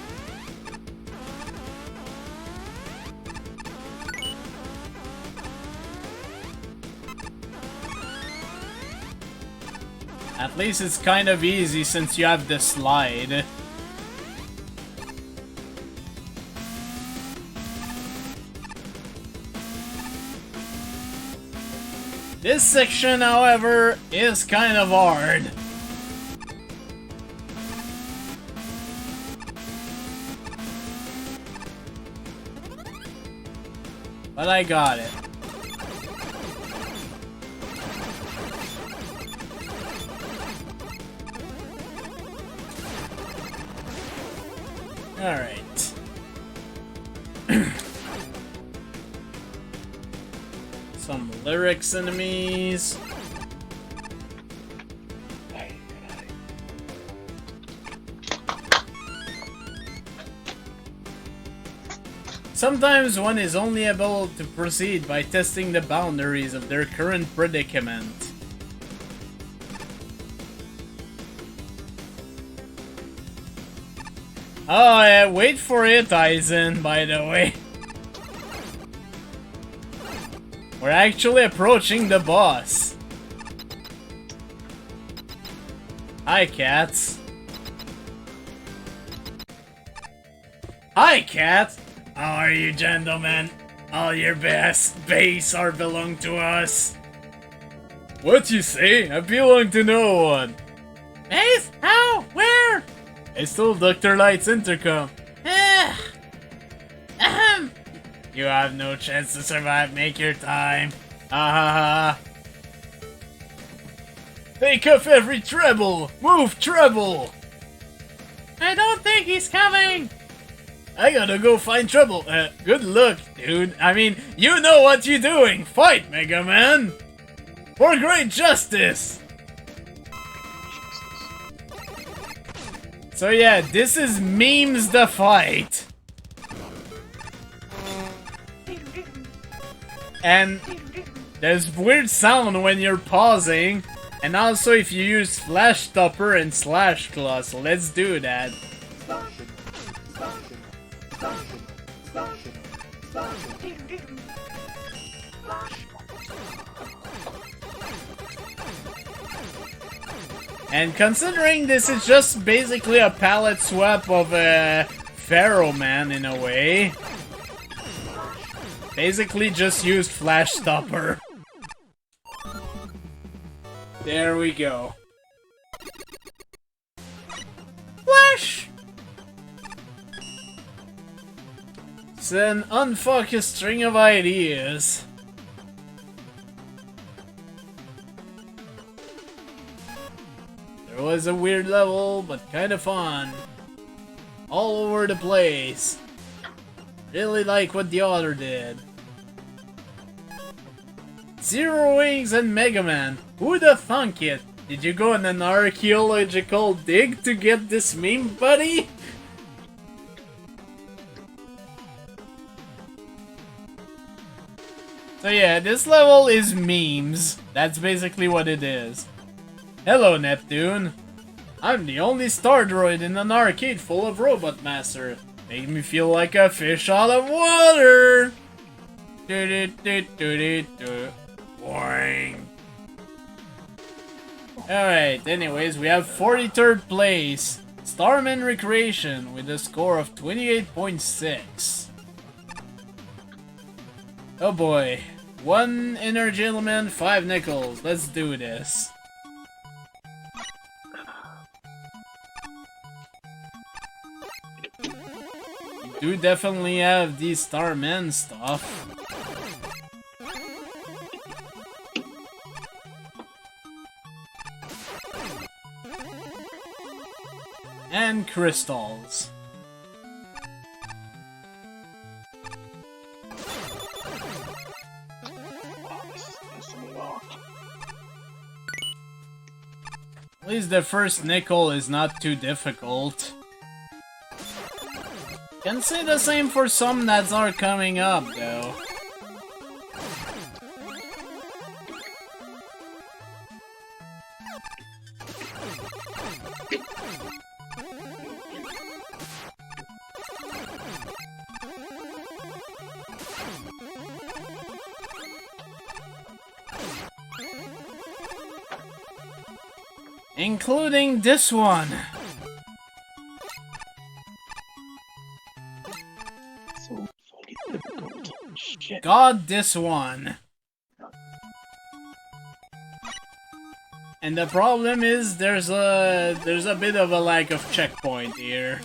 At least it's kind of easy since you have the slide. This section, however, is kind of hard. But I got it. Alright. Some lyrics enemies. Sometimes one is only able to proceed by testing the boundaries of their current predicament. Oh yeah, wait for it, Aizen, by the way. We're actually approaching the boss. Hi, cats. Hi, cat. How are you, gentlemen? All your best base are belong to us. What you say? I belong to no one. Base? How? Where? I stole Dr. Light's intercom. You have no chance to survive. Make your time. Ha ha ha. Take off every treble. Move, treble. I don't think he's coming. I gotta go find trouble. Good luck, dude. I mean, you know what you're doing. Fight, Megaman. For great justice. So yeah, this is Memes the Fight. And there's weird sound when you're pausing. And also if you use Flash Stopper and Slash Claw. So let's do that. And considering this is just basically a palette swap of Pharaoh Man in a way. Basically just used Flash Stopper. There we go. Flash! It's an unfocused string of ideas. There was a weird level, but kinda fun. All over the place. Really like what the author did. Zero Wings and Megaman. Who'da thunk it? Did you go on an archaeological dig to get this meme, buddy? So yeah, this level is memes. That's basically what it is. Hello, Neptune. I'm the only star droid in an arcade full of Robot Master. Make me feel like a fish out of water. Boing. Alright, anyways, we have 43rd place. Starman Recreation with a score of 28.6. Oh boy. 1 energy element, 5 nickels. Let's do this. We do definitely have the Starman stuff. And crystals. At least the first nickel is not too difficult. Can say the same for some that are coming up though. Including this one.
So fucking difficult. Shit.
God, this one. And the problem is there's a bit of a lack of checkpoint here.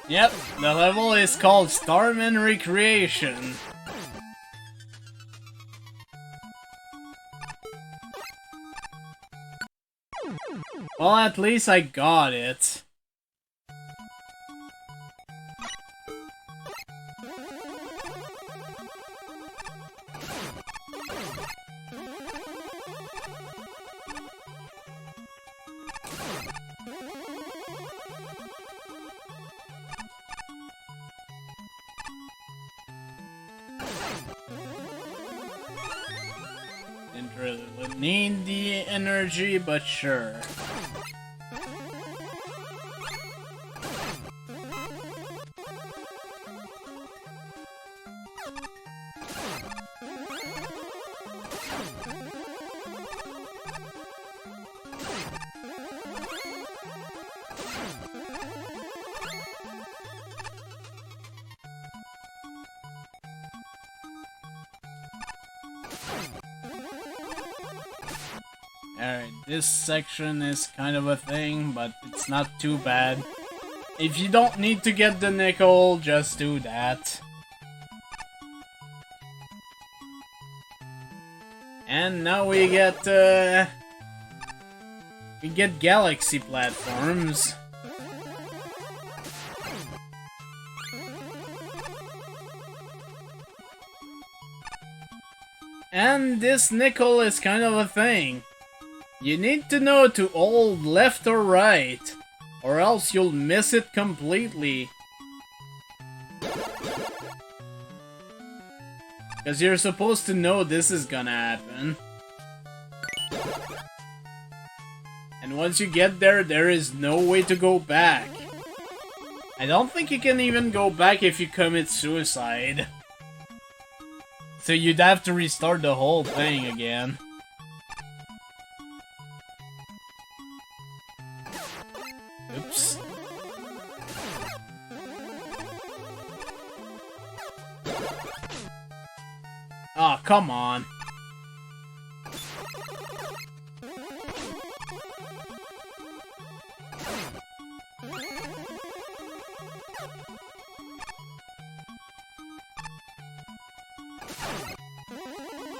Yep, the level is called Starman Recreation. Well, at least I got it. Didn't really need the energy, but sure. Alright, this section is kind of a thing, but it's not too bad. If you don't need to get the nickel, just do that. And now we get galaxy platforms. And this nickel is kind of a thing. You need to know to hold left or right, or else you'll miss it completely. Because you're supposed to know this is gonna happen. And once you get there, there is no way to go back. I don't think you can even go back if you commit suicide. So you'd have to restart the whole thing again. Oops. Oh, come on.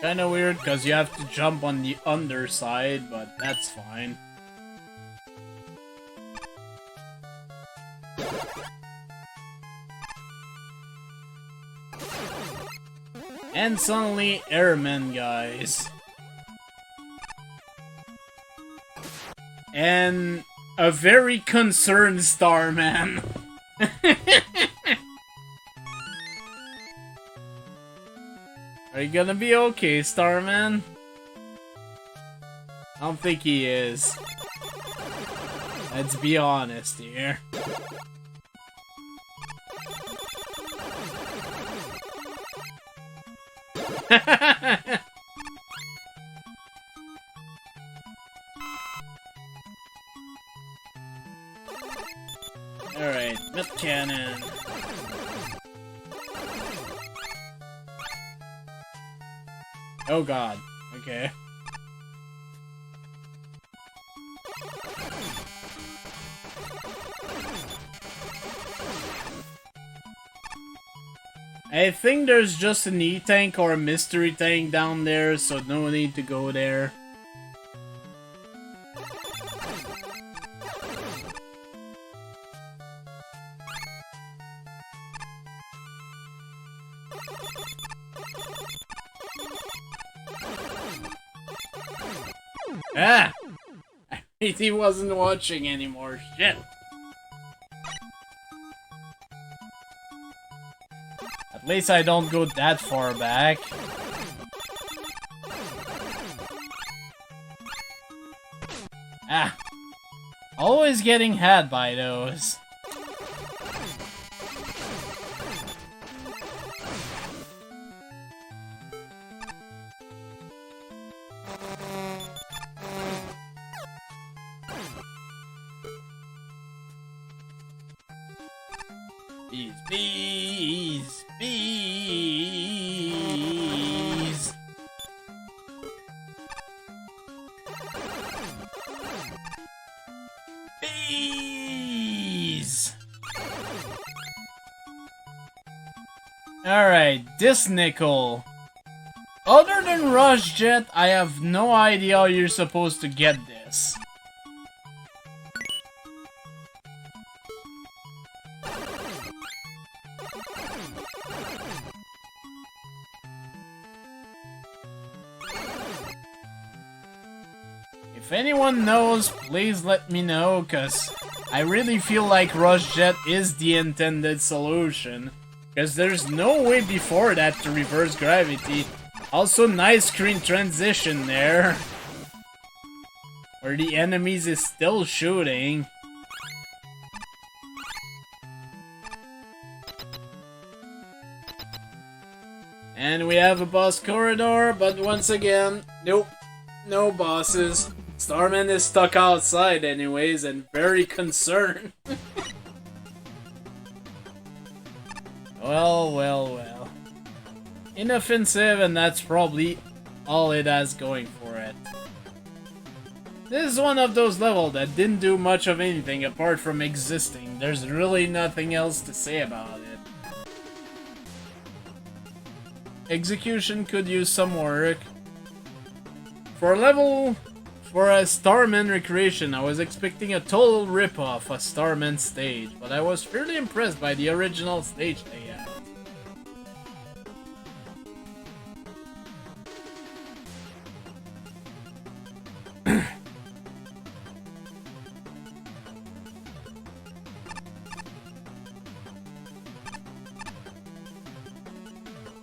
Kinda weird because you have to jump on the underside, but that's fine. And suddenly, airmen, guys. And a very concerned Starman. Are you gonna be okay, Starman? I don't think he is. Let's be honest here. Alright, Myth Cannon. Oh god, okay. I think there's just an E-tank or a mystery tank down there, so no need to go there. Ah! He wasn't watching anymore. Shit. At least I don't go that far back. Ah. Always getting had by those. Bees, bees, bees. Bees. Alright, this nickel. Other than Rush Jet, I have no idea how you're supposed to get this. If anyone knows, please let me know, cause I really feel like Rush Jet is the intended solution. Cause there's no way before that to reverse gravity. Also, nice screen transition there. Where the enemies is still shooting. And we have a boss corridor, but once again, nope. No bosses. Starman is stuck outside anyways, and very concerned. Well, well, well. Inoffensive, and that's probably all it has going for it. This is one of those levels that didn't do much of anything apart from existing. There's really nothing else to say about it. Execution could use some work. For a Starman recreation, I was expecting a total rip-off of Starman stage, but I was fairly impressed by the original stage layout.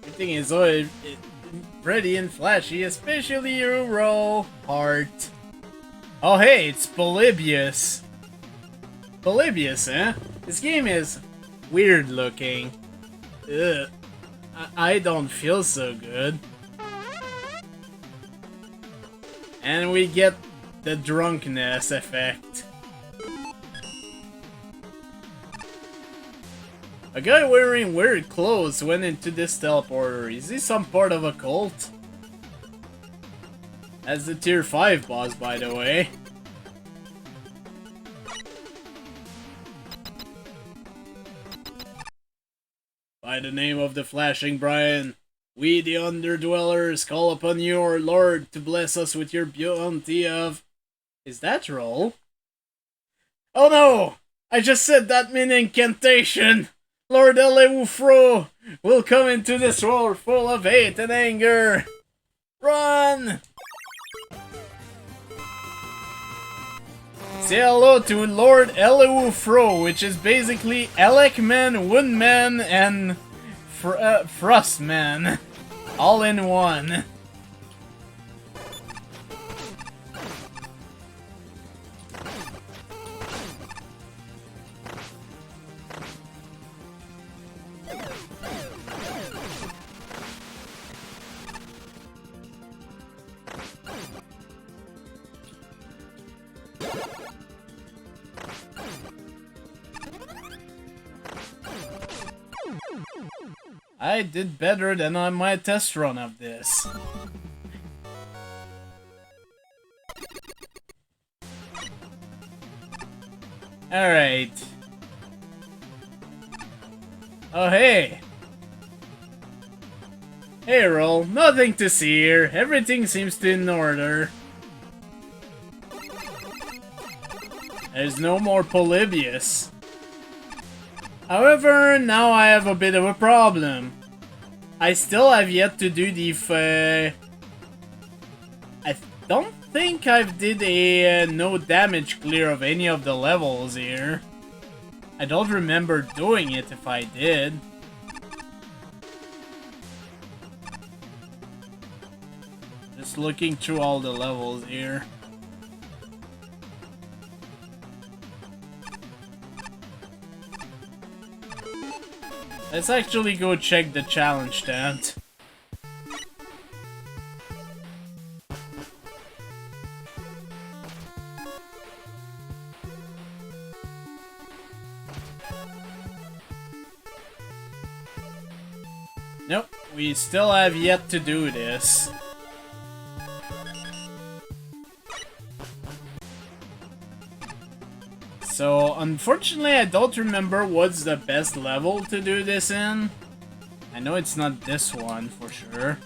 Everything is so pretty and flashy, especially your roll heart. Oh hey, it's Polybius. Polybius, eh? This game is weird looking. Ugh. I don't feel so good. And we get the drunkenness effect. A guy wearing weird clothes went into this teleporter. Is he some part of a cult? That's the tier 5 boss, by the way. By the name of the flashing Brian, We, the Underdwellers, call upon you, our Lord, to bless us with your bounty of... Is that roll? Oh no! I just said that incantation! Lord Elewufro will come into this world full of hate and anger! Run! Say hello to Lord Elewufro, which is basically Elekman, Woodman, and Frostman. All in one. I did better than on my test run of this. Alright. Oh hey! Hey Roll, nothing to see here. Everything seems to be in order. There's no more Polybius. However, now I have a bit of a problem. I still have yet to do the... I don't think I've did a no damage clear of any of the levels here. I don't remember doing it if I did. Just looking through all the levels here. Let's actually go check the challenge tent. Nope, we still have yet to do this. So, unfortunately, I don't remember what's the best level to do this in. I know it's not this one, for sure.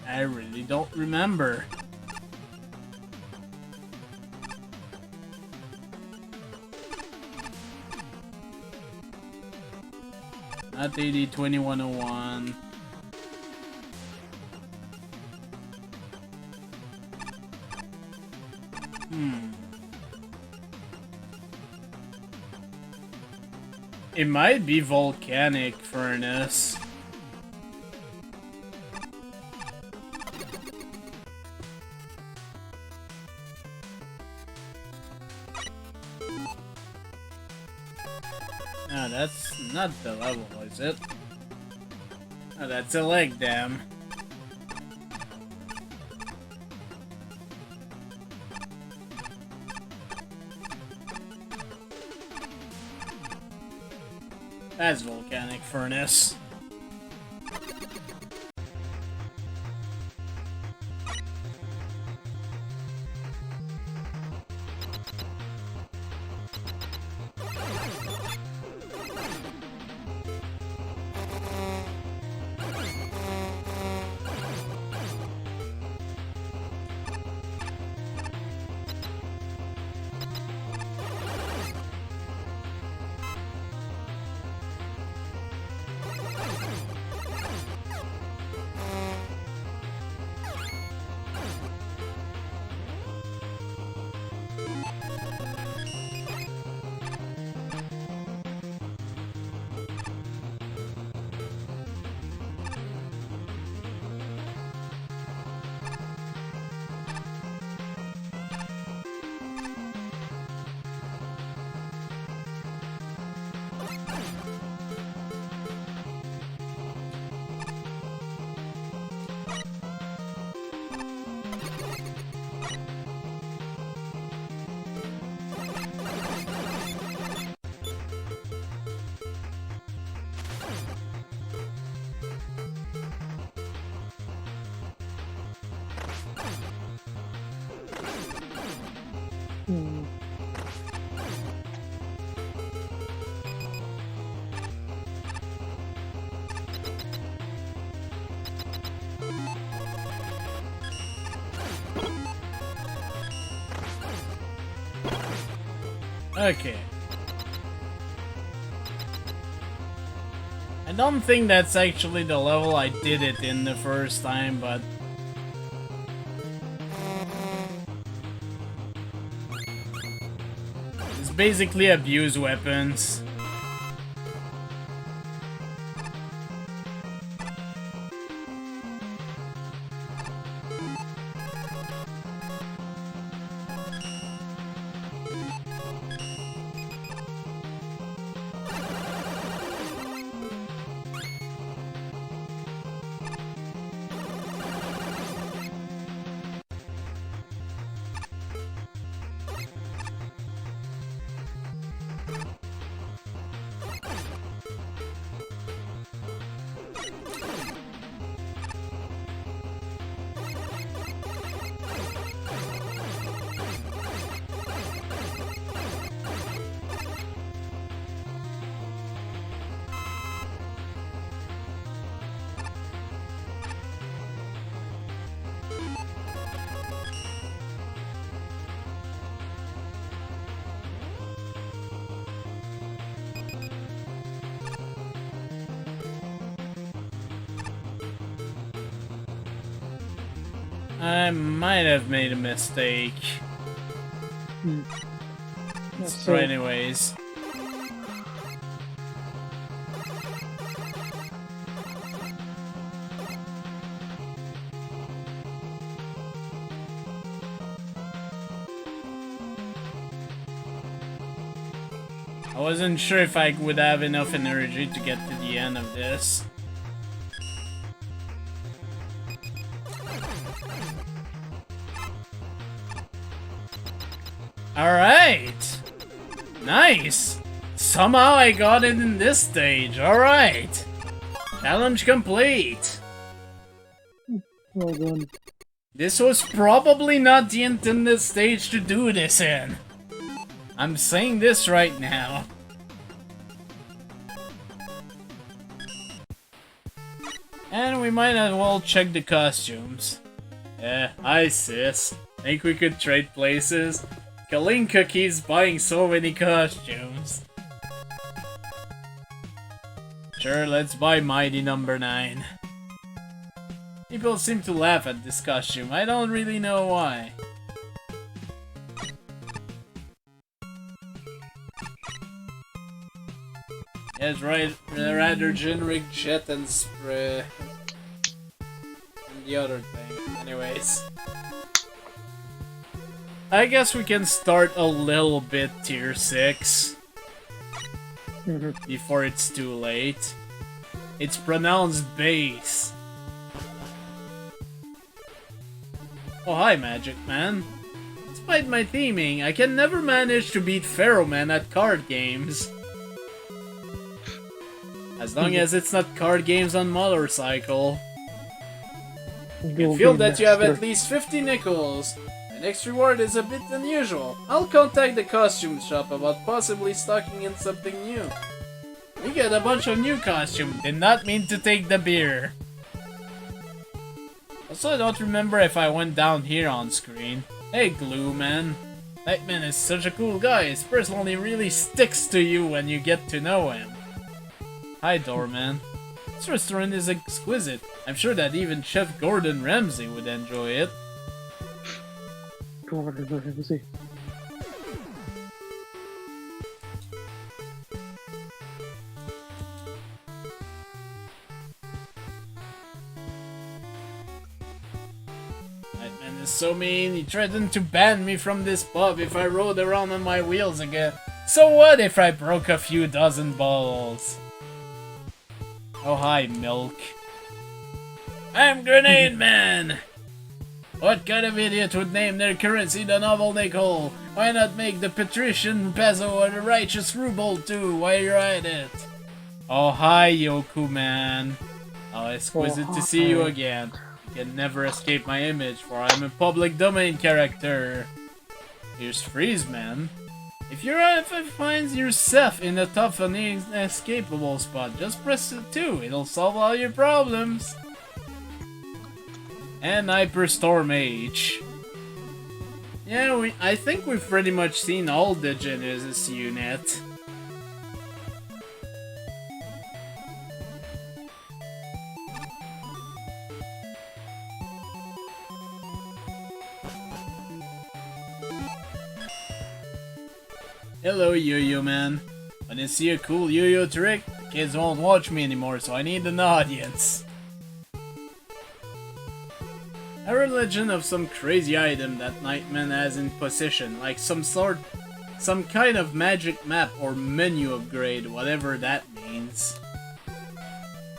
I really don't remember. Not 80-2101. It might be volcanic furnace. No, that's not the level, is it? Oh, that's a leg dam. That's volcanic furnace. Okay. I don't think that's actually the level I did it in the first time, but... It's basically abuse weapons. I might have made a mistake. Let's try anyways. I wasn't sure if I would have enough energy to get to the end of this. Alright! Nice! Somehow I got it in this stage, alright! Challenge complete!
Well done.
This was probably not the intended stage to do this in. I'm saying this right now. And we might as well check the costumes. Yeah, hi sis. Think we could trade places? Kalinka keeps buying so many costumes. Sure, let's buy Mighty number 9. People seem to laugh at this costume. I don't really know why. Yes, right. Rather generic jet and spray. And the other thing. Anyways. I guess we can start a little bit tier 6. Before it's too late. It's pronounced base. Oh hi Magic Man. Despite my theming, I can never manage to beat Pharaoh Man at card games. As long as it's not card games on motorcycle. I feel that you have at least 50 nickels. My next reward is a bit unusual. I'll contact the costume shop about possibly stocking in something new. We get a bunch of new costumes. Did not mean to take the beer. Also, I don't remember if I went down here on screen. Hey, Glue Man. That man is such a cool guy. His personality really sticks to you when you get to know him. Hi, Doorman. This restaurant is exquisite. I'm sure that even Chef Gordon Ramsay would enjoy it.
Gordon Ramsay.
That man is so mean. He threatened to ban me from this pub if I rode around on my wheels again. So what if I broke a few dozen balls? Oh hi, Milk. I'm Grenade Man! What kind of idiot would name their currency the novel they call? Why not make the patrician peso or the righteous ruble too while you're at it? Oh hi, Yoku Man. Oh, exquisite to see you again. You can never escape my image, for I'm a public domain character. Here's Freeze Man. If you find yourself in a tough and inescapable spot, just press it 2. It'll solve all your problems. And Hyperstorm H. Yeah, I think we've pretty much seen all the Genesis unit. Hello, yo-yo man. When I see a cool yo-yo trick, kids won't watch me anymore, so I need an audience. A religion of some crazy item that Nightman has in possession, like some kind of magic map or menu upgrade, whatever that means.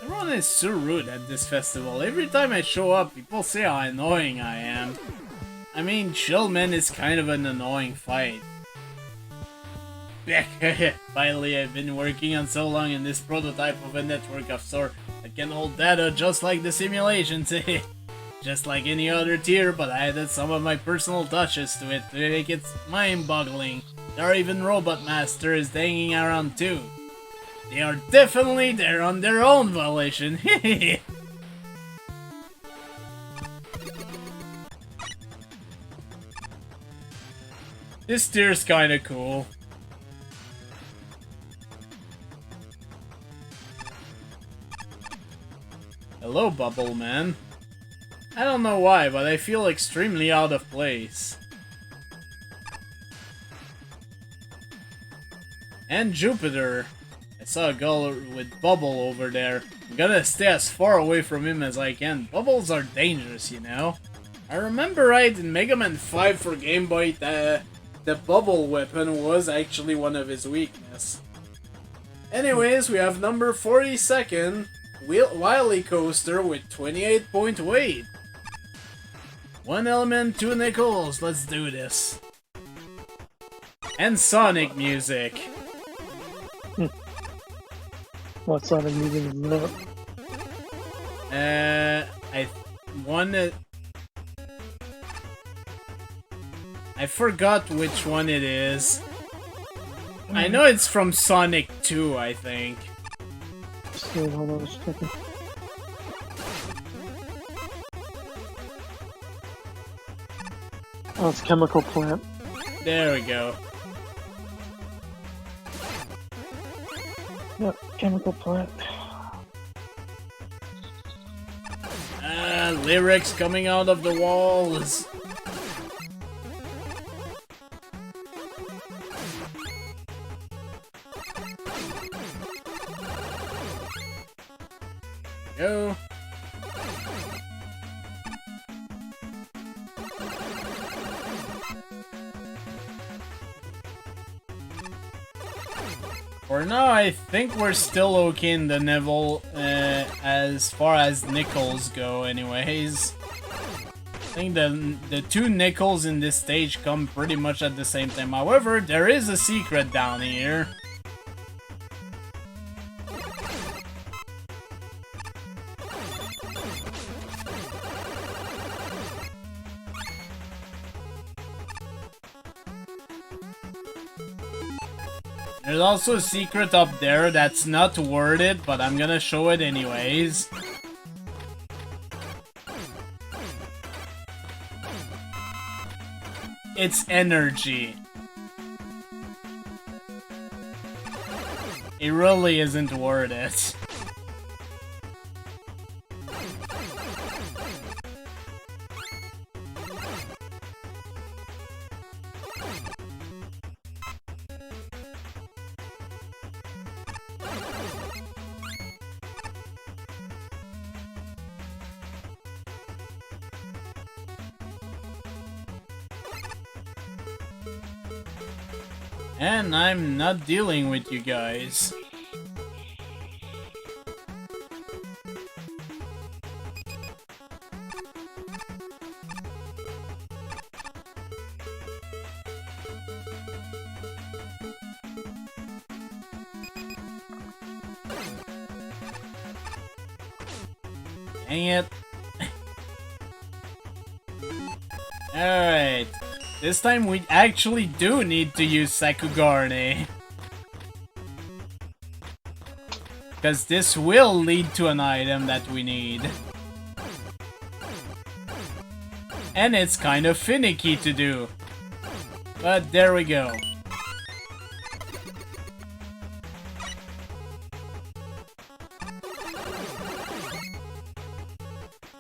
Everyone is so rude at this festival. Every time I show up, people say how annoying I am. I mean, Chillman is kind of an annoying fight. Finally, I've been working on so long in this prototype of a network of sorts that can hold data just like the simulations. Just like any other tier, but I added some of my personal touches to it to make it mind-boggling. There are even robot masters hanging around too. They are definitely there on their own volition. This tier's kinda cool. Hello, Bubble Man. I don't know why, but I feel extremely out of place. And Jupiter. I saw a girl with Bubble over there. I'm gonna stay as far away from him as I can. Bubbles are dangerous, you know. I remember right in Megaman 5 for Game Boy, the Bubble weapon was actually one of his weaknesses. Anyways, we have number 42nd, Wily Coaster with 28 point weight. 1 element, 2 nickels, let's do this. And Sonic music.
What Sonic music is that?
I forgot which one it is. I know it's from Sonic 2, I think.
So, hold on a second. Oh, it's Chemical Plant.
There we go.
Yep, Chemical Plant.
Lyrics coming out of the walls. Go. For now, I think we're still okay in the Neville, as far as nickels go anyways. I think the 2 nickels in this stage come pretty much at the same time. However, there is a secret down here. There's also a secret up there that's not worth it, but I'm gonna show it anyways. It's energy. It really isn't worth it. And I'm not dealing with you guys. Dang it. Alright. This time we actually do need to use Sakugarne. Because this will lead to an item that we need. And it's kind of finicky to do. But there we go.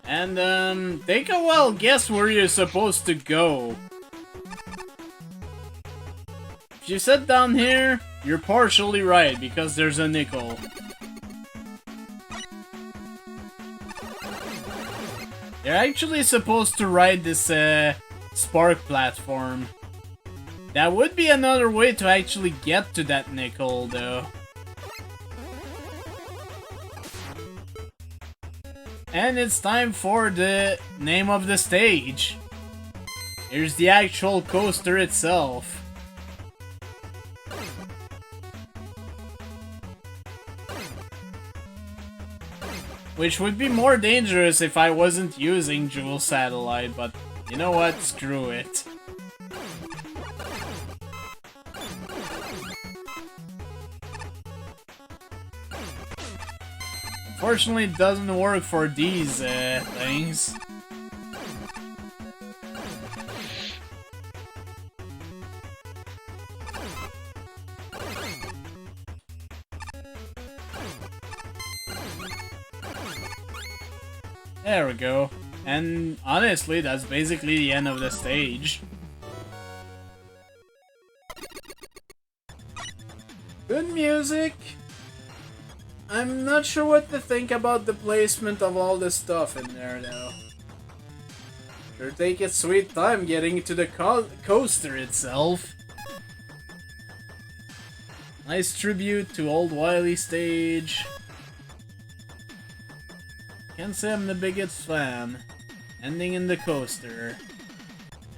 And, take a wild guess where you're supposed to go. If you sit down here, you're partially right, because there's a nickel. You're actually supposed to ride this, spark platform. That would be another way to actually get to that nickel, though. And it's time for the name of the stage. Here's the actual coaster itself. Which would be more dangerous if I wasn't using dual satellite, but you know what? Screw it. Unfortunately, it doesn't work for these things. There we go. And honestly, that's basically the end of the stage. Good music. I'm not sure what to think about the placement of all the stuff in there, though. Sure take its sweet time getting to the coaster itself. Nice tribute to Old Wily stage. Can't say I'm the biggest fan. Ending in the coaster.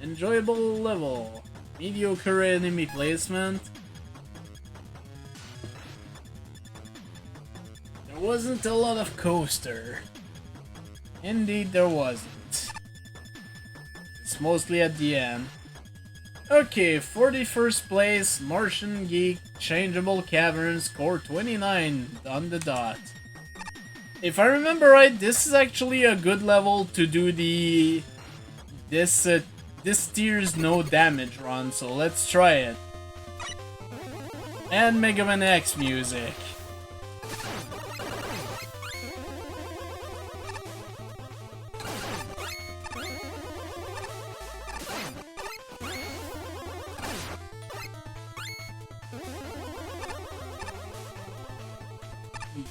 Enjoyable level. Mediocre enemy placement. There wasn't a lot of coaster. Indeed there wasn't. It's mostly at the end. Okay, 41st place, Martian Geek, Changeable Caverns, score 29 on the dot. If I remember right, this is actually a good level to do the... This tier's no damage run, so let's try it. And Megaman X music.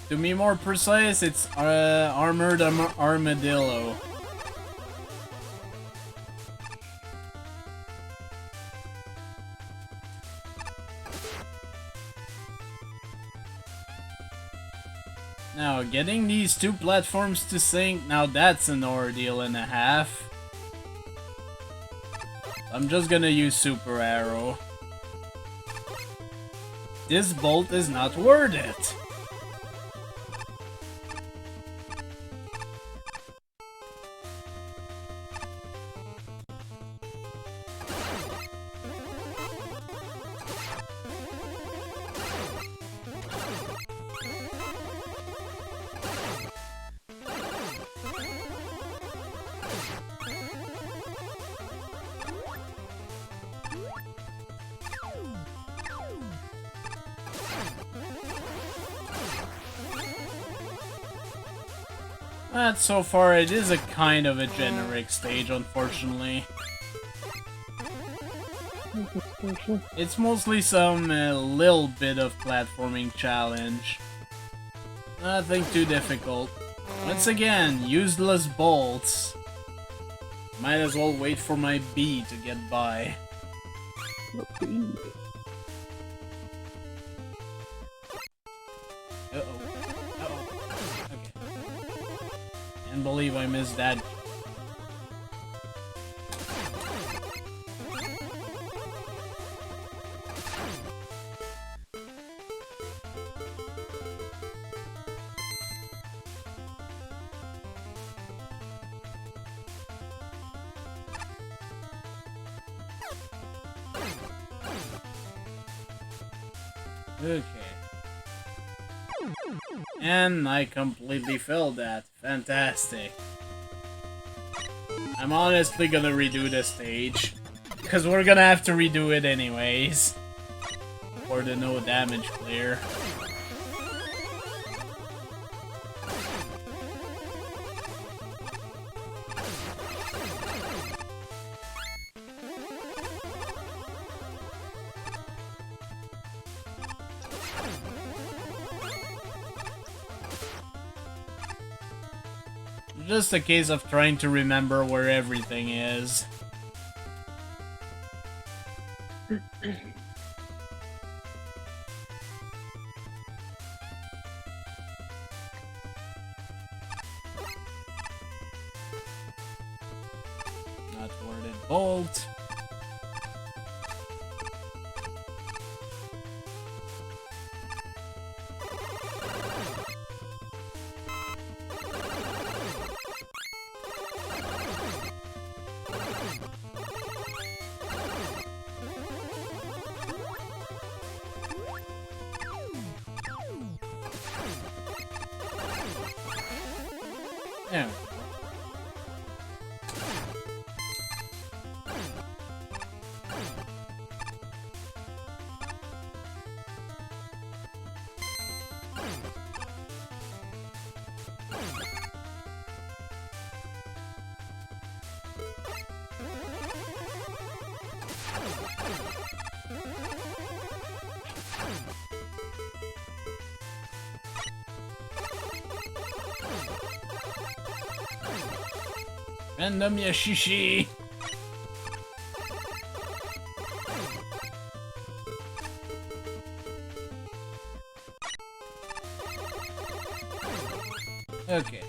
To be more precise, it's Armored Armadillo. Now, getting these two platforms to sync, now that's an ordeal and a half. I'm just gonna use Super Arrow. This bolt is not worth it. But so far, it is a kind of a generic stage, unfortunately. It's mostly some little bit of platforming challenge. Nothing too difficult. Once again, useless bolts. Might as well wait for my B to get by. Uh-oh. Can't believe I missed that. Okay. And I completely failed that. Fantastic. I'm honestly gonna redo the stage. Because we're gonna have to redo it anyways. For the no damage clear. Just a case of trying to remember where everything is. Not worded bolt. There. Random Yashishi. Okay.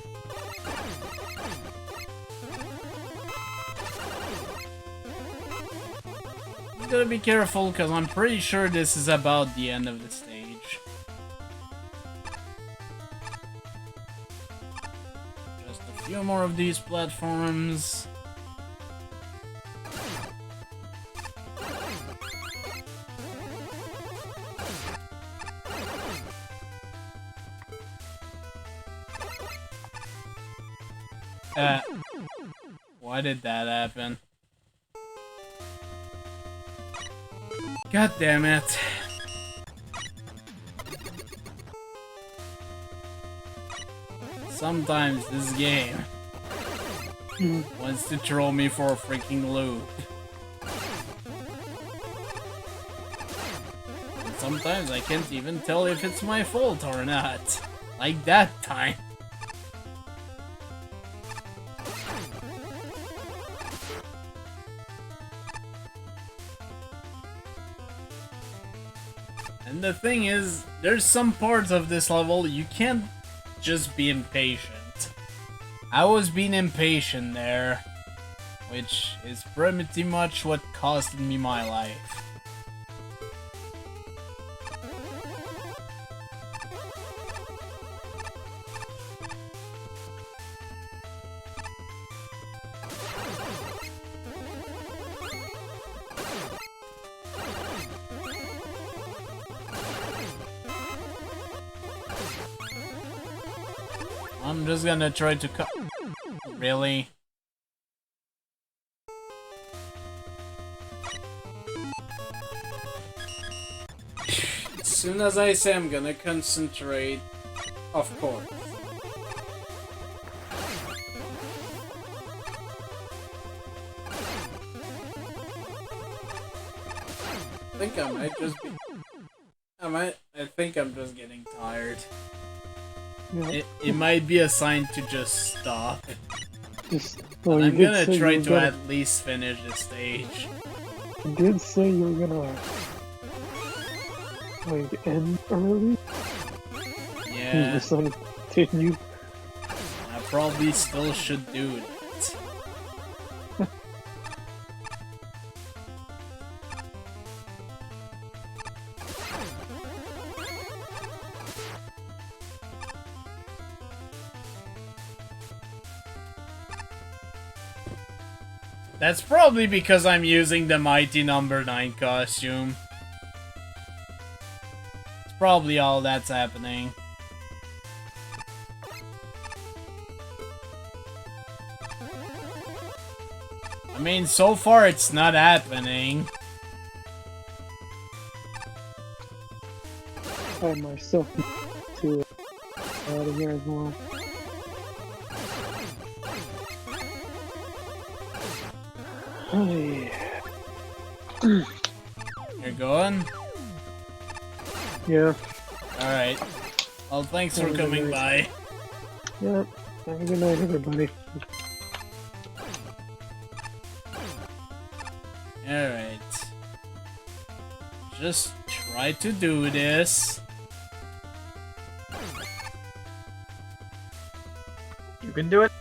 You gotta be careful because I'm pretty sure this is about the end of the stage. Just a few more of these platforms. Why did that happen? God damn it. Sometimes this game wants to throw me for a freaking loop. And sometimes I can't even tell if it's my fault or not. Like that time. And the thing is, there's some parts of this level you can't just be impatient. I was being impatient there, which is pretty much what costed me my life. I'm just gonna try to cut. Really? As soon as I say I'm gonna concentrate, of course. I think I might just be. I think I'm just getting tired.
Yeah.
It might be a sign to just stop.
Well, you
I'm
did
gonna
say
try
you were
to
gonna-
at least finish the stage.
You did say you were gonna like end early. You
Yeah,
decided to continue.
I probably still should do that. That's probably because I'm using the Mighty Number 9 costume. It's probably all that's happening. mean, so far it's not happening.
I myself to out of here as well. Hey.
You're going?
Yeah.
Alright. Well, thanks for coming by.
Yep. Have a good night, everybody.
Alright. Just try to do this.
You can do it.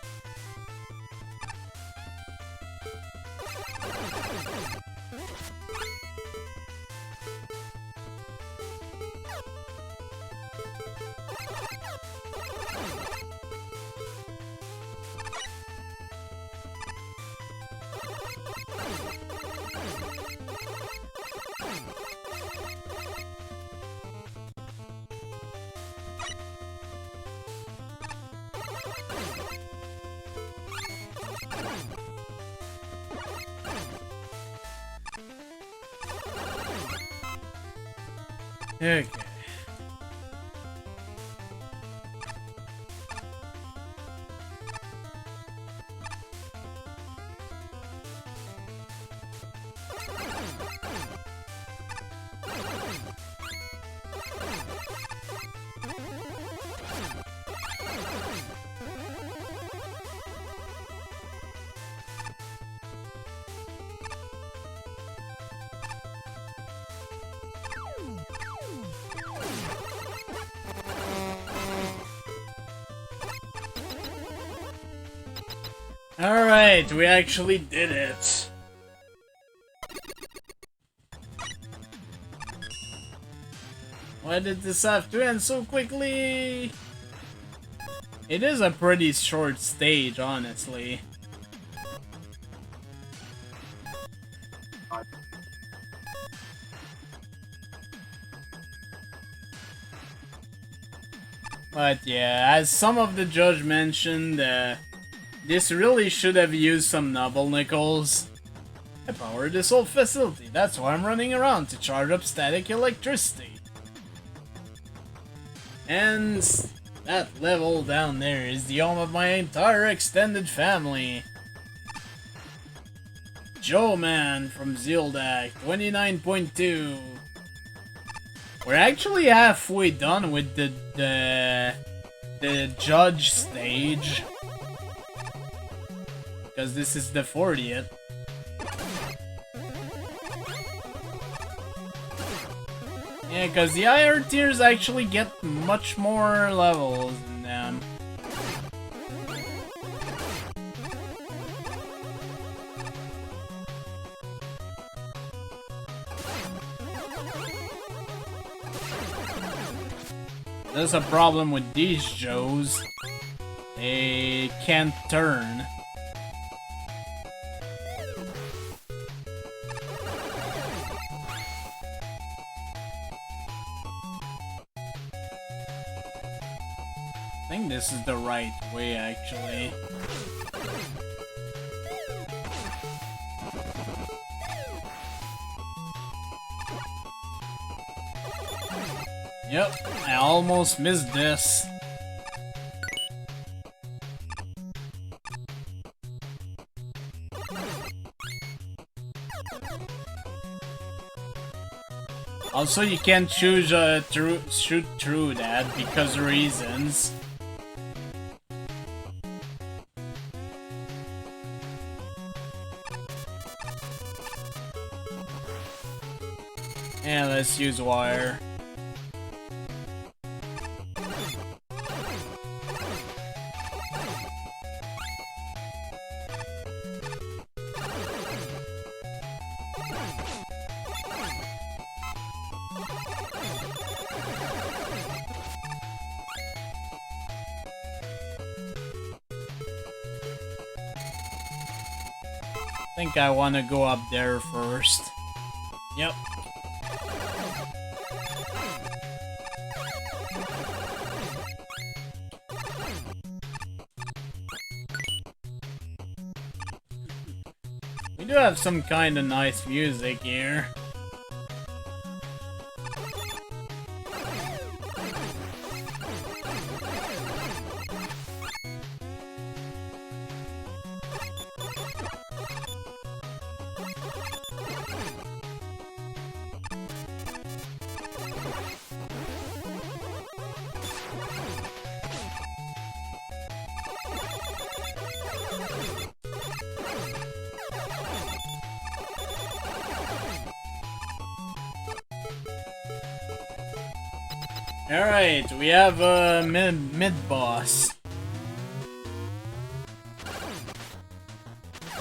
Okay. Alright, we actually did it. Why did this have to end so quickly? It is a pretty short stage, honestly. But yeah, as some of the judge mentioned, this really should have used some noble nickels. I power this whole facility, that's why I'm running around, to charge up static electricity. And that level down there is the home of my entire extended family. Joe Man from Zildak, 29.2. We're actually halfway done with the judge stage. Because this is the 40th. Yeah, because the higher tiers actually get much more levels than them. There's a problem with these Joes. They can't turn. I think this is the right way, actually. Yep, I almost missed this. Also, you can't choose shoot through that because of reasons. Yeah, let's use wire. I think I want to go up there first. Yep. do have some kind of nice music here. Alright, we have a mid-boss.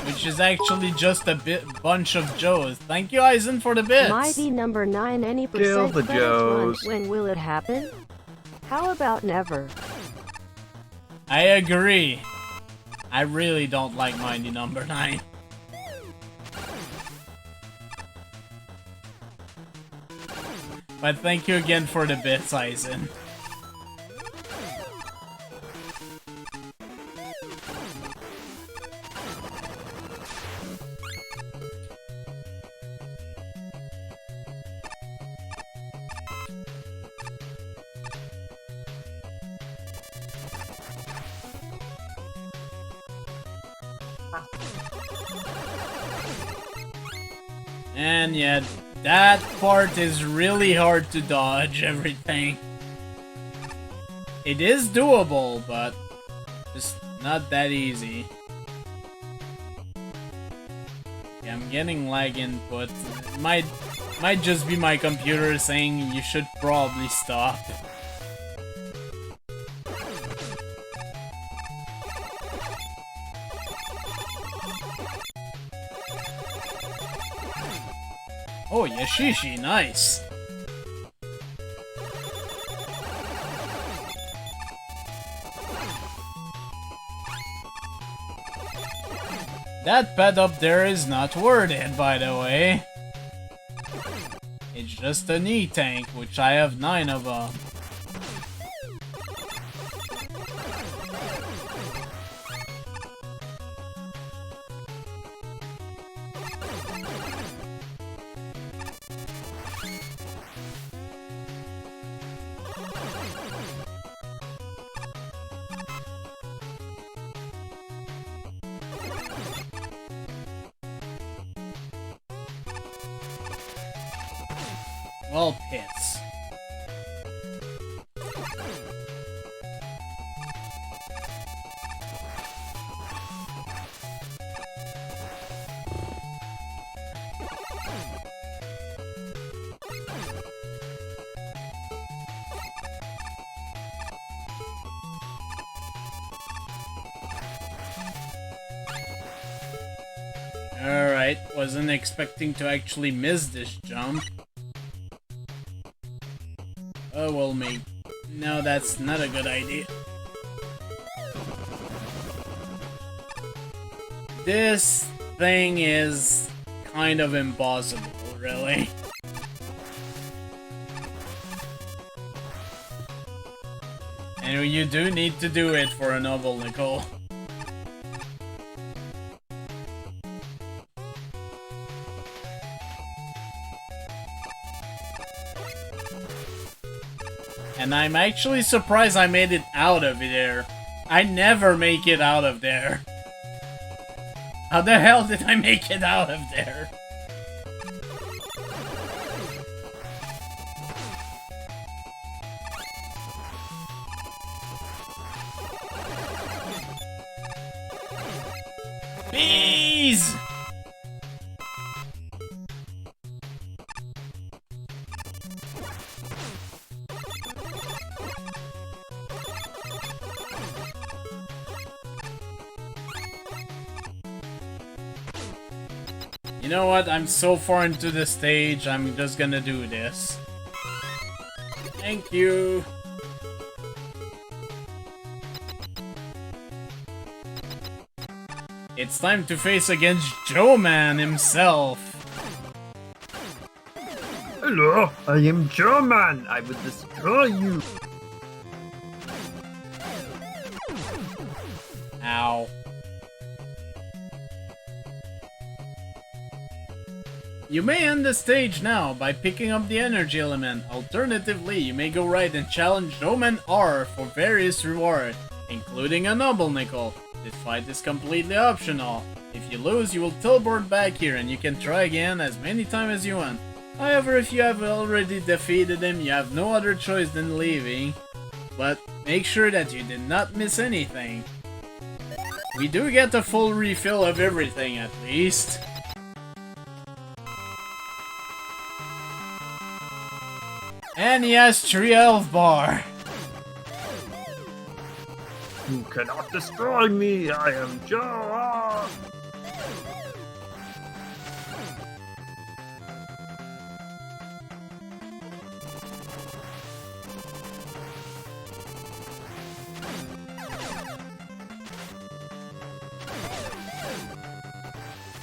Which is actually just a bunch of Joes. Thank you, Eisen, for the bits!
Mighty number 9, any
Kill
percent
the
credit
Joes.
when will it happen? How about never?
I agree. I really don't like Mighty number 9. But thank you again for the bits, Eisen. And yeah, that part is really hard to dodge everything. It is doable, but just not that easy. Yeah, I'm getting lag input. It might just be my computer saying you should probably stop. Oh, Yashishi, nice! That pet up there is not worded, by the way. It's just an E-tank, which I have 9 of them. Well, pits. Alright, wasn't expecting to actually miss this jump. Oh, well, mate. No, that's not a good idea. This thing is kind of impossible, really. And you do need to do it for a novel, Nicole. And I'm actually surprised I made it out of there. I never make it out of there. How the hell did I make it out of there? Bees! You know what? I'm so far into the stage, I'm just gonna do this. Thank you! It's time to face against Joe Man himself!
Hello, I am German. I will destroy you.
Ow. You may end the stage now by picking up the energy element. Alternatively, you may go right and challenge Roman R for various rewards, including a noble nickel. This fight is completely optional. If you lose, you will teleport back here and you can try again as many times as you want. However, if you have already defeated him, you have no other choice than leaving. But make sure that you did not miss anything. We do get a full refill of everything at least. And he has 3 health bar.
You cannot destroy me, I am Jojo!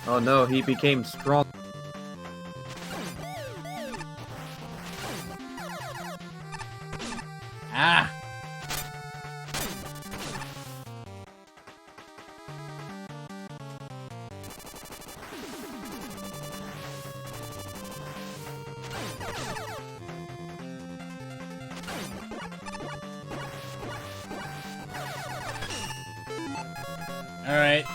Oh no, he became strong.
Ah! Alright.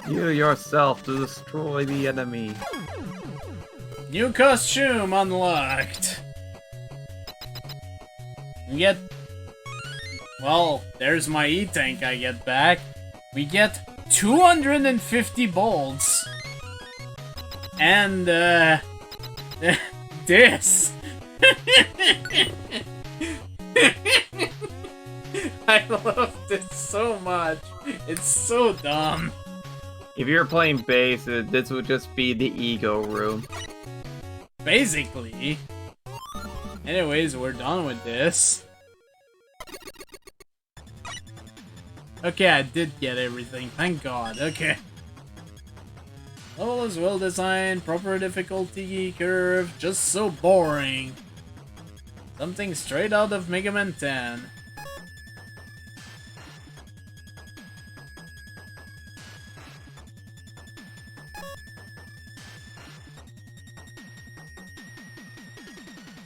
You yourself to destroy the enemy.
New costume unlocked. We get... Well, there's my E-Tank I get back. We get 250 bolts. And, this. I love this so much. It's so dumb.
If you're playing base, this would just be the ego room.
Basically. Anyways, we're done with this. Okay, I did get everything. Thank God. Okay. Level is well designed, proper difficulty curve, just so boring. Something straight out of Megaman 10.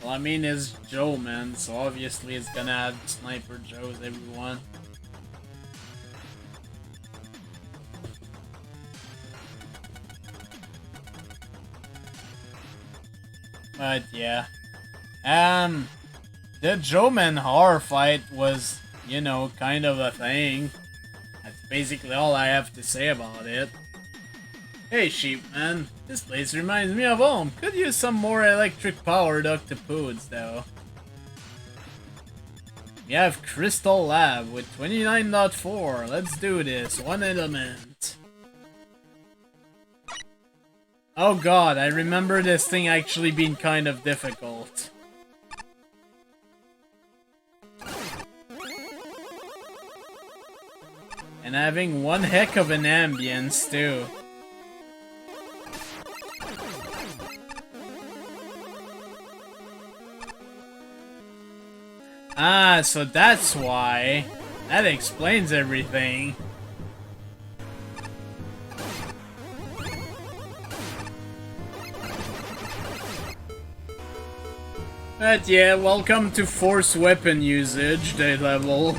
Well, I mean, it's Joe, man, so obviously it's gonna have Sniper Joes, everyone. But yeah. The Joeman horror fight was, you know, kind of a thing. That's basically all I have to say about it. Hey Sheepman, this place reminds me of home. Could use some more electric powered octopods though. We have Crystal Lab with 29.4. Let's do this. One element. Oh god, I remember this thing actually being kind of difficult. And having one heck of an ambience too. Ah, so that's why. That explains everything. But yeah, welcome to force weapon usage, day level.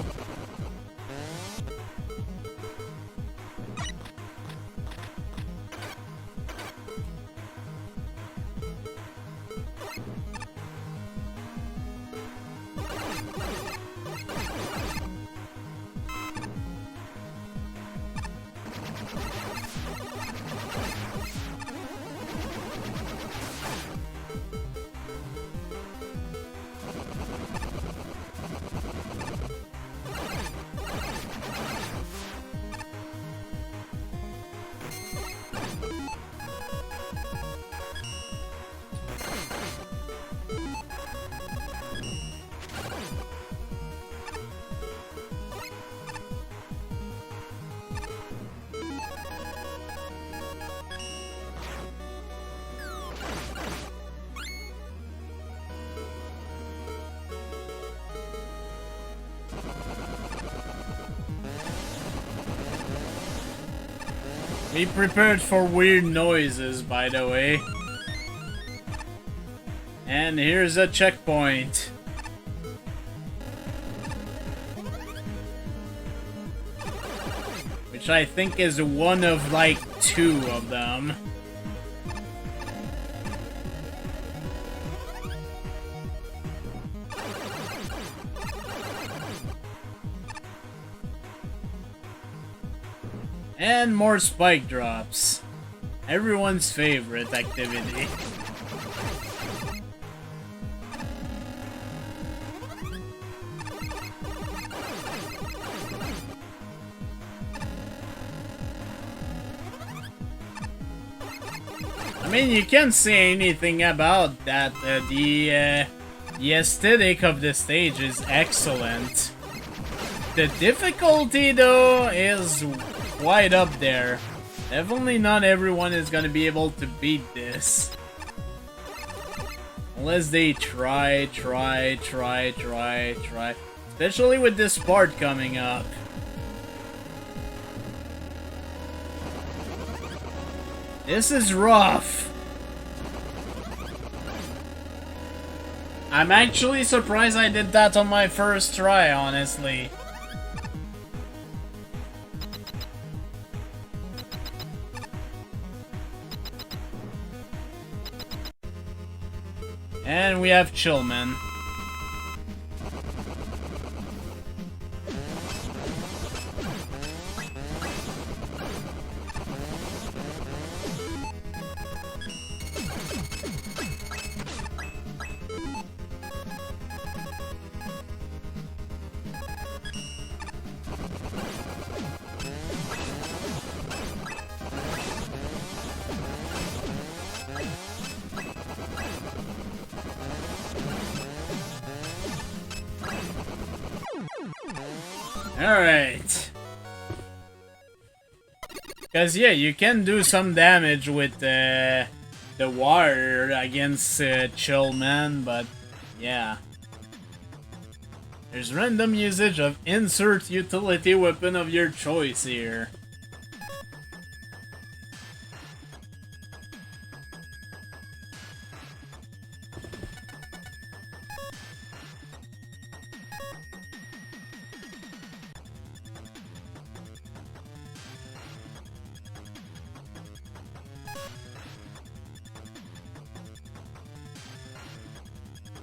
Be prepared for weird noises, by the way. And here's a checkpoint. Which I think is one of like 2 of them. And more spike drops. Everyone's favorite activity. I mean, you can't say anything about that. The aesthetic of the stage is excellent. The difficulty, though, is quite up there. Definitely not everyone is gonna be able to beat this. Unless they try. Especially with this part coming up. This is rough. I'm actually surprised I did that on my first try, honestly. And we have Chillman. Alright. Because, yeah, you can do some damage with the water against Chillman, but, yeah. There's random usage of insert utility weapon of your choice here.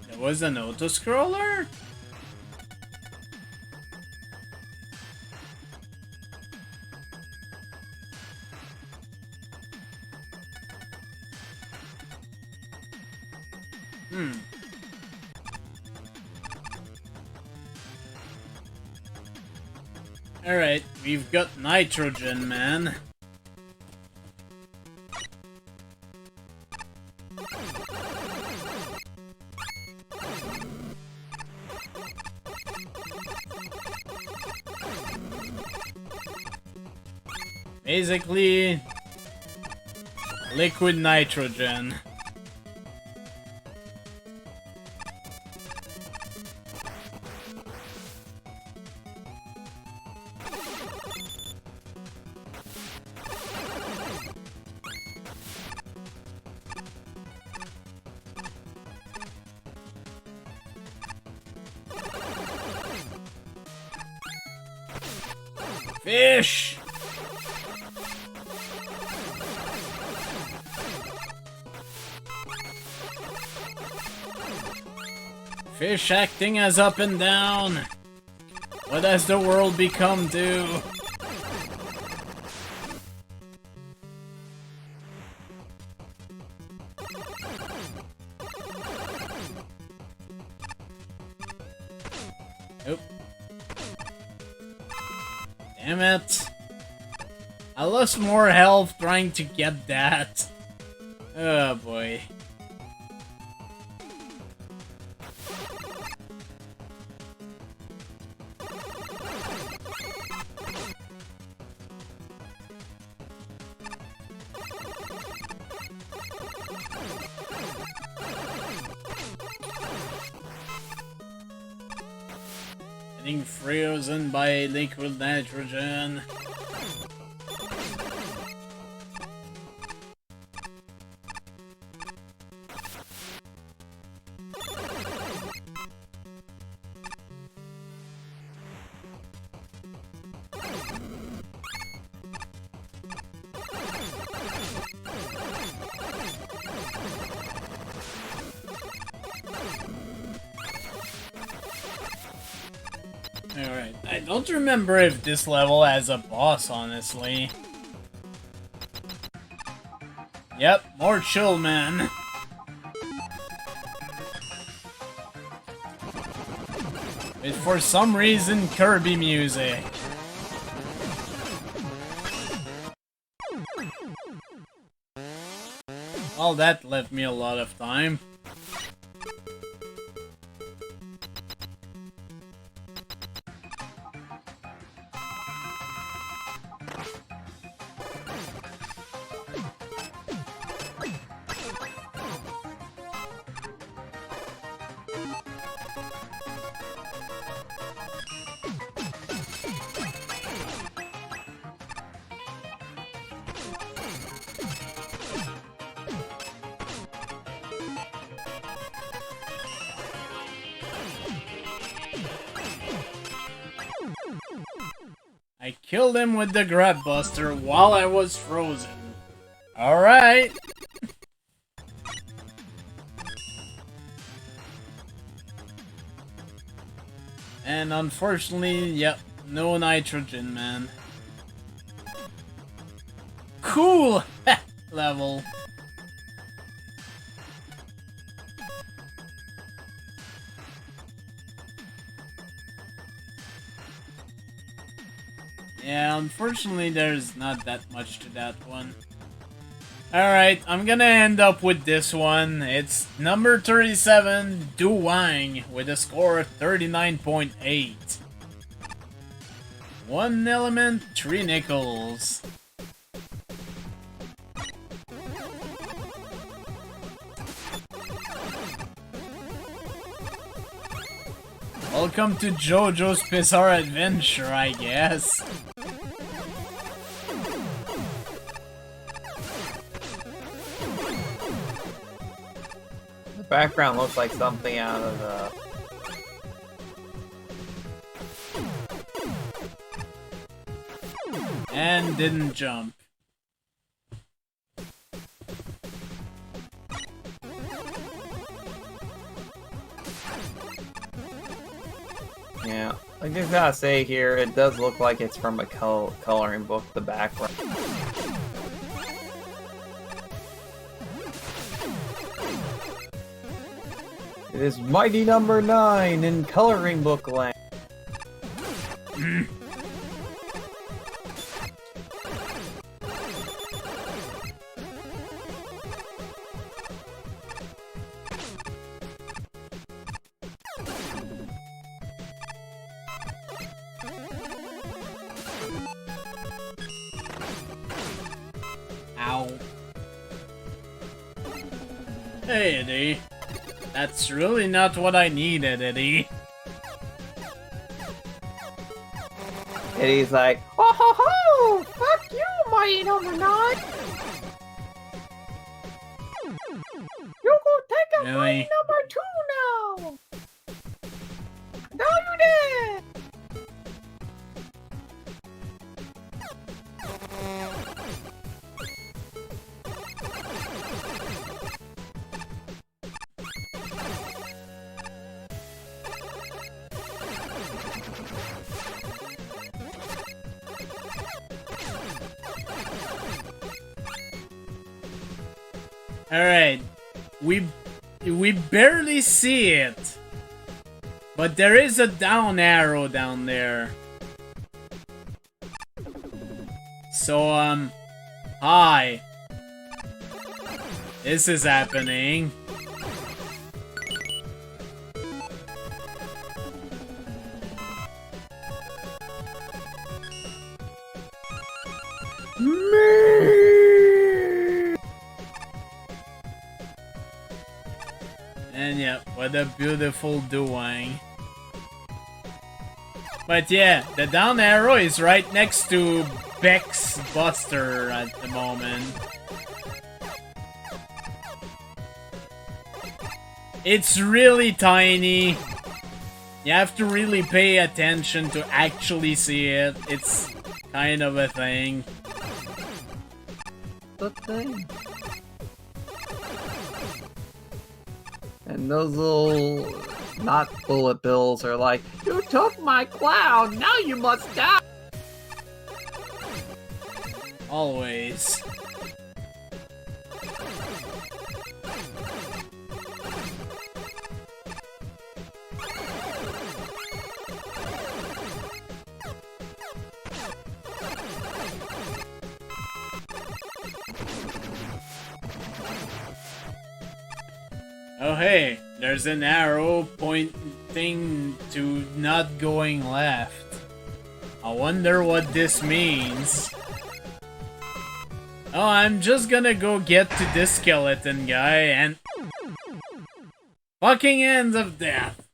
There was an auto-scroller? Alright, we've got nitrogen, man. Basically, liquid nitrogen. Fish! Fish acting as up and down. What has the world become to? Nope. Damn it. I lost more health trying to get that. Oh boy. Getting frozen by liquid nitrogen. I don't remember if this level has a boss, honestly. Yep, more chill, man. With, for some reason, Kirby music. Well, that left me a lot of time. I killed him with the Grab Buster while I was frozen. Alright. And unfortunately, yep, no nitrogen, man. Cool level. Yeah, unfortunately there's not that much to that one. Alright, I'm gonna end up with this one. It's number 37, Duwang, with a score of 39.8. 1 element, 3 nickels. Welcome to Jojo's Bizarre Adventure, I guess.
The background looks like something out of
And didn't jump.
Yeah, I just gotta say here, it does look like it's from a coloring book, the background. It is Mighty Number 9 in coloring book land.
Ow. Hey, Eddie. That's really not what I needed, Eddie.
And he's like, ho ho ho! Fuck you, Mighty Number 9! You go take a
Really?
Mighty Number 2 now! No, you did!
Alright. We barely see it. But there is a down arrow down there. So, hi. This is happening. And yeah, what a beautiful Duwang. But yeah, the down arrow is right next to Beck's Buster at the moment. It's really tiny. You have to really pay attention to actually see it. It's kind of a thing.
The thing. And those little Not bullet bills are like, you took my clown, now you must die!
Always. Oh hey, there's an arrow pointing to not going left. I wonder what this means. Oh, I'm just gonna go get to this skeleton guy and... Fucking Hands of Death!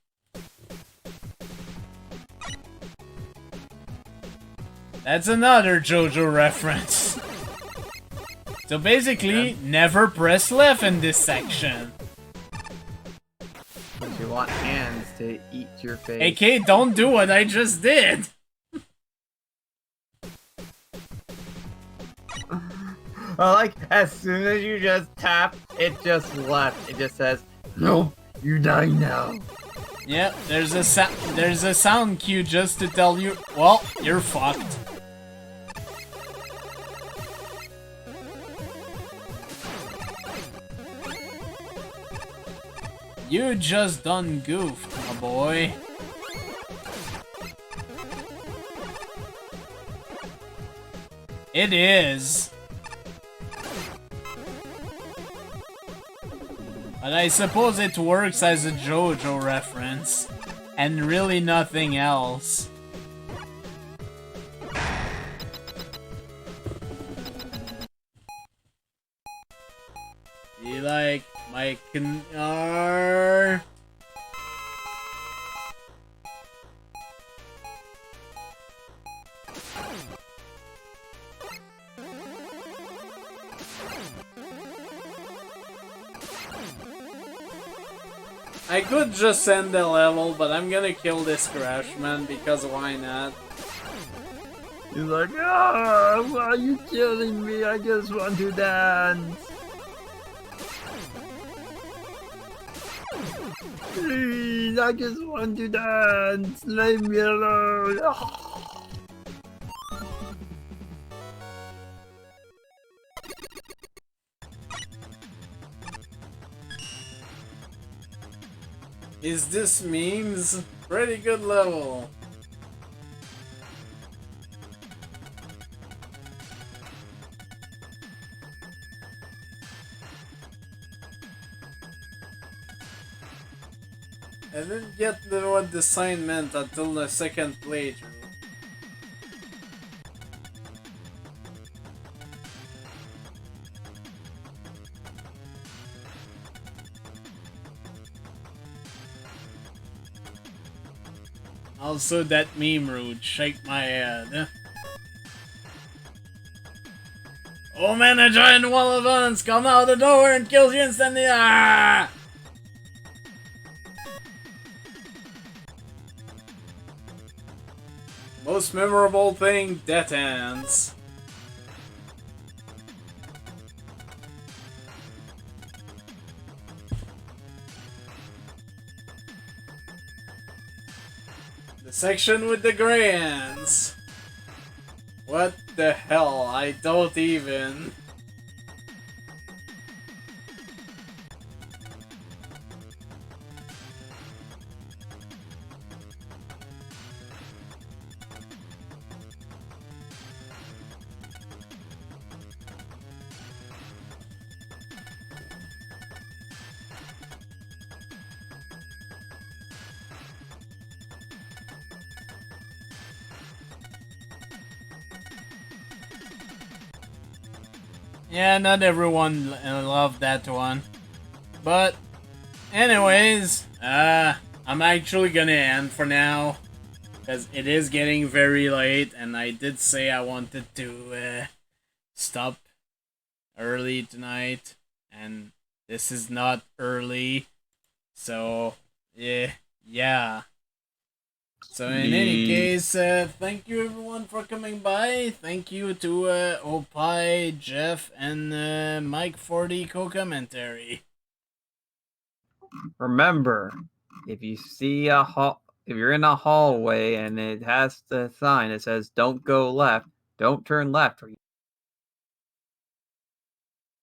That's another Jojo reference. So basically, never press left in this section.
But you want hands to eat your face.
AK, don't do what I just did!
I like, as soon as you just tap, it just left. It just says, nope, you die now.
Yep, there's a sound cue just to tell you, well, you're fucked. You just done goofed, my boy. It is. But I suppose it works as a Jojo reference, and really nothing else. You like my car? I could just end the level, but I'm gonna kill this Crash Man because why not?
He's like, ah, why are you killing me? I just want to dance. Please, I just want to dance. Leave me alone.
Is this memes? Pretty good level. I didn't get what the sign meant until the second playthrough. Also, that meme rude. Shake my head. Oh man, a giant wall of violence comes out of the door and kills you instantly. Ah! Most memorable thing, death hands. The section with the gray hands. What the hell? I don't even. Yeah, not everyone loved that one. But, anyways, I'm actually gonna end for now. Because it is getting very late, and I did say I wanted to stop early tonight. And this is not early. So, yeah. So in any case, thank you everyone for coming by. Thank you to Opie, Jeff, and Mike for the co-commentary.
Remember, if you see a if you're in a hallway and it has the sign that says "Don't go left," don't turn left, or